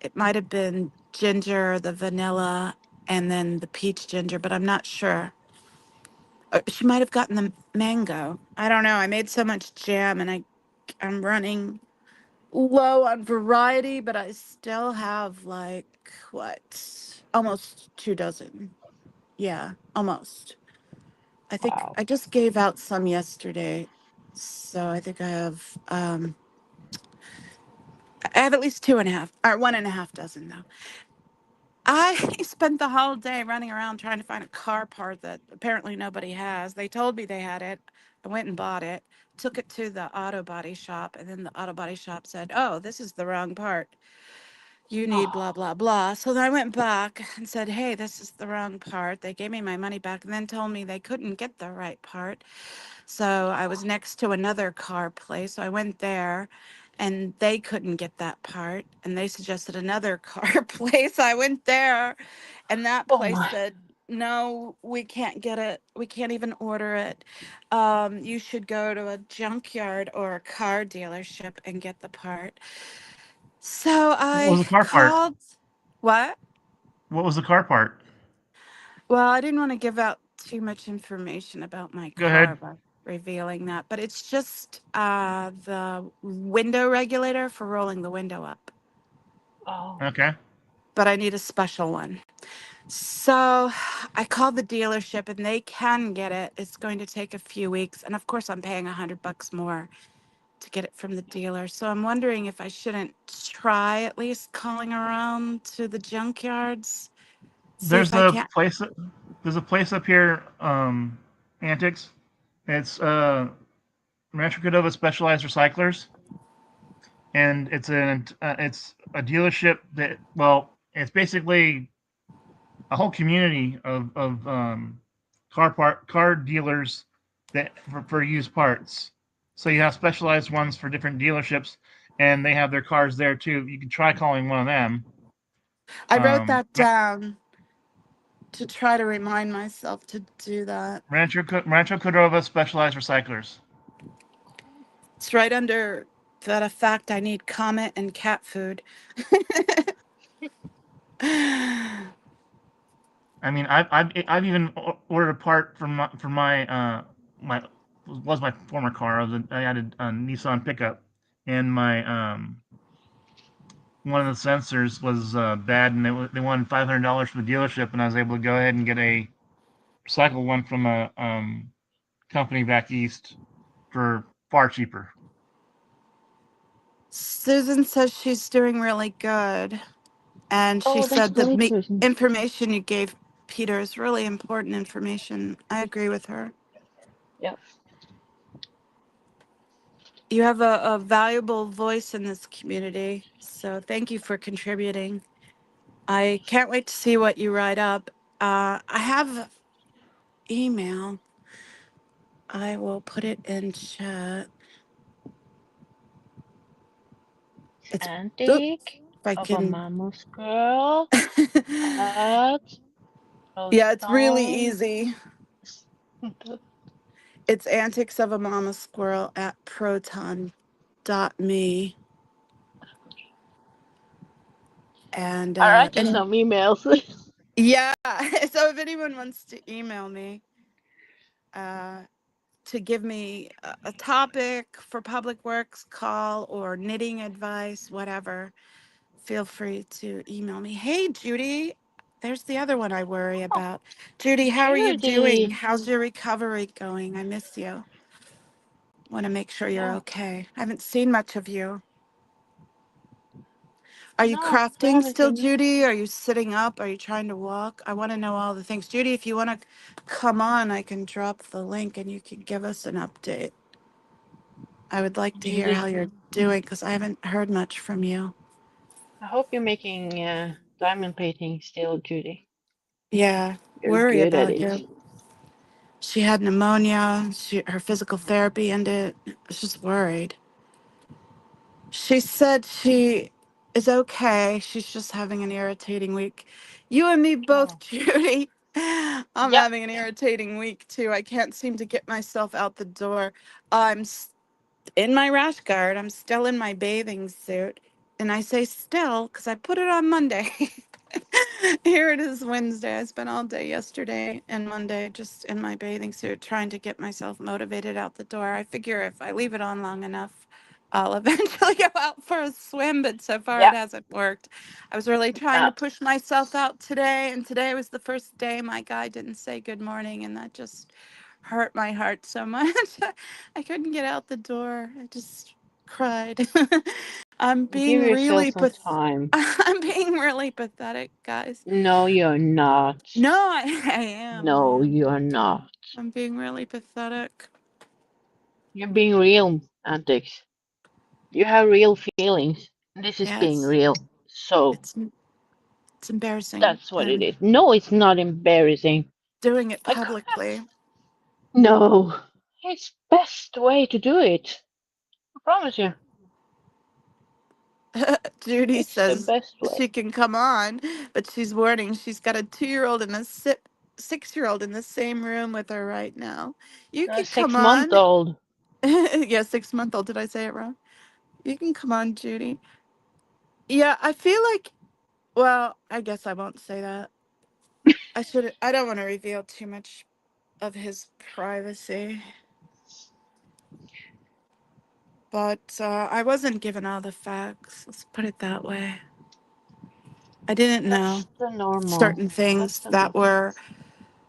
[SPEAKER 1] It might have been ginger, the vanilla, and then the peach ginger, but I'm not sure. She might have gotten the mango. I don't know. I made so much jam and I'm running low on variety, but I still have like what? Almost 2 dozen. Yeah, almost. I think
[SPEAKER 11] Wow.
[SPEAKER 1] I just gave out some yesterday. So I think I have at least 2.5 or 1.5 dozen though. I spent the whole day running around trying to find a car part that apparently nobody has. They told me they had it. I went and bought it, took it to the auto body shop, and then the auto body shop said, "Oh, this is the wrong part. You need
[SPEAKER 11] Oh,
[SPEAKER 1] blah, blah, blah." So then I went back and said, "Hey, this is the wrong part." They gave me my money back and then told me they couldn't get the right part. So I was next to another car place. So I went there and they couldn't get that part. And they suggested another car place. I went there and that
[SPEAKER 11] oh
[SPEAKER 1] place
[SPEAKER 11] my.
[SPEAKER 1] said, "No, we can't get it. We can't even order it. You should go to a junkyard or a car dealership and get the part." So
[SPEAKER 10] What was
[SPEAKER 1] I
[SPEAKER 10] the car part?
[SPEAKER 1] called. What?
[SPEAKER 10] What was the car part?
[SPEAKER 1] Well, I didn't want to give out too much information about my
[SPEAKER 10] Go ahead.
[SPEAKER 1] car by revealing that, but it's just the window regulator for rolling the window up.
[SPEAKER 11] Oh,
[SPEAKER 10] Okay.
[SPEAKER 1] But I need a special one. So I called the dealership and they can get it. It's going to take a few weeks. And of course, I'm paying $100 more to get it from the dealer. So I'm wondering if I shouldn't try at least calling around to the junkyards, see if
[SPEAKER 10] There's
[SPEAKER 1] I
[SPEAKER 10] a
[SPEAKER 1] can't.
[SPEAKER 10] place. There's a place up here, Antics. It's Rancho Cordova Specialized Recyclers, and it's a dealership that, well, it's basically a whole community of car dealers that for used parts. So you have specialized ones for different dealerships, and they have their cars there too. You can try calling one of them.
[SPEAKER 1] I wrote
[SPEAKER 10] Um,
[SPEAKER 1] that down to try to remind myself to do that.
[SPEAKER 10] Rancho Cordova Specialized Recyclers.
[SPEAKER 1] It's right under that a fact I need comet and cat food.
[SPEAKER 10] I mean, I've even ordered a part my was my former car. I had a Nissan pickup, and my one of the sensors was bad, and they wanted $500 from the dealership, and I was able to go ahead and get a recycled one from a company back east for far cheaper.
[SPEAKER 1] Susan says she's doing really good. And she
[SPEAKER 11] oh, that's
[SPEAKER 1] said the
[SPEAKER 11] great, Susan.
[SPEAKER 1] information you gave Peter is really important information. I agree with her.
[SPEAKER 11] Yep.
[SPEAKER 1] You have a valuable voice in this community. So thank you for contributing. I can't wait to see what you write up. I have email. I will put it in chat. It's oop,
[SPEAKER 11] Antique
[SPEAKER 1] if I
[SPEAKER 11] of a
[SPEAKER 1] can.
[SPEAKER 11] mama's girl at
[SPEAKER 1] Yeah, it's really
[SPEAKER 11] Proton.
[SPEAKER 1] easy. It's antics of a mama squirrel at proton.me. And
[SPEAKER 11] I write you
[SPEAKER 1] any
[SPEAKER 11] some emails.
[SPEAKER 1] yeah, so if anyone wants to email me, uh to give me a topic for Public Works call or knitting advice, whatever, feel free to email me. Hey, Judy. There's the other one I worry
[SPEAKER 11] Oh,
[SPEAKER 1] about. Judy, how are you doing?
[SPEAKER 11] Judy.
[SPEAKER 1] How's your recovery going? I miss you. Want to make sure you're
[SPEAKER 11] Yeah.
[SPEAKER 1] okay. I haven't seen much of you. Are you
[SPEAKER 11] No, I
[SPEAKER 1] crafting
[SPEAKER 11] haven't
[SPEAKER 1] still,
[SPEAKER 11] seen you.
[SPEAKER 1] Judy? Are you sitting up? Are you trying to walk? I want to know all the things. Judy, if you want to come on, I can drop the link and you can give us an update. I would like to hear how
[SPEAKER 11] Judy,
[SPEAKER 1] you're doing because I haven't heard much from you.
[SPEAKER 11] I hope you're making diamond painting still, Judy.
[SPEAKER 1] Yeah,
[SPEAKER 11] You're
[SPEAKER 1] worry
[SPEAKER 11] good at
[SPEAKER 1] about
[SPEAKER 11] it.
[SPEAKER 1] you. She had pneumonia. Her physical therapy ended. I was just worried. She said she is okay. She's just having an irritating week. You and me both,
[SPEAKER 11] Oh.
[SPEAKER 1] Judy. I'm
[SPEAKER 11] Yep.
[SPEAKER 1] having an irritating week too. I can't seem to get myself out the door. I'm in my rash guard. I'm still in my bathing suit. And I say still because I put it on Monday. Here it is Wednesday. I spent all day yesterday and Monday just in my bathing suit trying to get myself motivated out the door. I figure if I leave it on long enough, I'll eventually go out for a swim, but so far it
[SPEAKER 11] Yep.
[SPEAKER 1] hasn't worked. I was really trying to push myself out today, and today was the first day my guy didn't say good morning, and that just hurt my heart so much. I couldn't get out the door. I just cried. I'm
[SPEAKER 11] Give
[SPEAKER 1] being
[SPEAKER 11] yourself
[SPEAKER 1] really
[SPEAKER 11] some time.
[SPEAKER 1] I'm being really pathetic, guys.
[SPEAKER 11] No, you're not.
[SPEAKER 1] No, I am. I
[SPEAKER 11] No,
[SPEAKER 1] am.
[SPEAKER 11] you're not.
[SPEAKER 1] I'm being really pathetic.
[SPEAKER 11] You're being real, Antics. You have real feelings. This is being
[SPEAKER 1] Yes,
[SPEAKER 11] real. So
[SPEAKER 1] it's it's embarrassing.
[SPEAKER 11] that's what it
[SPEAKER 1] I'm
[SPEAKER 11] is. No, it's not embarrassing.
[SPEAKER 1] doing it
[SPEAKER 11] I c-
[SPEAKER 1] publicly.
[SPEAKER 11] no, it's best way to do it. I promise you,
[SPEAKER 1] Judy
[SPEAKER 11] it's the
[SPEAKER 1] says
[SPEAKER 11] best way.
[SPEAKER 1] she can come on, but she's warning she's got a 2-year-old and a 6-year-old in the same room with her right now. You
[SPEAKER 11] A
[SPEAKER 1] can come
[SPEAKER 11] 6 month
[SPEAKER 1] on.
[SPEAKER 11] old.
[SPEAKER 1] Yeah, 6-month-old. Did I say it wrong? You can come on, Judy. Yeah, I feel like, well, I guess I won't say that. I don't want to reveal too much of his privacy, but I wasn't given all the facts. Let's put it that way. I didn't know
[SPEAKER 11] That's the normal.
[SPEAKER 1] certain
[SPEAKER 11] That's
[SPEAKER 1] things
[SPEAKER 11] the
[SPEAKER 1] that
[SPEAKER 11] normal.
[SPEAKER 1] were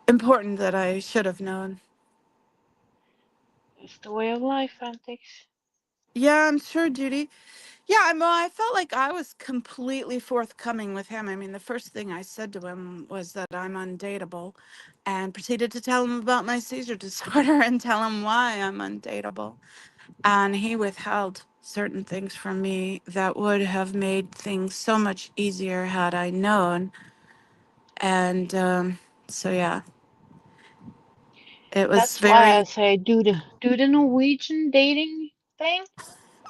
[SPEAKER 1] important that I should have known.
[SPEAKER 11] It's the way of life, Antics.
[SPEAKER 1] Yeah, I'm sure, Judy. Yeah, I felt like I was completely forthcoming with him. I mean, the first thing I said to him was that I'm undateable and proceeded to tell him about my seizure disorder and tell him why I'm undateable. And he withheld certain things from me that would have made things so much easier had I known. And so, yeah, it was
[SPEAKER 11] That's why I
[SPEAKER 1] very,
[SPEAKER 11] say do the Norwegian dating thing,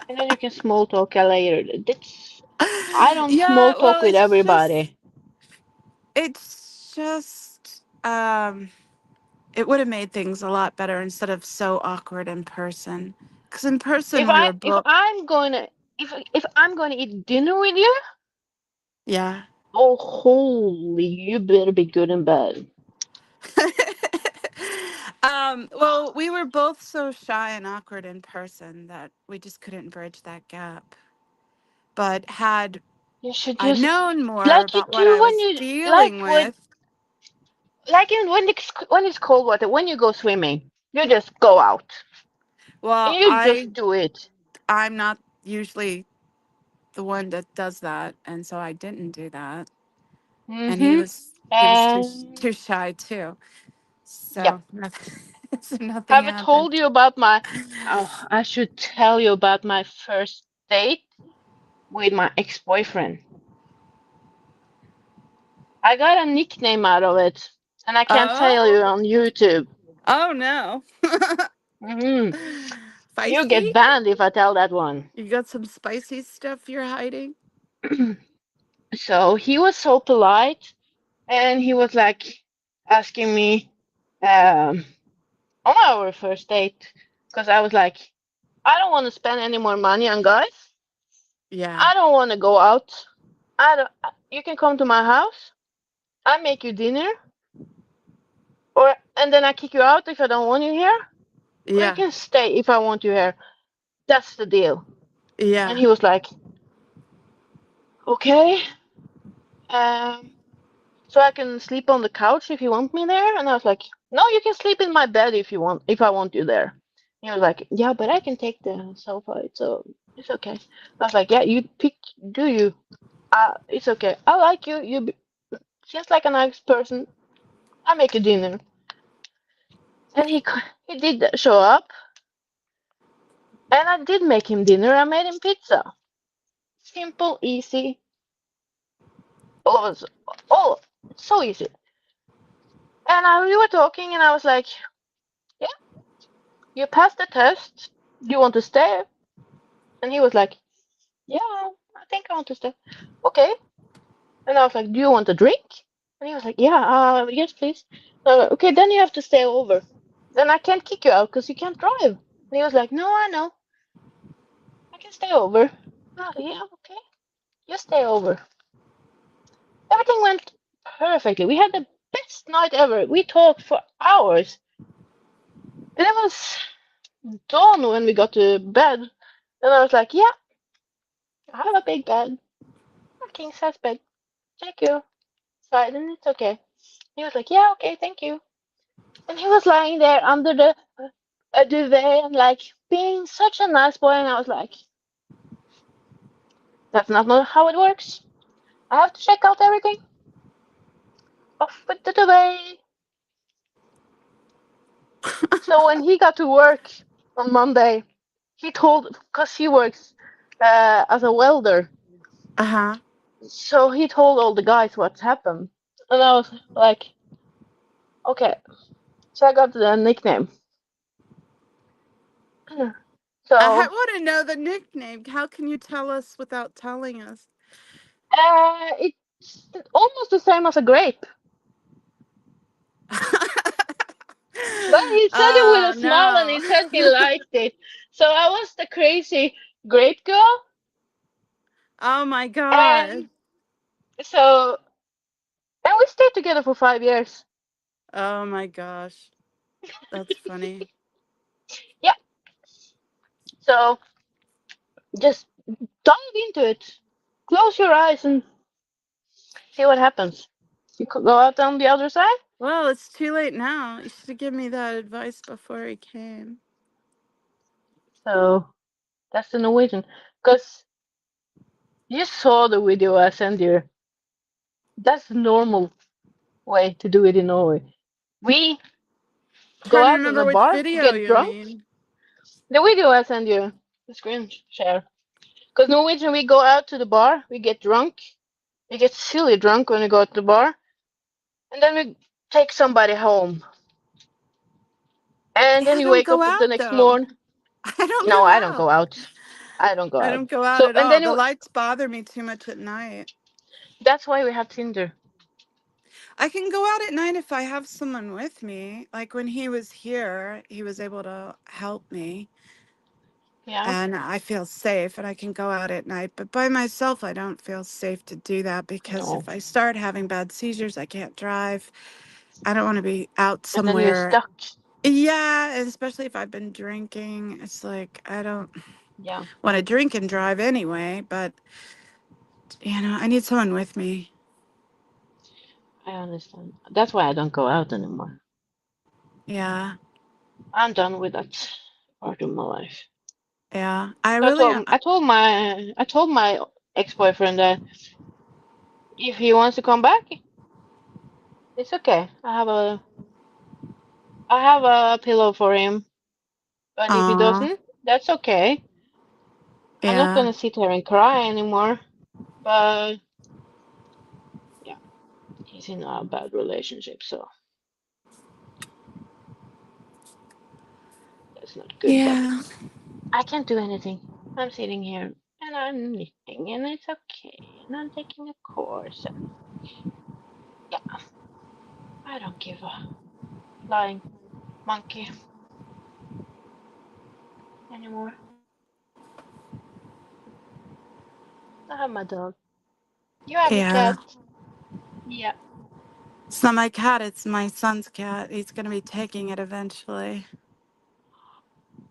[SPEAKER 11] and then you can small talk later. That's I don't small
[SPEAKER 1] yeah,
[SPEAKER 11] talk
[SPEAKER 1] well,
[SPEAKER 11] with everybody.
[SPEAKER 1] it's just, it would have made things a lot better instead of so awkward in person. Because in
[SPEAKER 11] If
[SPEAKER 1] person, we
[SPEAKER 11] I
[SPEAKER 1] were
[SPEAKER 11] if
[SPEAKER 1] both,
[SPEAKER 11] I'm gonna if I'm gonna eat dinner with you,
[SPEAKER 1] yeah.
[SPEAKER 11] oh holy, you better be good and bad.
[SPEAKER 1] Well, we were both so shy and awkward in person that we just couldn't bridge that gap. But had
[SPEAKER 11] You should
[SPEAKER 1] I
[SPEAKER 11] just
[SPEAKER 1] known more
[SPEAKER 11] like you
[SPEAKER 1] about what
[SPEAKER 11] do
[SPEAKER 1] I
[SPEAKER 11] when
[SPEAKER 1] was
[SPEAKER 11] you
[SPEAKER 1] dealing
[SPEAKER 11] like with
[SPEAKER 1] with,
[SPEAKER 11] like in when it's cold water when you go swimming, you just go out and
[SPEAKER 1] well,
[SPEAKER 11] you just do it.
[SPEAKER 1] I'm not usually the one that does that, and so I didn't do that. And he
[SPEAKER 11] Mm-hmm.
[SPEAKER 1] was he was
[SPEAKER 11] And
[SPEAKER 1] too shy too.
[SPEAKER 11] yep.
[SPEAKER 1] So nothing, so nothing
[SPEAKER 11] Have I
[SPEAKER 1] happened.
[SPEAKER 11] told you about my? Oh, I should tell you about my first date with my ex-boyfriend. I got a nickname out of it, and I can't tell you
[SPEAKER 1] Oh,
[SPEAKER 11] on YouTube.
[SPEAKER 1] oh no.
[SPEAKER 11] Hmm. You get
[SPEAKER 1] Feisty?
[SPEAKER 11] banned if I tell that one.
[SPEAKER 1] You got some spicy stuff you're hiding?
[SPEAKER 11] So he was so polite, and he was like asking me um, on our first date, because I was like, I don't want to spend any more money on guys.
[SPEAKER 1] Yeah.
[SPEAKER 11] I don't want to go out. I don't. You can come to my house. I make you dinner, or and then I kick you out if I don't want you here. But you
[SPEAKER 1] Yeah.
[SPEAKER 11] can stay if I want you here. That's the deal. And
[SPEAKER 1] Yeah.
[SPEAKER 11] he was like, okay, um, so I can sleep on the couch if you want me there. And I was like, no, you can sleep in my bed if you want, if I want you there. He was like, yeah, but I can take the sofa, so it's okay. I was like, yeah, you pick, do you? It's okay. I like you. Just like a nice person. I make you dinner. And he did show up, and I did make him dinner. I made him pizza. Simple, easy. All of us, all so easy. And we were talking, and I was like, yeah, you passed the test. Do you want to stay? And he was like, yeah, I think I want to stay. Okay. And I was like, do you want a drink? And he was like, yeah, yes, please. Okay, then you have to stay over. Then I can't kick you out because you can't drive. And he was like, no, I know. I can stay over. Oh, yeah, okay. You stay over. Everything went perfectly. We had the best night ever. We talked for hours. And it was dawn when we got to bed. And I was like, yeah, I have a big bed. A king size bed. Take your side and it's okay. He was like, yeah, okay, thank you. And he was lying there under the duvet and like being such a nice boy. And I was like, that's not how it works. I have to check out everything. Off with the duvet. So when he got to work on Monday, he told, because he works as a welder,
[SPEAKER 1] Uh-huh.
[SPEAKER 11] so he told all the guys what's happened. And I was like, okay. So I got the nickname.
[SPEAKER 1] I
[SPEAKER 11] So
[SPEAKER 1] want to know the nickname. How can you tell us without telling us?
[SPEAKER 11] it's almost the same as a grape. But he said it with
[SPEAKER 1] Oh,
[SPEAKER 11] a smile and
[SPEAKER 1] no.
[SPEAKER 11] he said he liked it. So I was the crazy grape girl.
[SPEAKER 1] Oh, my God.
[SPEAKER 11] And so, and we stayed together for 5 years.
[SPEAKER 1] Oh, my gosh. That's funny.
[SPEAKER 11] Yeah. So just dive into it. Close your eyes and see what happens. You could go out on the other side.
[SPEAKER 1] Well, it's too late now. You should have given me that advice before he came.
[SPEAKER 11] So that's the Norwegian. Because you saw the video I sent you. That's the normal way to do it in Norway. We go
[SPEAKER 1] Trying to
[SPEAKER 11] out to
[SPEAKER 1] remember
[SPEAKER 11] the
[SPEAKER 1] which
[SPEAKER 11] bar,
[SPEAKER 1] video
[SPEAKER 11] get
[SPEAKER 1] you
[SPEAKER 11] drunk.
[SPEAKER 1] mean.
[SPEAKER 11] The video I send you, the screen share. Because Norwegian, we go out to the bar, we get drunk, we get silly drunk when we go to the bar, and then we take somebody home. And
[SPEAKER 1] Yeah,
[SPEAKER 11] then
[SPEAKER 1] I
[SPEAKER 11] you
[SPEAKER 1] don't
[SPEAKER 11] wake
[SPEAKER 1] go
[SPEAKER 11] up the
[SPEAKER 1] out,
[SPEAKER 11] next
[SPEAKER 1] though.
[SPEAKER 11] morning.
[SPEAKER 1] I don't
[SPEAKER 11] No,
[SPEAKER 1] go
[SPEAKER 11] I don't go
[SPEAKER 1] out.
[SPEAKER 11] out. I don't go
[SPEAKER 1] I
[SPEAKER 11] out.
[SPEAKER 1] don't go out
[SPEAKER 11] So,
[SPEAKER 1] at
[SPEAKER 11] and
[SPEAKER 1] all.
[SPEAKER 11] then
[SPEAKER 1] The lights bother me too much at night.
[SPEAKER 11] that's why we have Tinder.
[SPEAKER 1] I can go out at night if I have someone with me. Like when he was here, he was able to help me
[SPEAKER 11] Yeah,
[SPEAKER 1] and I feel safe and I can go out at night. But by myself, I don't feel safe to do that because
[SPEAKER 11] no.
[SPEAKER 1] if I start having bad seizures, I can't drive. I don't want to be out
[SPEAKER 11] And then you're
[SPEAKER 1] somewhere.
[SPEAKER 11] stuck.
[SPEAKER 1] Yeah, and especially if I've been drinking. It's like I don't
[SPEAKER 11] Yeah,
[SPEAKER 1] want to drink and drive anyway, but I need someone with me.
[SPEAKER 11] I understand. That's why I don't go out anymore.
[SPEAKER 1] Yeah.
[SPEAKER 11] I'm done with that part of my life.
[SPEAKER 1] Yeah. I
[SPEAKER 11] So
[SPEAKER 1] really
[SPEAKER 11] I told my ex-boyfriend that if he wants to come back, it's okay. I have a pillow for him. But if he
[SPEAKER 1] uh
[SPEAKER 11] doesn't, that's okay. I'm not
[SPEAKER 1] yeah.
[SPEAKER 11] gonna sit here and cry anymore. But yeah, he's in a bad relationship, so that's not good. But
[SPEAKER 1] Yeah.
[SPEAKER 11] I can't do anything. I'm sitting here and I'm knitting, and it's okay. And I'm taking a course, and yeah, I don't give a flying monkey anymore. I have my dog. You have a
[SPEAKER 1] Yeah.
[SPEAKER 11] cat. Yeah.
[SPEAKER 1] It's not my cat, it's my son's cat. He's gonna be taking it eventually.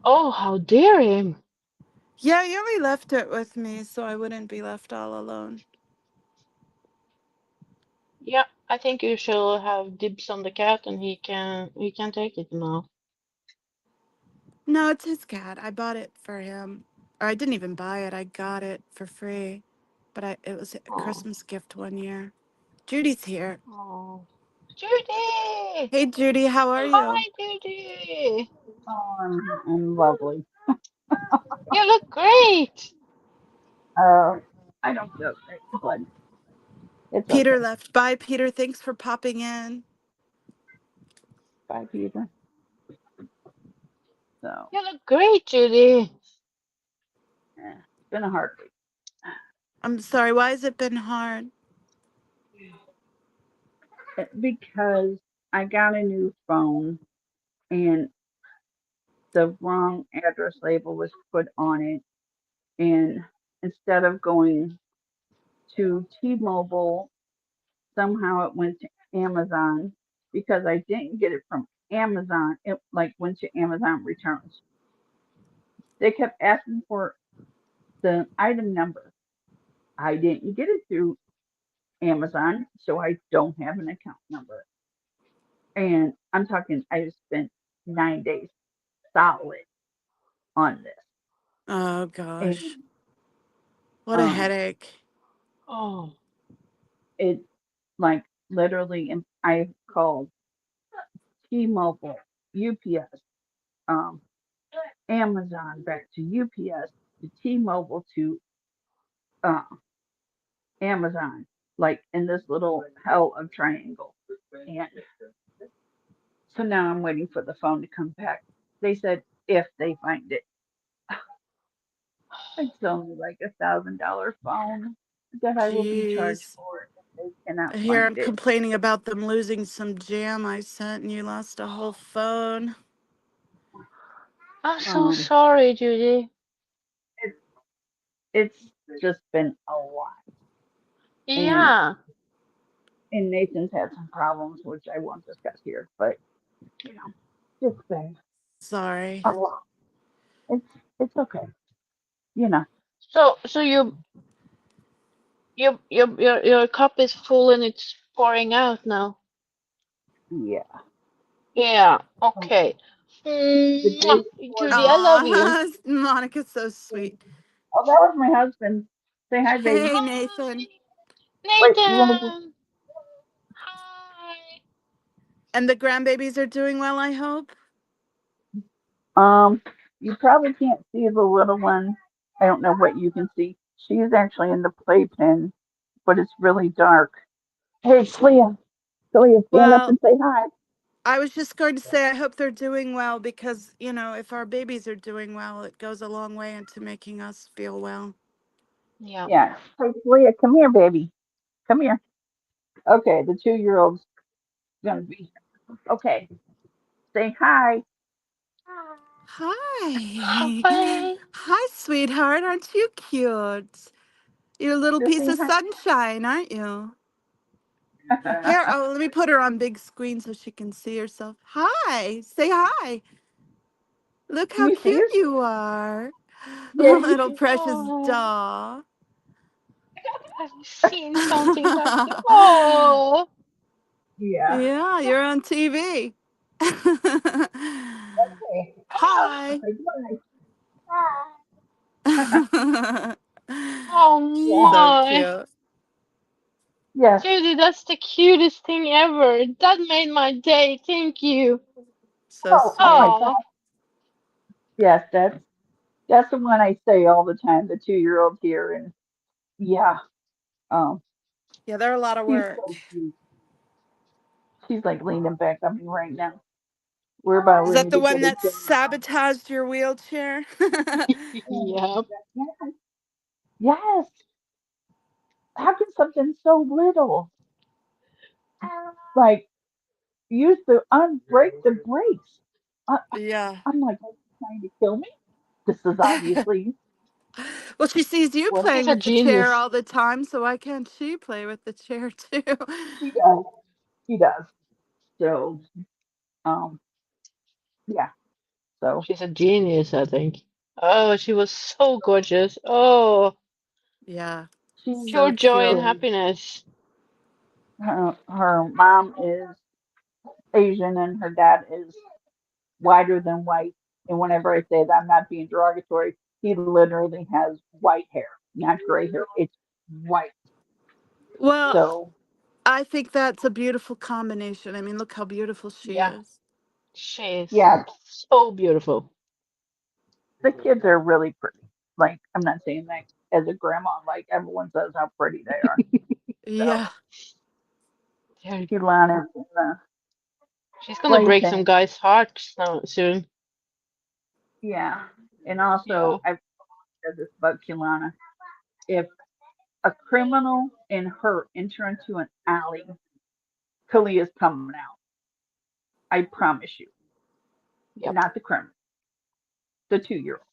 [SPEAKER 11] Oh, how dare him!
[SPEAKER 1] Yeah, he only left it with me so I wouldn't be left all alone.
[SPEAKER 11] Yeah, I think you should have dibs on the cat, and he can take it now.
[SPEAKER 1] No, it's his cat. I bought it for him. Or I didn't even buy it. I got it for free. But it was a
[SPEAKER 11] Oh,
[SPEAKER 1] Christmas gift one year. Judy's here.
[SPEAKER 11] oh, Judy!
[SPEAKER 1] Hey, Judy, how are you?
[SPEAKER 11] Hi, Judy!
[SPEAKER 12] Oh, I'm lovely.
[SPEAKER 11] You look great.
[SPEAKER 12] Uh, I don't feel great, but it's
[SPEAKER 1] Peter
[SPEAKER 12] okay.
[SPEAKER 1] left. Bye, Peter. Thanks for popping in.
[SPEAKER 12] Bye, Peter. So,
[SPEAKER 11] You look great, Judy.
[SPEAKER 12] it's been a hard week.
[SPEAKER 1] I'm sorry. Why has it been hard?
[SPEAKER 12] Because I got a new phone and the wrong address label was put on it. And instead of going to T-Mobile, somehow it went to Amazon because I didn't get it from Amazon. It like went to Amazon returns. They kept asking for the item number. I didn't get it through Amazon, so I don't have an account number. And I'm talking, I just spent 9 days solid on this.
[SPEAKER 1] Oh,
[SPEAKER 12] And
[SPEAKER 1] gosh. What a
[SPEAKER 12] um,
[SPEAKER 1] headache.
[SPEAKER 11] Oh,
[SPEAKER 12] it like literally, and I called T-Mobile, UPS, um, Amazon, back to UPS, to T-Mobile, to uh, Amazon, like in this little hell of triangle. And so now I'm waiting for the phone to come back. They said if they find it. It's only like $1,000 phone that I will be charged
[SPEAKER 1] Jeez.
[SPEAKER 12] for if they cannot
[SPEAKER 1] Here I'm
[SPEAKER 12] find it.
[SPEAKER 1] complaining about them losing some jam I sent and you lost a whole phone.
[SPEAKER 11] I'm so
[SPEAKER 12] Um,
[SPEAKER 11] sorry, Judy.
[SPEAKER 12] it, it's just been a lot, and
[SPEAKER 11] Yeah.
[SPEAKER 12] Nathan's had some problems which I won't discuss here, but you know, just been
[SPEAKER 1] Sorry.
[SPEAKER 12] a lot. It's it's okay, you know.
[SPEAKER 11] So your cup is full and it's pouring out now.
[SPEAKER 12] Yeah.
[SPEAKER 11] Yeah.
[SPEAKER 12] Um,
[SPEAKER 11] Okay.
[SPEAKER 12] the day
[SPEAKER 11] Mwah.
[SPEAKER 12] before
[SPEAKER 11] Judy, I love
[SPEAKER 12] yesterday,
[SPEAKER 11] you.
[SPEAKER 1] Aw, Monica's so sweet.
[SPEAKER 12] oh, that was my husband. Say hi, baby.
[SPEAKER 1] Hey,
[SPEAKER 11] Hi,
[SPEAKER 1] Nathan.
[SPEAKER 12] Wait, you want to?
[SPEAKER 11] Nathan. Hi.
[SPEAKER 1] And the grandbabies are doing well, I hope?
[SPEAKER 12] You probably can't see the little one. I don't know what you can see. She is actually in the playpen, but it's really dark. Hey, Clea, stand up
[SPEAKER 1] Well,
[SPEAKER 12] and say hi.
[SPEAKER 1] I was just going to say I hope they're doing well because, if our babies are doing well, it goes a long way into making us feel well.
[SPEAKER 11] Yeah.
[SPEAKER 12] Yeah. Hey, Clea, come here, baby. Come here. Okay, the 2-year-old's gonna be okay. Say hi.
[SPEAKER 1] Hi.
[SPEAKER 11] Hi.
[SPEAKER 1] Hi, sweetheart. Aren't you cute? You're a little
[SPEAKER 12] Just
[SPEAKER 1] piece
[SPEAKER 12] say
[SPEAKER 1] of sunshine, aren't you? Here,
[SPEAKER 12] hi.
[SPEAKER 1] oh, let me put her on big screen so she can see herself. Hi. Say hi. Look
[SPEAKER 12] Can
[SPEAKER 1] how
[SPEAKER 12] you see
[SPEAKER 1] cute
[SPEAKER 12] her?
[SPEAKER 1] you are.
[SPEAKER 12] Yeah, you
[SPEAKER 1] Little
[SPEAKER 12] can.
[SPEAKER 1] precious
[SPEAKER 11] Oh,
[SPEAKER 1] doll.
[SPEAKER 11] have you seen something like that? Oh.
[SPEAKER 12] Yeah.
[SPEAKER 1] Yeah, you're on TV.
[SPEAKER 12] Okay.
[SPEAKER 1] Hi.
[SPEAKER 12] Okay, bye.
[SPEAKER 11] Oh
[SPEAKER 12] Yeah.
[SPEAKER 1] So
[SPEAKER 11] my.
[SPEAKER 1] cute.
[SPEAKER 12] Yes.
[SPEAKER 11] Judy, that's the cutest thing ever. That made my day. Thank you.
[SPEAKER 1] So
[SPEAKER 12] Oh my
[SPEAKER 1] sweet.
[SPEAKER 12] God.
[SPEAKER 11] Oh.
[SPEAKER 12] Yes, that's the one I say all the time. The 2-year-old here, and yeah, um,
[SPEAKER 1] Yeah, they're a lot of
[SPEAKER 12] she's
[SPEAKER 1] work.
[SPEAKER 12] so cute. She's like leaning back on me right now. We're about
[SPEAKER 1] Is that
[SPEAKER 12] ready
[SPEAKER 1] the
[SPEAKER 12] to get
[SPEAKER 1] one
[SPEAKER 12] a
[SPEAKER 1] that
[SPEAKER 12] dinner on.
[SPEAKER 1] sabotaged your wheelchair?
[SPEAKER 11] Yep.
[SPEAKER 12] Yes, yes. How can something so little like use the unbreak the brakes?
[SPEAKER 1] Yeah.
[SPEAKER 12] I'm like, are you trying to kill me? This is obviously
[SPEAKER 1] Well, she sees you
[SPEAKER 12] what
[SPEAKER 11] She's
[SPEAKER 1] playing
[SPEAKER 11] a
[SPEAKER 1] with the chair
[SPEAKER 11] genius.
[SPEAKER 1] all the time, so why can't she play with the chair too?
[SPEAKER 12] she does. She does. So, um, yeah. So
[SPEAKER 11] She's a genius, I think. Oh, she was so gorgeous. Oh,
[SPEAKER 1] Yeah.
[SPEAKER 12] she's
[SPEAKER 11] pure
[SPEAKER 1] So
[SPEAKER 11] joy and
[SPEAKER 1] cute.
[SPEAKER 12] is
[SPEAKER 11] happiness.
[SPEAKER 12] her mom is Asian and her dad is whiter than white. And whenever I say that, I'm not being derogatory. He literally has white hair, not gray hair. It's white.
[SPEAKER 1] Well,
[SPEAKER 12] So
[SPEAKER 1] I think that's a beautiful combination. I mean, look how beautiful she
[SPEAKER 11] Yeah,
[SPEAKER 1] is.
[SPEAKER 11] she is
[SPEAKER 12] yeah,
[SPEAKER 11] so beautiful.
[SPEAKER 12] the kids are really pretty. Like I'm not saying that as a grandma, like everyone says how pretty they are. So
[SPEAKER 1] Yeah.
[SPEAKER 11] Very-
[SPEAKER 12] Ilana is the
[SPEAKER 11] She's gonna break some
[SPEAKER 12] plaything.
[SPEAKER 11] guy's heart soon.
[SPEAKER 12] Yeah. And
[SPEAKER 11] Yeah.
[SPEAKER 12] also I've said this about Kilana. If a criminal and her enter into an alley, Kalia's coming out. I promise you.
[SPEAKER 11] Yep.
[SPEAKER 12] Not the criminal, the 2-year-old,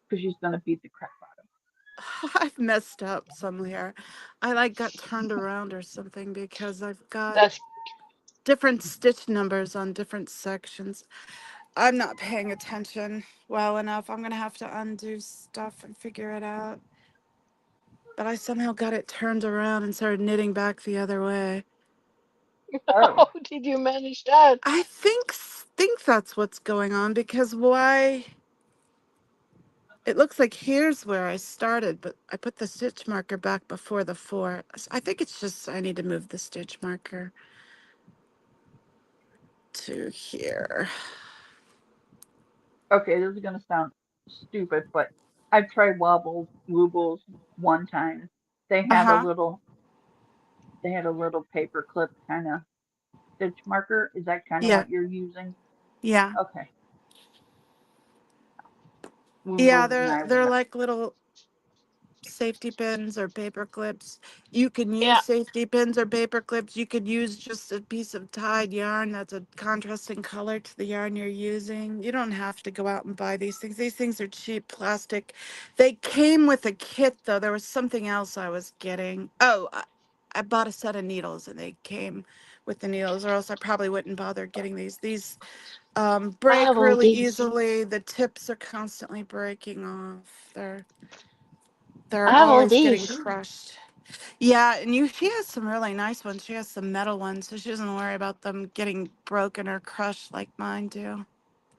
[SPEAKER 12] because she's gonna beat the crap out of
[SPEAKER 1] I've messed up somewhere. I like got turned around or something because I've got
[SPEAKER 11] That's
[SPEAKER 1] different stitch numbers on different sections. I'm not paying attention well enough. I'm gonna have to undo stuff and figure it out. But I somehow got it turned around and started knitting back the other way.
[SPEAKER 12] her. Oh,
[SPEAKER 11] how did you manage that?
[SPEAKER 1] I think that's what's going on because why it looks like here's where I started, but I put the stitch marker back before the 4. I think it's just I need to move the stitch marker to here.
[SPEAKER 12] okay, this is gonna sound stupid, but I've tried wobbles, woobles one time. They had a
[SPEAKER 1] Uh-huh.
[SPEAKER 12] little, they had a little paper clip kind of stitch marker. Is that kind of
[SPEAKER 1] Yeah.
[SPEAKER 12] what you're using?
[SPEAKER 1] Yeah.
[SPEAKER 12] Okay,
[SPEAKER 1] Yeah,
[SPEAKER 12] woobles and
[SPEAKER 1] they're
[SPEAKER 12] I were
[SPEAKER 1] they're
[SPEAKER 12] not.
[SPEAKER 1] like little safety pins or paper clips. You can use
[SPEAKER 11] Yeah.
[SPEAKER 1] safety pins or paper clips. You could use just a piece of tied yarn that's a contrasting color to the yarn you're using. You don't have to go out and buy these things. These things are cheap plastic. They came with a kit though. There was something else I was getting. Oh, I bought a set of needles and they came with the needles, or else I probably wouldn't bother getting these. These
[SPEAKER 11] I
[SPEAKER 1] break
[SPEAKER 11] have all
[SPEAKER 1] really
[SPEAKER 11] these.
[SPEAKER 1] easily. The tips are constantly breaking off.
[SPEAKER 11] I
[SPEAKER 1] They're
[SPEAKER 11] have all
[SPEAKER 1] always getting
[SPEAKER 11] these.
[SPEAKER 1] crushed. Yeah, and she has some really nice ones. She has some metal ones, so she doesn't worry about them getting broken or crushed like mine do.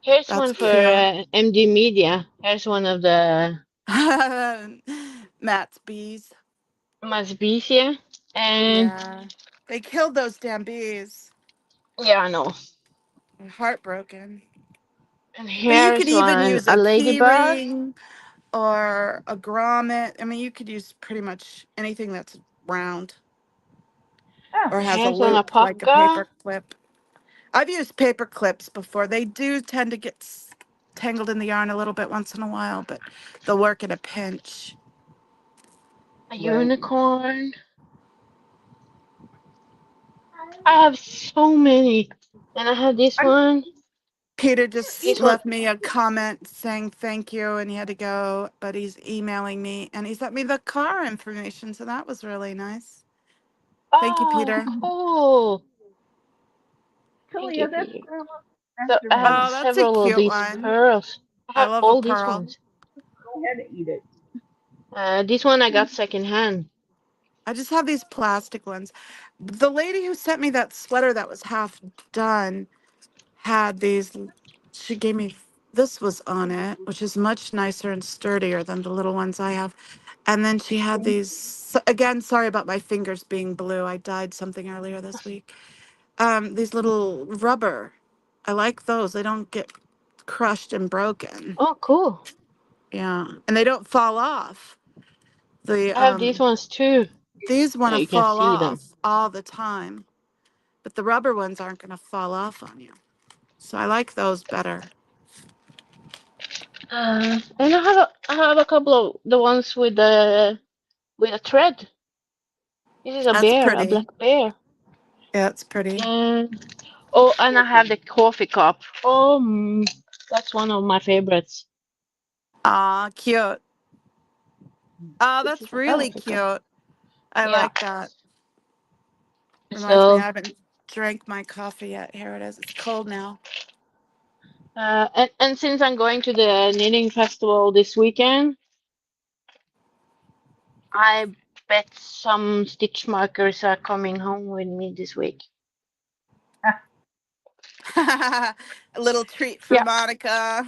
[SPEAKER 11] Here's
[SPEAKER 1] That's
[SPEAKER 11] one for
[SPEAKER 1] cute.
[SPEAKER 11] MD Media. Here's one of the
[SPEAKER 1] Matt's bees.
[SPEAKER 11] Masbecia. And
[SPEAKER 1] Yeah. They killed those damn bees.
[SPEAKER 11] yeah, I know.
[SPEAKER 1] I'm heartbroken.
[SPEAKER 11] And
[SPEAKER 1] But you could
[SPEAKER 11] here's
[SPEAKER 1] even
[SPEAKER 11] one,
[SPEAKER 1] use
[SPEAKER 11] a
[SPEAKER 1] a key
[SPEAKER 11] ladybug.
[SPEAKER 1] ring or a grommet. I mean, you could use pretty much anything that's round
[SPEAKER 12] Ah,
[SPEAKER 1] or has a
[SPEAKER 11] Here's one, a
[SPEAKER 1] loop like a
[SPEAKER 11] puffka.
[SPEAKER 1] paper clip. I've used paper clips before. They do tend to get tangled in the yarn a little bit once in a while, but they'll work in a pinch.
[SPEAKER 11] A
[SPEAKER 12] right.
[SPEAKER 11] unicorn. I have so many. And I have this
[SPEAKER 12] I
[SPEAKER 11] one.
[SPEAKER 1] Peter just
[SPEAKER 11] This one.
[SPEAKER 1] left me a comment saying thank you and he had to go, but he's emailing me and he sent me the car information. So that was really nice. Thank you,
[SPEAKER 11] Oh,
[SPEAKER 1] Peter.
[SPEAKER 11] cool. Thank you,
[SPEAKER 12] Kalia, that's
[SPEAKER 11] Peter.
[SPEAKER 12] grandma
[SPEAKER 11] So
[SPEAKER 12] after
[SPEAKER 11] I have
[SPEAKER 12] me.
[SPEAKER 1] Oh, that's a
[SPEAKER 11] several of
[SPEAKER 1] cute
[SPEAKER 11] these
[SPEAKER 1] one.
[SPEAKER 11] pearls. I
[SPEAKER 1] I
[SPEAKER 11] have
[SPEAKER 1] love a
[SPEAKER 11] all these
[SPEAKER 1] pearl.
[SPEAKER 11] ones.
[SPEAKER 12] Go ahead and eat it.
[SPEAKER 11] This one I got secondhand.
[SPEAKER 1] I just have these plastic ones. The lady who sent me that sweater that was half done had these. She gave me this was on it, which is much nicer and sturdier than the little ones I have. And then she had these again. Sorry about my fingers being blue. I dyed something earlier this week. These little rubber. I like those. They don't get crushed and broken.
[SPEAKER 11] Oh, cool.
[SPEAKER 1] Yeah, and they don't fall off. The
[SPEAKER 11] I have these ones too.
[SPEAKER 1] these want
[SPEAKER 11] Now
[SPEAKER 1] to
[SPEAKER 11] you can
[SPEAKER 1] fall
[SPEAKER 11] see them.
[SPEAKER 1] off all the time, but the rubber ones aren't going to fall off on you. So I like those better.
[SPEAKER 11] And I have a couple of the ones with a thread. This is a
[SPEAKER 1] That's
[SPEAKER 11] bear, a
[SPEAKER 1] pretty.
[SPEAKER 11] black bear.
[SPEAKER 1] Yeah, it's pretty.
[SPEAKER 11] And oh, and I have the coffee cup. Oh, that's one of my favorites.
[SPEAKER 1] Ah, cute. Oh,
[SPEAKER 11] This
[SPEAKER 1] that's
[SPEAKER 11] is a
[SPEAKER 1] really
[SPEAKER 11] coffee cup.
[SPEAKER 1] cute. I
[SPEAKER 11] Yeah.
[SPEAKER 1] like that. Reminds me, I
[SPEAKER 11] So
[SPEAKER 1] haven't drank my coffee yet. Here it is. It's cold now.
[SPEAKER 11] And since I'm going to the knitting festival this weekend, I bet some stitch markers are coming home with me this week.
[SPEAKER 1] A little treat for
[SPEAKER 11] Yeah,
[SPEAKER 1] Monica.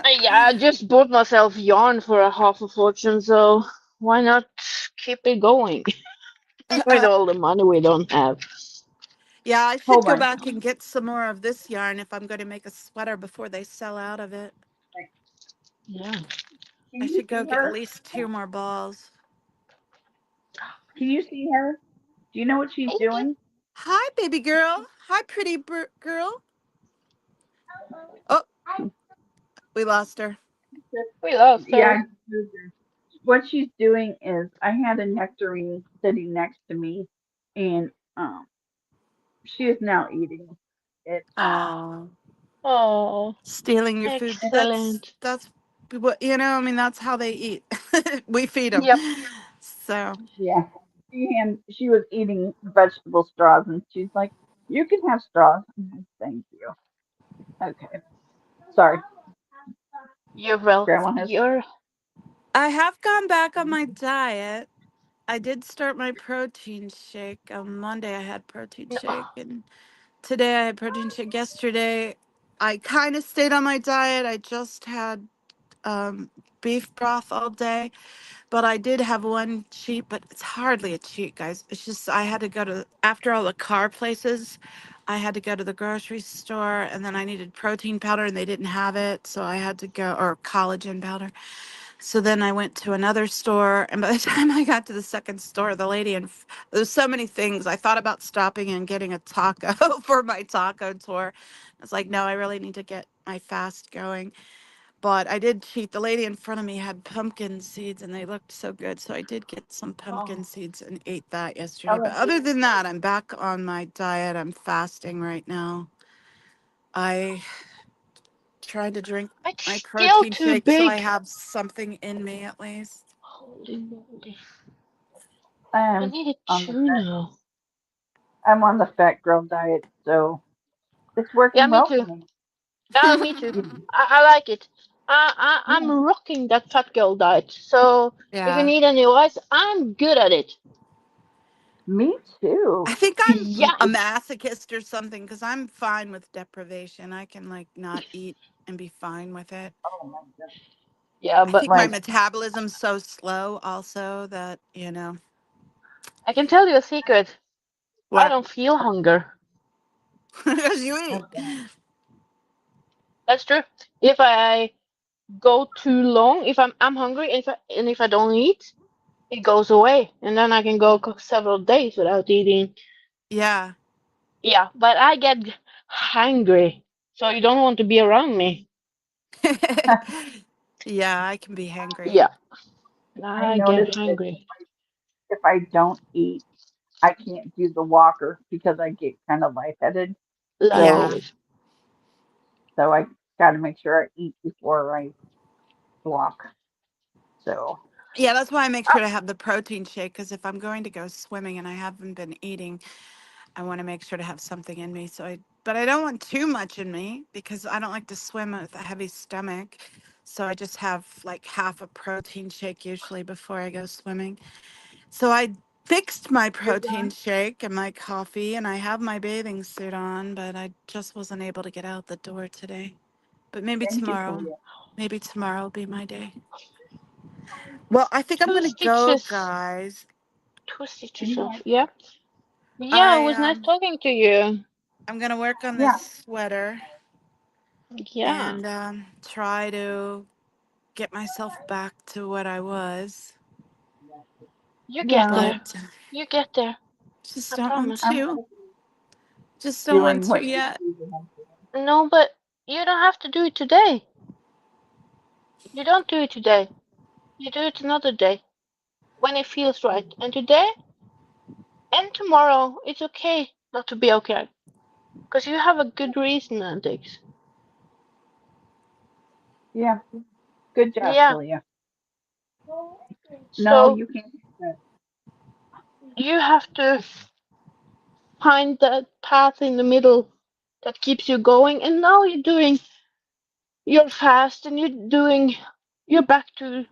[SPEAKER 11] yeah. I just bought myself yarn for a half a fortune, so why not keep it going with all the money we don't have?
[SPEAKER 1] Yeah, I should
[SPEAKER 12] Hold
[SPEAKER 1] go
[SPEAKER 12] on.
[SPEAKER 1] back and get some more of this yarn if I'm going to make a sweater before they sell out of it.
[SPEAKER 11] Yeah.
[SPEAKER 12] Can
[SPEAKER 1] I
[SPEAKER 12] you
[SPEAKER 1] should go
[SPEAKER 12] see
[SPEAKER 1] get at
[SPEAKER 12] her?
[SPEAKER 1] least two more balls.
[SPEAKER 12] Can you see her? Do you know what she's
[SPEAKER 11] Hey,
[SPEAKER 12] doing?
[SPEAKER 1] Hi, baby girl. Hi, pretty girl. Oh, we lost her.
[SPEAKER 11] we lost
[SPEAKER 12] Yeah, I
[SPEAKER 11] her.
[SPEAKER 12] just moved her. What she's doing is I had a nectarine sitting next to me, and she is now eating it.
[SPEAKER 1] Oh,
[SPEAKER 11] Oh,
[SPEAKER 1] stealing your food.
[SPEAKER 11] excellent.
[SPEAKER 1] That's what I mean, that's how they eat. We feed them.
[SPEAKER 11] Yep.
[SPEAKER 1] So,
[SPEAKER 12] Yeah, she was eating vegetable straws, and she's like, "You can have straws." I'm like, thank you. Okay, sorry.
[SPEAKER 11] You're well.
[SPEAKER 12] Grandma has.
[SPEAKER 11] You're.
[SPEAKER 1] I have gone back on my diet. I did start my protein shake on Monday. I had protein
[SPEAKER 11] No.
[SPEAKER 1] shake, and today I had protein shake. Yesterday, I kind of stayed on my diet. I just had beef broth all day, but I did have one cheat. But it's hardly a cheat, guys. It's just I had to go to after all the car places. I had to go to the grocery store, and then I needed protein powder, and they didn't have it, so I had to go or collagen powder. So then I went to another store, and by the time I got to the second store, the lady and there's so many things. I thought about stopping and getting a taco for my taco tour. I was like, no, I really need to get my fast going. But I did cheat. The lady in front of me had pumpkin seeds, and they looked so good. So I did get some pumpkin
[SPEAKER 12] Oh,
[SPEAKER 1] seeds and ate that yesterday. But
[SPEAKER 12] oh,
[SPEAKER 1] other than that, I'm back on my diet. I'm fasting right now. I tried to drink
[SPEAKER 11] It's
[SPEAKER 1] my
[SPEAKER 11] still
[SPEAKER 1] protein
[SPEAKER 11] too
[SPEAKER 1] shake so I
[SPEAKER 11] big.
[SPEAKER 1] have something in me at least.
[SPEAKER 11] Holy moly. I
[SPEAKER 12] I'm
[SPEAKER 11] need a
[SPEAKER 12] on the fat.
[SPEAKER 11] tuna.
[SPEAKER 12] I'm on the fat girl diet, so it's
[SPEAKER 11] Yeah,
[SPEAKER 12] working
[SPEAKER 11] me
[SPEAKER 12] well for
[SPEAKER 11] too.
[SPEAKER 12] me.
[SPEAKER 11] Me too.
[SPEAKER 12] Yeah,
[SPEAKER 11] I like it. I'm
[SPEAKER 12] yeah.
[SPEAKER 11] rocking that fat girl diet. So if you
[SPEAKER 1] Yeah.
[SPEAKER 11] need any advice, I'm good at it.
[SPEAKER 12] Me too.
[SPEAKER 1] I think I'm
[SPEAKER 11] Yeah.
[SPEAKER 1] a masochist or something because I'm fine with deprivation. I can like not eat and be fine with it.
[SPEAKER 12] Oh my god.
[SPEAKER 11] Yeah,
[SPEAKER 1] I
[SPEAKER 11] but
[SPEAKER 1] think my
[SPEAKER 12] Like,
[SPEAKER 1] metabolism's so slow also that.
[SPEAKER 11] I can tell you a secret. I
[SPEAKER 1] What?
[SPEAKER 11] don't feel hunger.
[SPEAKER 1] Because you eat.
[SPEAKER 12] okay.
[SPEAKER 11] That's true. If I go too long, if I'm hungry, and if I don't eat, it goes away, and then I can go several days without eating.
[SPEAKER 1] Yeah.
[SPEAKER 11] Yeah, but I get hungry, so you don't want to be around me.
[SPEAKER 1] Yeah, I can be hangry.
[SPEAKER 11] Yeah,
[SPEAKER 12] I
[SPEAKER 11] I get
[SPEAKER 12] noticed that
[SPEAKER 11] hungry.
[SPEAKER 12] if I don't eat, I can't do the walker because I get kind of lightheaded. So,
[SPEAKER 1] Yeah.
[SPEAKER 11] Likewise.
[SPEAKER 12] so I got to make sure I eat before I walk. So,
[SPEAKER 1] Yeah, that's why I make
[SPEAKER 11] Uh,
[SPEAKER 1] sure to have the protein shake because if I'm going to go swimming and I haven't been eating, I want to make sure to have something in me. But I don't want too much in me because I don't like to swim with a heavy stomach. So I just have like half a protein shake usually before I go swimming. So I fixed my
[SPEAKER 12] good
[SPEAKER 1] protein
[SPEAKER 12] job.
[SPEAKER 1] shake and my coffee, and I have my bathing suit on, but I just wasn't able to get out the door today. But maybe
[SPEAKER 12] Thank you,
[SPEAKER 1] tomorrow.
[SPEAKER 12] Julia.
[SPEAKER 1] Maybe tomorrow will be my day. Well, I think I'm
[SPEAKER 11] two
[SPEAKER 1] going to go,
[SPEAKER 11] stitches.
[SPEAKER 1] guys.
[SPEAKER 11] Two stitches
[SPEAKER 12] You
[SPEAKER 11] off.
[SPEAKER 12] want?
[SPEAKER 11] Yeah. Yeah, it
[SPEAKER 1] I
[SPEAKER 11] was nice talking to you.
[SPEAKER 1] I'm going to work on this
[SPEAKER 12] Yeah,
[SPEAKER 1] sweater
[SPEAKER 11] Yeah.
[SPEAKER 1] and try to get myself back to what I was,
[SPEAKER 11] You get
[SPEAKER 12] yeah.
[SPEAKER 11] there.
[SPEAKER 1] but
[SPEAKER 11] You get there.
[SPEAKER 1] just
[SPEAKER 11] I
[SPEAKER 1] don't want
[SPEAKER 11] promise.
[SPEAKER 12] I'm
[SPEAKER 1] to. Just don't want
[SPEAKER 12] doing
[SPEAKER 1] to
[SPEAKER 12] what you
[SPEAKER 1] yet.
[SPEAKER 12] do. To help.
[SPEAKER 11] No, but you don't have to do it today. You don't do it today. You do it another day when it feels right. And today and tomorrow, it's okay not to be okay. Because you have a good reason, Antics.
[SPEAKER 12] Yeah, good job,
[SPEAKER 11] Yeah.
[SPEAKER 12] Julia. No,
[SPEAKER 11] So
[SPEAKER 12] you can't. Do that.
[SPEAKER 11] you have to find that path in the middle that keeps you going. And now you're doing you're fast and you're back to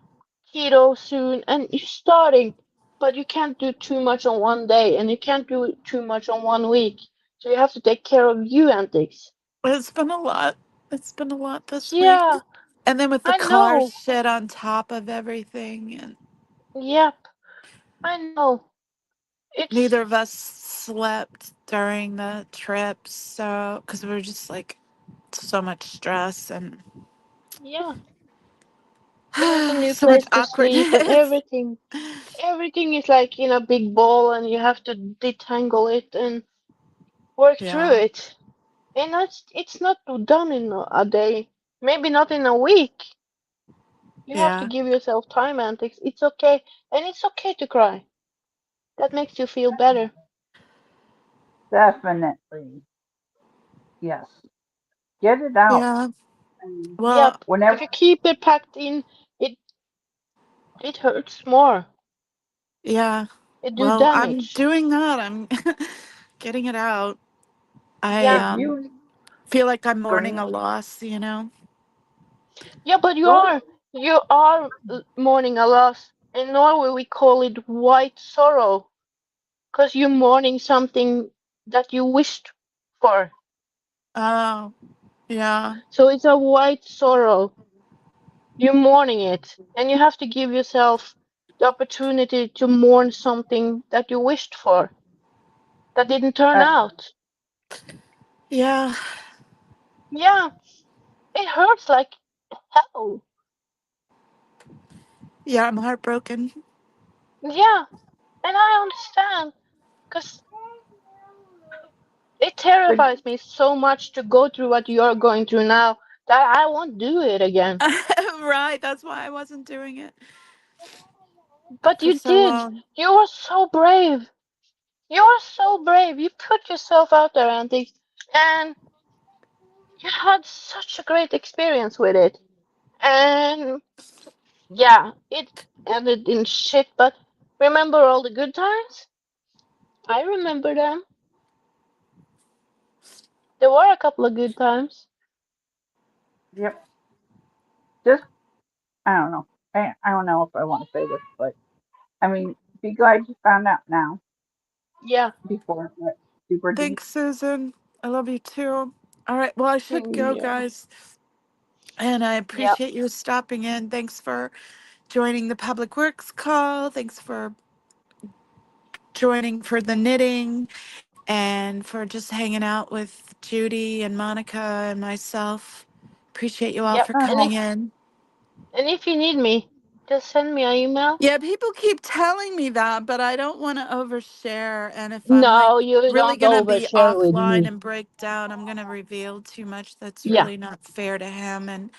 [SPEAKER 11] keto soon and you're starting, but you can't do too much on one day and you can't do too much on one week. So you have to take care of you, antics.
[SPEAKER 1] It's been a lot. It's been a lot this week.
[SPEAKER 11] Yeah,
[SPEAKER 1] And then with the
[SPEAKER 11] I
[SPEAKER 1] car
[SPEAKER 11] know.
[SPEAKER 1] shit on top of everything, and
[SPEAKER 11] Yep, I know.
[SPEAKER 1] neither
[SPEAKER 11] It's
[SPEAKER 1] of us slept during the trip, so because we were just like so much stress and
[SPEAKER 11] yeah. And it's a new
[SPEAKER 1] so much
[SPEAKER 11] place to sleep and
[SPEAKER 1] awkwardness.
[SPEAKER 11] everything is like in a big ball and you have to detangle it and work through
[SPEAKER 1] Yeah,
[SPEAKER 11] it. And it's not done in a day, maybe not in a week. You have to
[SPEAKER 1] yeah,
[SPEAKER 11] give yourself time, antics. It's okay, and it's okay to cry. That makes you feel better.
[SPEAKER 12] Definitely. Yes. Get it out.
[SPEAKER 1] yeah.
[SPEAKER 12] I mean,
[SPEAKER 1] Well,
[SPEAKER 11] Yep. If
[SPEAKER 12] whenever,
[SPEAKER 11] you keep it packed in, it it hurts more.
[SPEAKER 1] yeah.
[SPEAKER 11] It do
[SPEAKER 1] Well, I'm
[SPEAKER 11] damage.
[SPEAKER 1] doing that. I'm getting it out. I
[SPEAKER 11] Yeah.
[SPEAKER 12] if you
[SPEAKER 1] feel like I'm
[SPEAKER 12] go
[SPEAKER 1] mourning a loss, you know?
[SPEAKER 11] Yeah, but
[SPEAKER 12] go,
[SPEAKER 11] you are mourning a loss. In Norway, we call it white sorrow, 'cause you're mourning something that you wished for.
[SPEAKER 1] Oh, yeah.
[SPEAKER 11] So it's a white sorrow. You're mourning it, and you have to give yourself the opportunity to mourn something that you wished for that didn't turn
[SPEAKER 12] uh,
[SPEAKER 11] out.
[SPEAKER 1] Yeah.
[SPEAKER 11] Yeah, it hurts like hell.
[SPEAKER 1] Yeah, I'm heartbroken.
[SPEAKER 11] Yeah, and I understand, because it
[SPEAKER 12] but
[SPEAKER 11] terrifies me so much to go through what you're going through now that I won't do it again.
[SPEAKER 1] Right, that's why I wasn't doing it
[SPEAKER 11] But
[SPEAKER 1] for
[SPEAKER 11] you
[SPEAKER 1] so
[SPEAKER 11] did.
[SPEAKER 1] long.
[SPEAKER 11] You were so brave. You're so brave. You put yourself out there, Auntie, and you had such a great experience with it. And yeah, it ended in shit, but remember all the good times? I remember them. There were a couple of good times.
[SPEAKER 12] yep, just I don't know. I don't know if I want to say this, but I mean, be glad you found out now
[SPEAKER 11] Yeah,
[SPEAKER 12] before it got super deep.
[SPEAKER 1] Thanks, Susan. I love you too. All right, well, I should go,
[SPEAKER 11] yeah,
[SPEAKER 1] guys. And I
[SPEAKER 11] yep,
[SPEAKER 1] appreciate you stopping in. Thanks for joining the Public Works call. Thanks for joining for the knitting and for just hanging out with Judy and Monica and myself. Appreciate you all
[SPEAKER 11] yep.
[SPEAKER 1] for
[SPEAKER 11] And
[SPEAKER 1] coming
[SPEAKER 11] if
[SPEAKER 1] in.
[SPEAKER 11] you need me, just send me an email.
[SPEAKER 1] Yeah, people keep telling me that, but I don't want to overshare. And if I'm like
[SPEAKER 11] No, you
[SPEAKER 1] really
[SPEAKER 11] don't
[SPEAKER 1] going to be
[SPEAKER 11] overshare with
[SPEAKER 1] offline
[SPEAKER 11] me.
[SPEAKER 1] and break down, I'm going to reveal too much that's
[SPEAKER 11] Yeah,
[SPEAKER 1] really not fair to him. And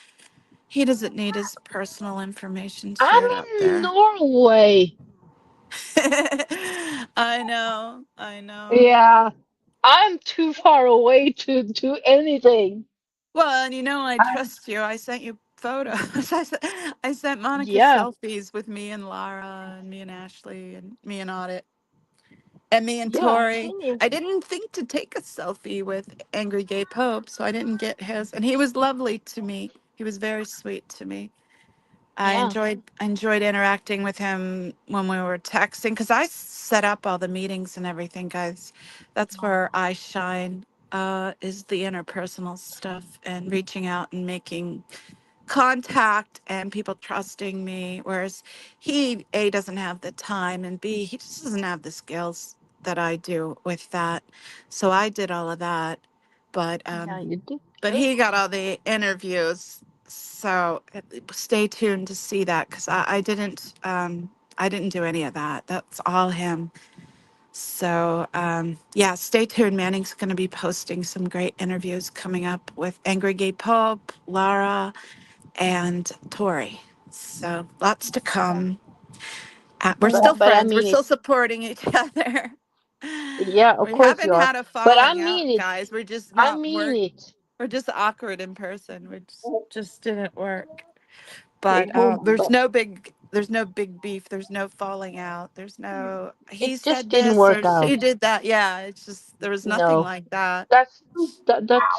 [SPEAKER 1] he doesn't need his personal information
[SPEAKER 11] I'm
[SPEAKER 1] shared out
[SPEAKER 11] in
[SPEAKER 1] there.
[SPEAKER 11] Norway.
[SPEAKER 1] I know. I know.
[SPEAKER 11] Yeah, I'm too far away to do anything.
[SPEAKER 1] Well, and you know, I
[SPEAKER 12] I,
[SPEAKER 1] trust you. I sent you photos. I sent Monica
[SPEAKER 11] Yeah,
[SPEAKER 1] selfies with me and Lara and me and Ashley and me and Audit. And me and
[SPEAKER 11] yeah, I've
[SPEAKER 1] Tori.
[SPEAKER 11] seen you.
[SPEAKER 1] I didn't think to take a selfie with Angry Gay Pope, so I didn't get his. And he was lovely to me. He was very sweet to me.
[SPEAKER 11] Yeah,
[SPEAKER 1] I enjoyed interacting with him when we were texting because I set up all the meetings and everything, guys. That's where I shine. Is the interpersonal stuff and reaching out and making contact and people trusting me, whereas he A doesn't have the time and B he just doesn't have the skills that I do with that. So I did all of that, but
[SPEAKER 11] yeah,
[SPEAKER 1] um
[SPEAKER 11] you did
[SPEAKER 1] but
[SPEAKER 11] good.
[SPEAKER 1] he got all the interviews. So stay tuned to see that because I didn't do any of that. That's all him. So yeah, stay tuned. Manning's going to be posting some great interviews coming up with Angry Gay Pope, Lara, and Tori. So lots to come. We're
[SPEAKER 11] But
[SPEAKER 1] still
[SPEAKER 11] but I
[SPEAKER 1] friends. We're
[SPEAKER 11] mean
[SPEAKER 1] still
[SPEAKER 11] it.
[SPEAKER 1] supporting each other.
[SPEAKER 11] Yeah, of
[SPEAKER 1] We
[SPEAKER 11] course you
[SPEAKER 1] haven't
[SPEAKER 11] are.
[SPEAKER 1] had a
[SPEAKER 11] But I
[SPEAKER 1] falling
[SPEAKER 11] mean
[SPEAKER 1] out,
[SPEAKER 11] it.
[SPEAKER 1] guys. We're just
[SPEAKER 11] I
[SPEAKER 1] not
[SPEAKER 11] mean
[SPEAKER 1] work.
[SPEAKER 11] it.
[SPEAKER 1] We're just awkward in person. We just didn't work.
[SPEAKER 12] okay,
[SPEAKER 1] But
[SPEAKER 12] hold on.
[SPEAKER 1] there's no big beef. There's no falling out. There's no he
[SPEAKER 11] It just
[SPEAKER 1] said
[SPEAKER 11] didn't
[SPEAKER 1] this
[SPEAKER 11] work
[SPEAKER 1] or she
[SPEAKER 11] out.
[SPEAKER 1] did that. Yeah, it's just there was nothing
[SPEAKER 11] No,
[SPEAKER 1] like that.
[SPEAKER 11] that's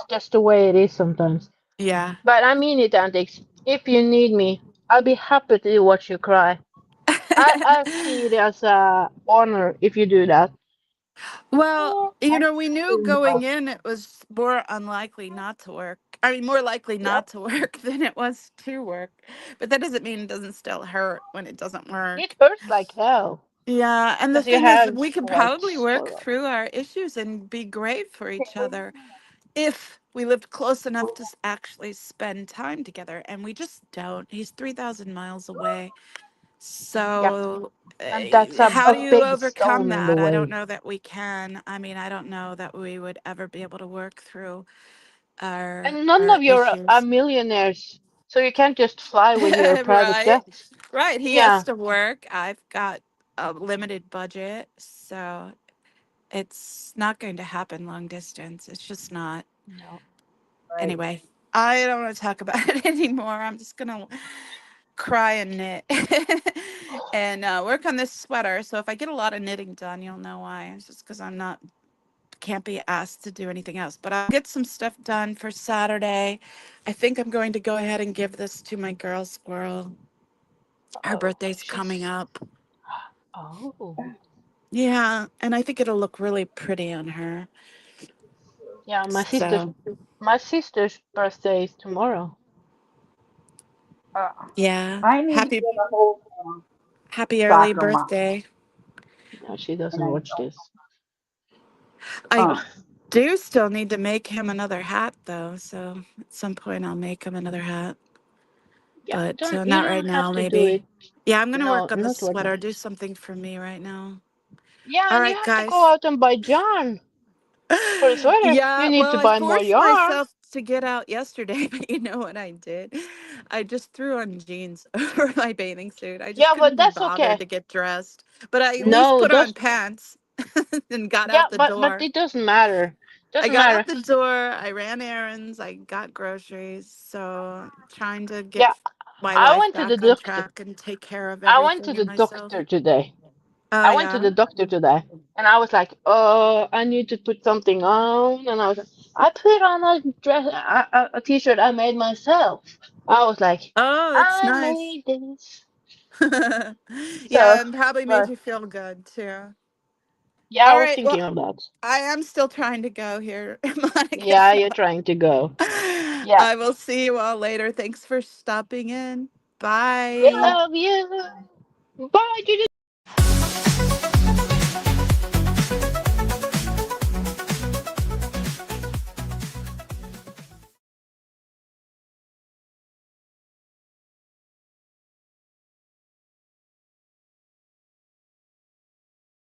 [SPEAKER 11] that's the way it is sometimes.
[SPEAKER 1] Yeah.
[SPEAKER 11] But I mean it, Antics. If you need me, I'll be happy to watch you cry. I see it as a honor if you do that.
[SPEAKER 1] Well,
[SPEAKER 12] Yeah,
[SPEAKER 1] we knew
[SPEAKER 12] actually,
[SPEAKER 1] going
[SPEAKER 12] no.
[SPEAKER 1] in it was more unlikely not to work. I mean, more likely
[SPEAKER 11] Yep.
[SPEAKER 1] not to work than it was to work. But that doesn't mean it doesn't still hurt when it doesn't
[SPEAKER 11] It
[SPEAKER 1] work.
[SPEAKER 11] hurts like hell
[SPEAKER 1] Yeah, and the
[SPEAKER 11] because you
[SPEAKER 1] thing is,
[SPEAKER 11] have
[SPEAKER 1] we could probably
[SPEAKER 11] worked
[SPEAKER 1] work
[SPEAKER 11] for.
[SPEAKER 1] through our issues and be great for each other if we lived close enough to actually spend time together. And we just don't. He's 3,000 miles away.
[SPEAKER 11] Yep.
[SPEAKER 1] So,
[SPEAKER 11] And that's
[SPEAKER 1] how
[SPEAKER 11] a
[SPEAKER 1] do you
[SPEAKER 11] big
[SPEAKER 1] overcome
[SPEAKER 11] stone in the
[SPEAKER 1] that? I don't
[SPEAKER 11] way.
[SPEAKER 1] know that we can. I mean, I don't know that we would ever be able to work through our
[SPEAKER 11] And none of you are
[SPEAKER 1] issues.
[SPEAKER 11] millionaires, so you can't just fly with your private
[SPEAKER 1] Right?
[SPEAKER 11] jet.
[SPEAKER 1] Right. He has
[SPEAKER 11] Yeah.
[SPEAKER 1] to work. I've got a limited budget, so it's not going to happen long distance. It's just not.
[SPEAKER 11] No.
[SPEAKER 12] Right.
[SPEAKER 1] Anyway, I don't want to talk about it anymore. I'm just gonna cry and knit and work on this sweater. So if I get a lot of knitting done, you'll know why. It's just because I'm not can't be asked to do anything else. But I'll get some stuff done for Saturday. I think I'm going to go ahead and give this to my girl squirrel. Her
[SPEAKER 11] Oh,
[SPEAKER 1] birthday's coming
[SPEAKER 11] she's.
[SPEAKER 1] up.
[SPEAKER 11] Oh.
[SPEAKER 1] Yeah, and I think it'll look really pretty on her.
[SPEAKER 11] Yeah,
[SPEAKER 1] So
[SPEAKER 11] my sister's birthday is tomorrow.
[SPEAKER 12] Uh,
[SPEAKER 1] yeah,
[SPEAKER 12] I need to
[SPEAKER 1] happy
[SPEAKER 12] get a hold of
[SPEAKER 1] happy early
[SPEAKER 12] soccer mom,
[SPEAKER 1] birthday.
[SPEAKER 11] No, she
[SPEAKER 12] and
[SPEAKER 11] doesn't
[SPEAKER 12] I
[SPEAKER 11] watch
[SPEAKER 12] don't.
[SPEAKER 11] this.
[SPEAKER 1] I
[SPEAKER 12] Uh,
[SPEAKER 1] do still need to make him another hat though, so at some point I'll make him another hat,
[SPEAKER 11] Yeah,
[SPEAKER 1] but
[SPEAKER 11] don't you
[SPEAKER 1] not right
[SPEAKER 11] don't have
[SPEAKER 1] now,
[SPEAKER 11] to do
[SPEAKER 1] maybe.
[SPEAKER 11] it.
[SPEAKER 1] Yeah, I'm gonna
[SPEAKER 11] No,
[SPEAKER 1] work on the
[SPEAKER 11] not right now.
[SPEAKER 1] sweater, do something for me right now.
[SPEAKER 11] Yeah,
[SPEAKER 1] All
[SPEAKER 11] and you
[SPEAKER 1] right,
[SPEAKER 11] have to go
[SPEAKER 1] guys.
[SPEAKER 11] out and buy yarn for the sweater. You
[SPEAKER 1] Yeah,
[SPEAKER 11] need
[SPEAKER 1] well,
[SPEAKER 11] to
[SPEAKER 1] I
[SPEAKER 11] buy more
[SPEAKER 1] forced
[SPEAKER 11] yarn.
[SPEAKER 1] myself to get out yesterday, but you know what I did? I just threw on jeans over my bathing suit. I just
[SPEAKER 11] Yeah,
[SPEAKER 1] couldn't
[SPEAKER 11] but
[SPEAKER 1] be
[SPEAKER 11] that's
[SPEAKER 1] bothered
[SPEAKER 11] okay.
[SPEAKER 1] to get dressed, but I at least
[SPEAKER 11] No,
[SPEAKER 1] put on
[SPEAKER 11] that's
[SPEAKER 1] pants and got
[SPEAKER 11] yeah,
[SPEAKER 1] out the
[SPEAKER 11] but
[SPEAKER 1] door.
[SPEAKER 11] it doesn't matter.
[SPEAKER 1] I
[SPEAKER 11] Doesn't
[SPEAKER 1] got out
[SPEAKER 11] matter.
[SPEAKER 1] the door, I ran errands, I got groceries, so trying to get
[SPEAKER 11] Yeah,
[SPEAKER 1] my
[SPEAKER 11] I
[SPEAKER 1] life
[SPEAKER 11] went to the
[SPEAKER 1] back on
[SPEAKER 11] doctor.
[SPEAKER 1] track and take care of
[SPEAKER 11] I went
[SPEAKER 1] everything
[SPEAKER 11] to
[SPEAKER 1] and
[SPEAKER 11] the
[SPEAKER 1] myself.
[SPEAKER 11] doctor today.
[SPEAKER 1] Oh,
[SPEAKER 11] I went to
[SPEAKER 1] yeah.
[SPEAKER 11] the doctor today, and I was like, "Oh, I need to put something on." And I was, like, I put on a dress, a t-shirt I made myself. I was like,
[SPEAKER 1] Oh, that's
[SPEAKER 11] I
[SPEAKER 1] nice.
[SPEAKER 11] made this. So,
[SPEAKER 1] Yeah, and probably made
[SPEAKER 11] but
[SPEAKER 1] you feel good too.
[SPEAKER 11] yeah, I
[SPEAKER 1] All
[SPEAKER 11] was
[SPEAKER 1] right. Well,
[SPEAKER 11] thinking of that.
[SPEAKER 1] I am still trying to go here, Monica.
[SPEAKER 11] Yeah,
[SPEAKER 1] So
[SPEAKER 11] you're trying to go. Yeah,
[SPEAKER 1] I will see you all later. Thanks for stopping in.
[SPEAKER 11] we
[SPEAKER 1] Bye.
[SPEAKER 11] love you. Bye, Judy.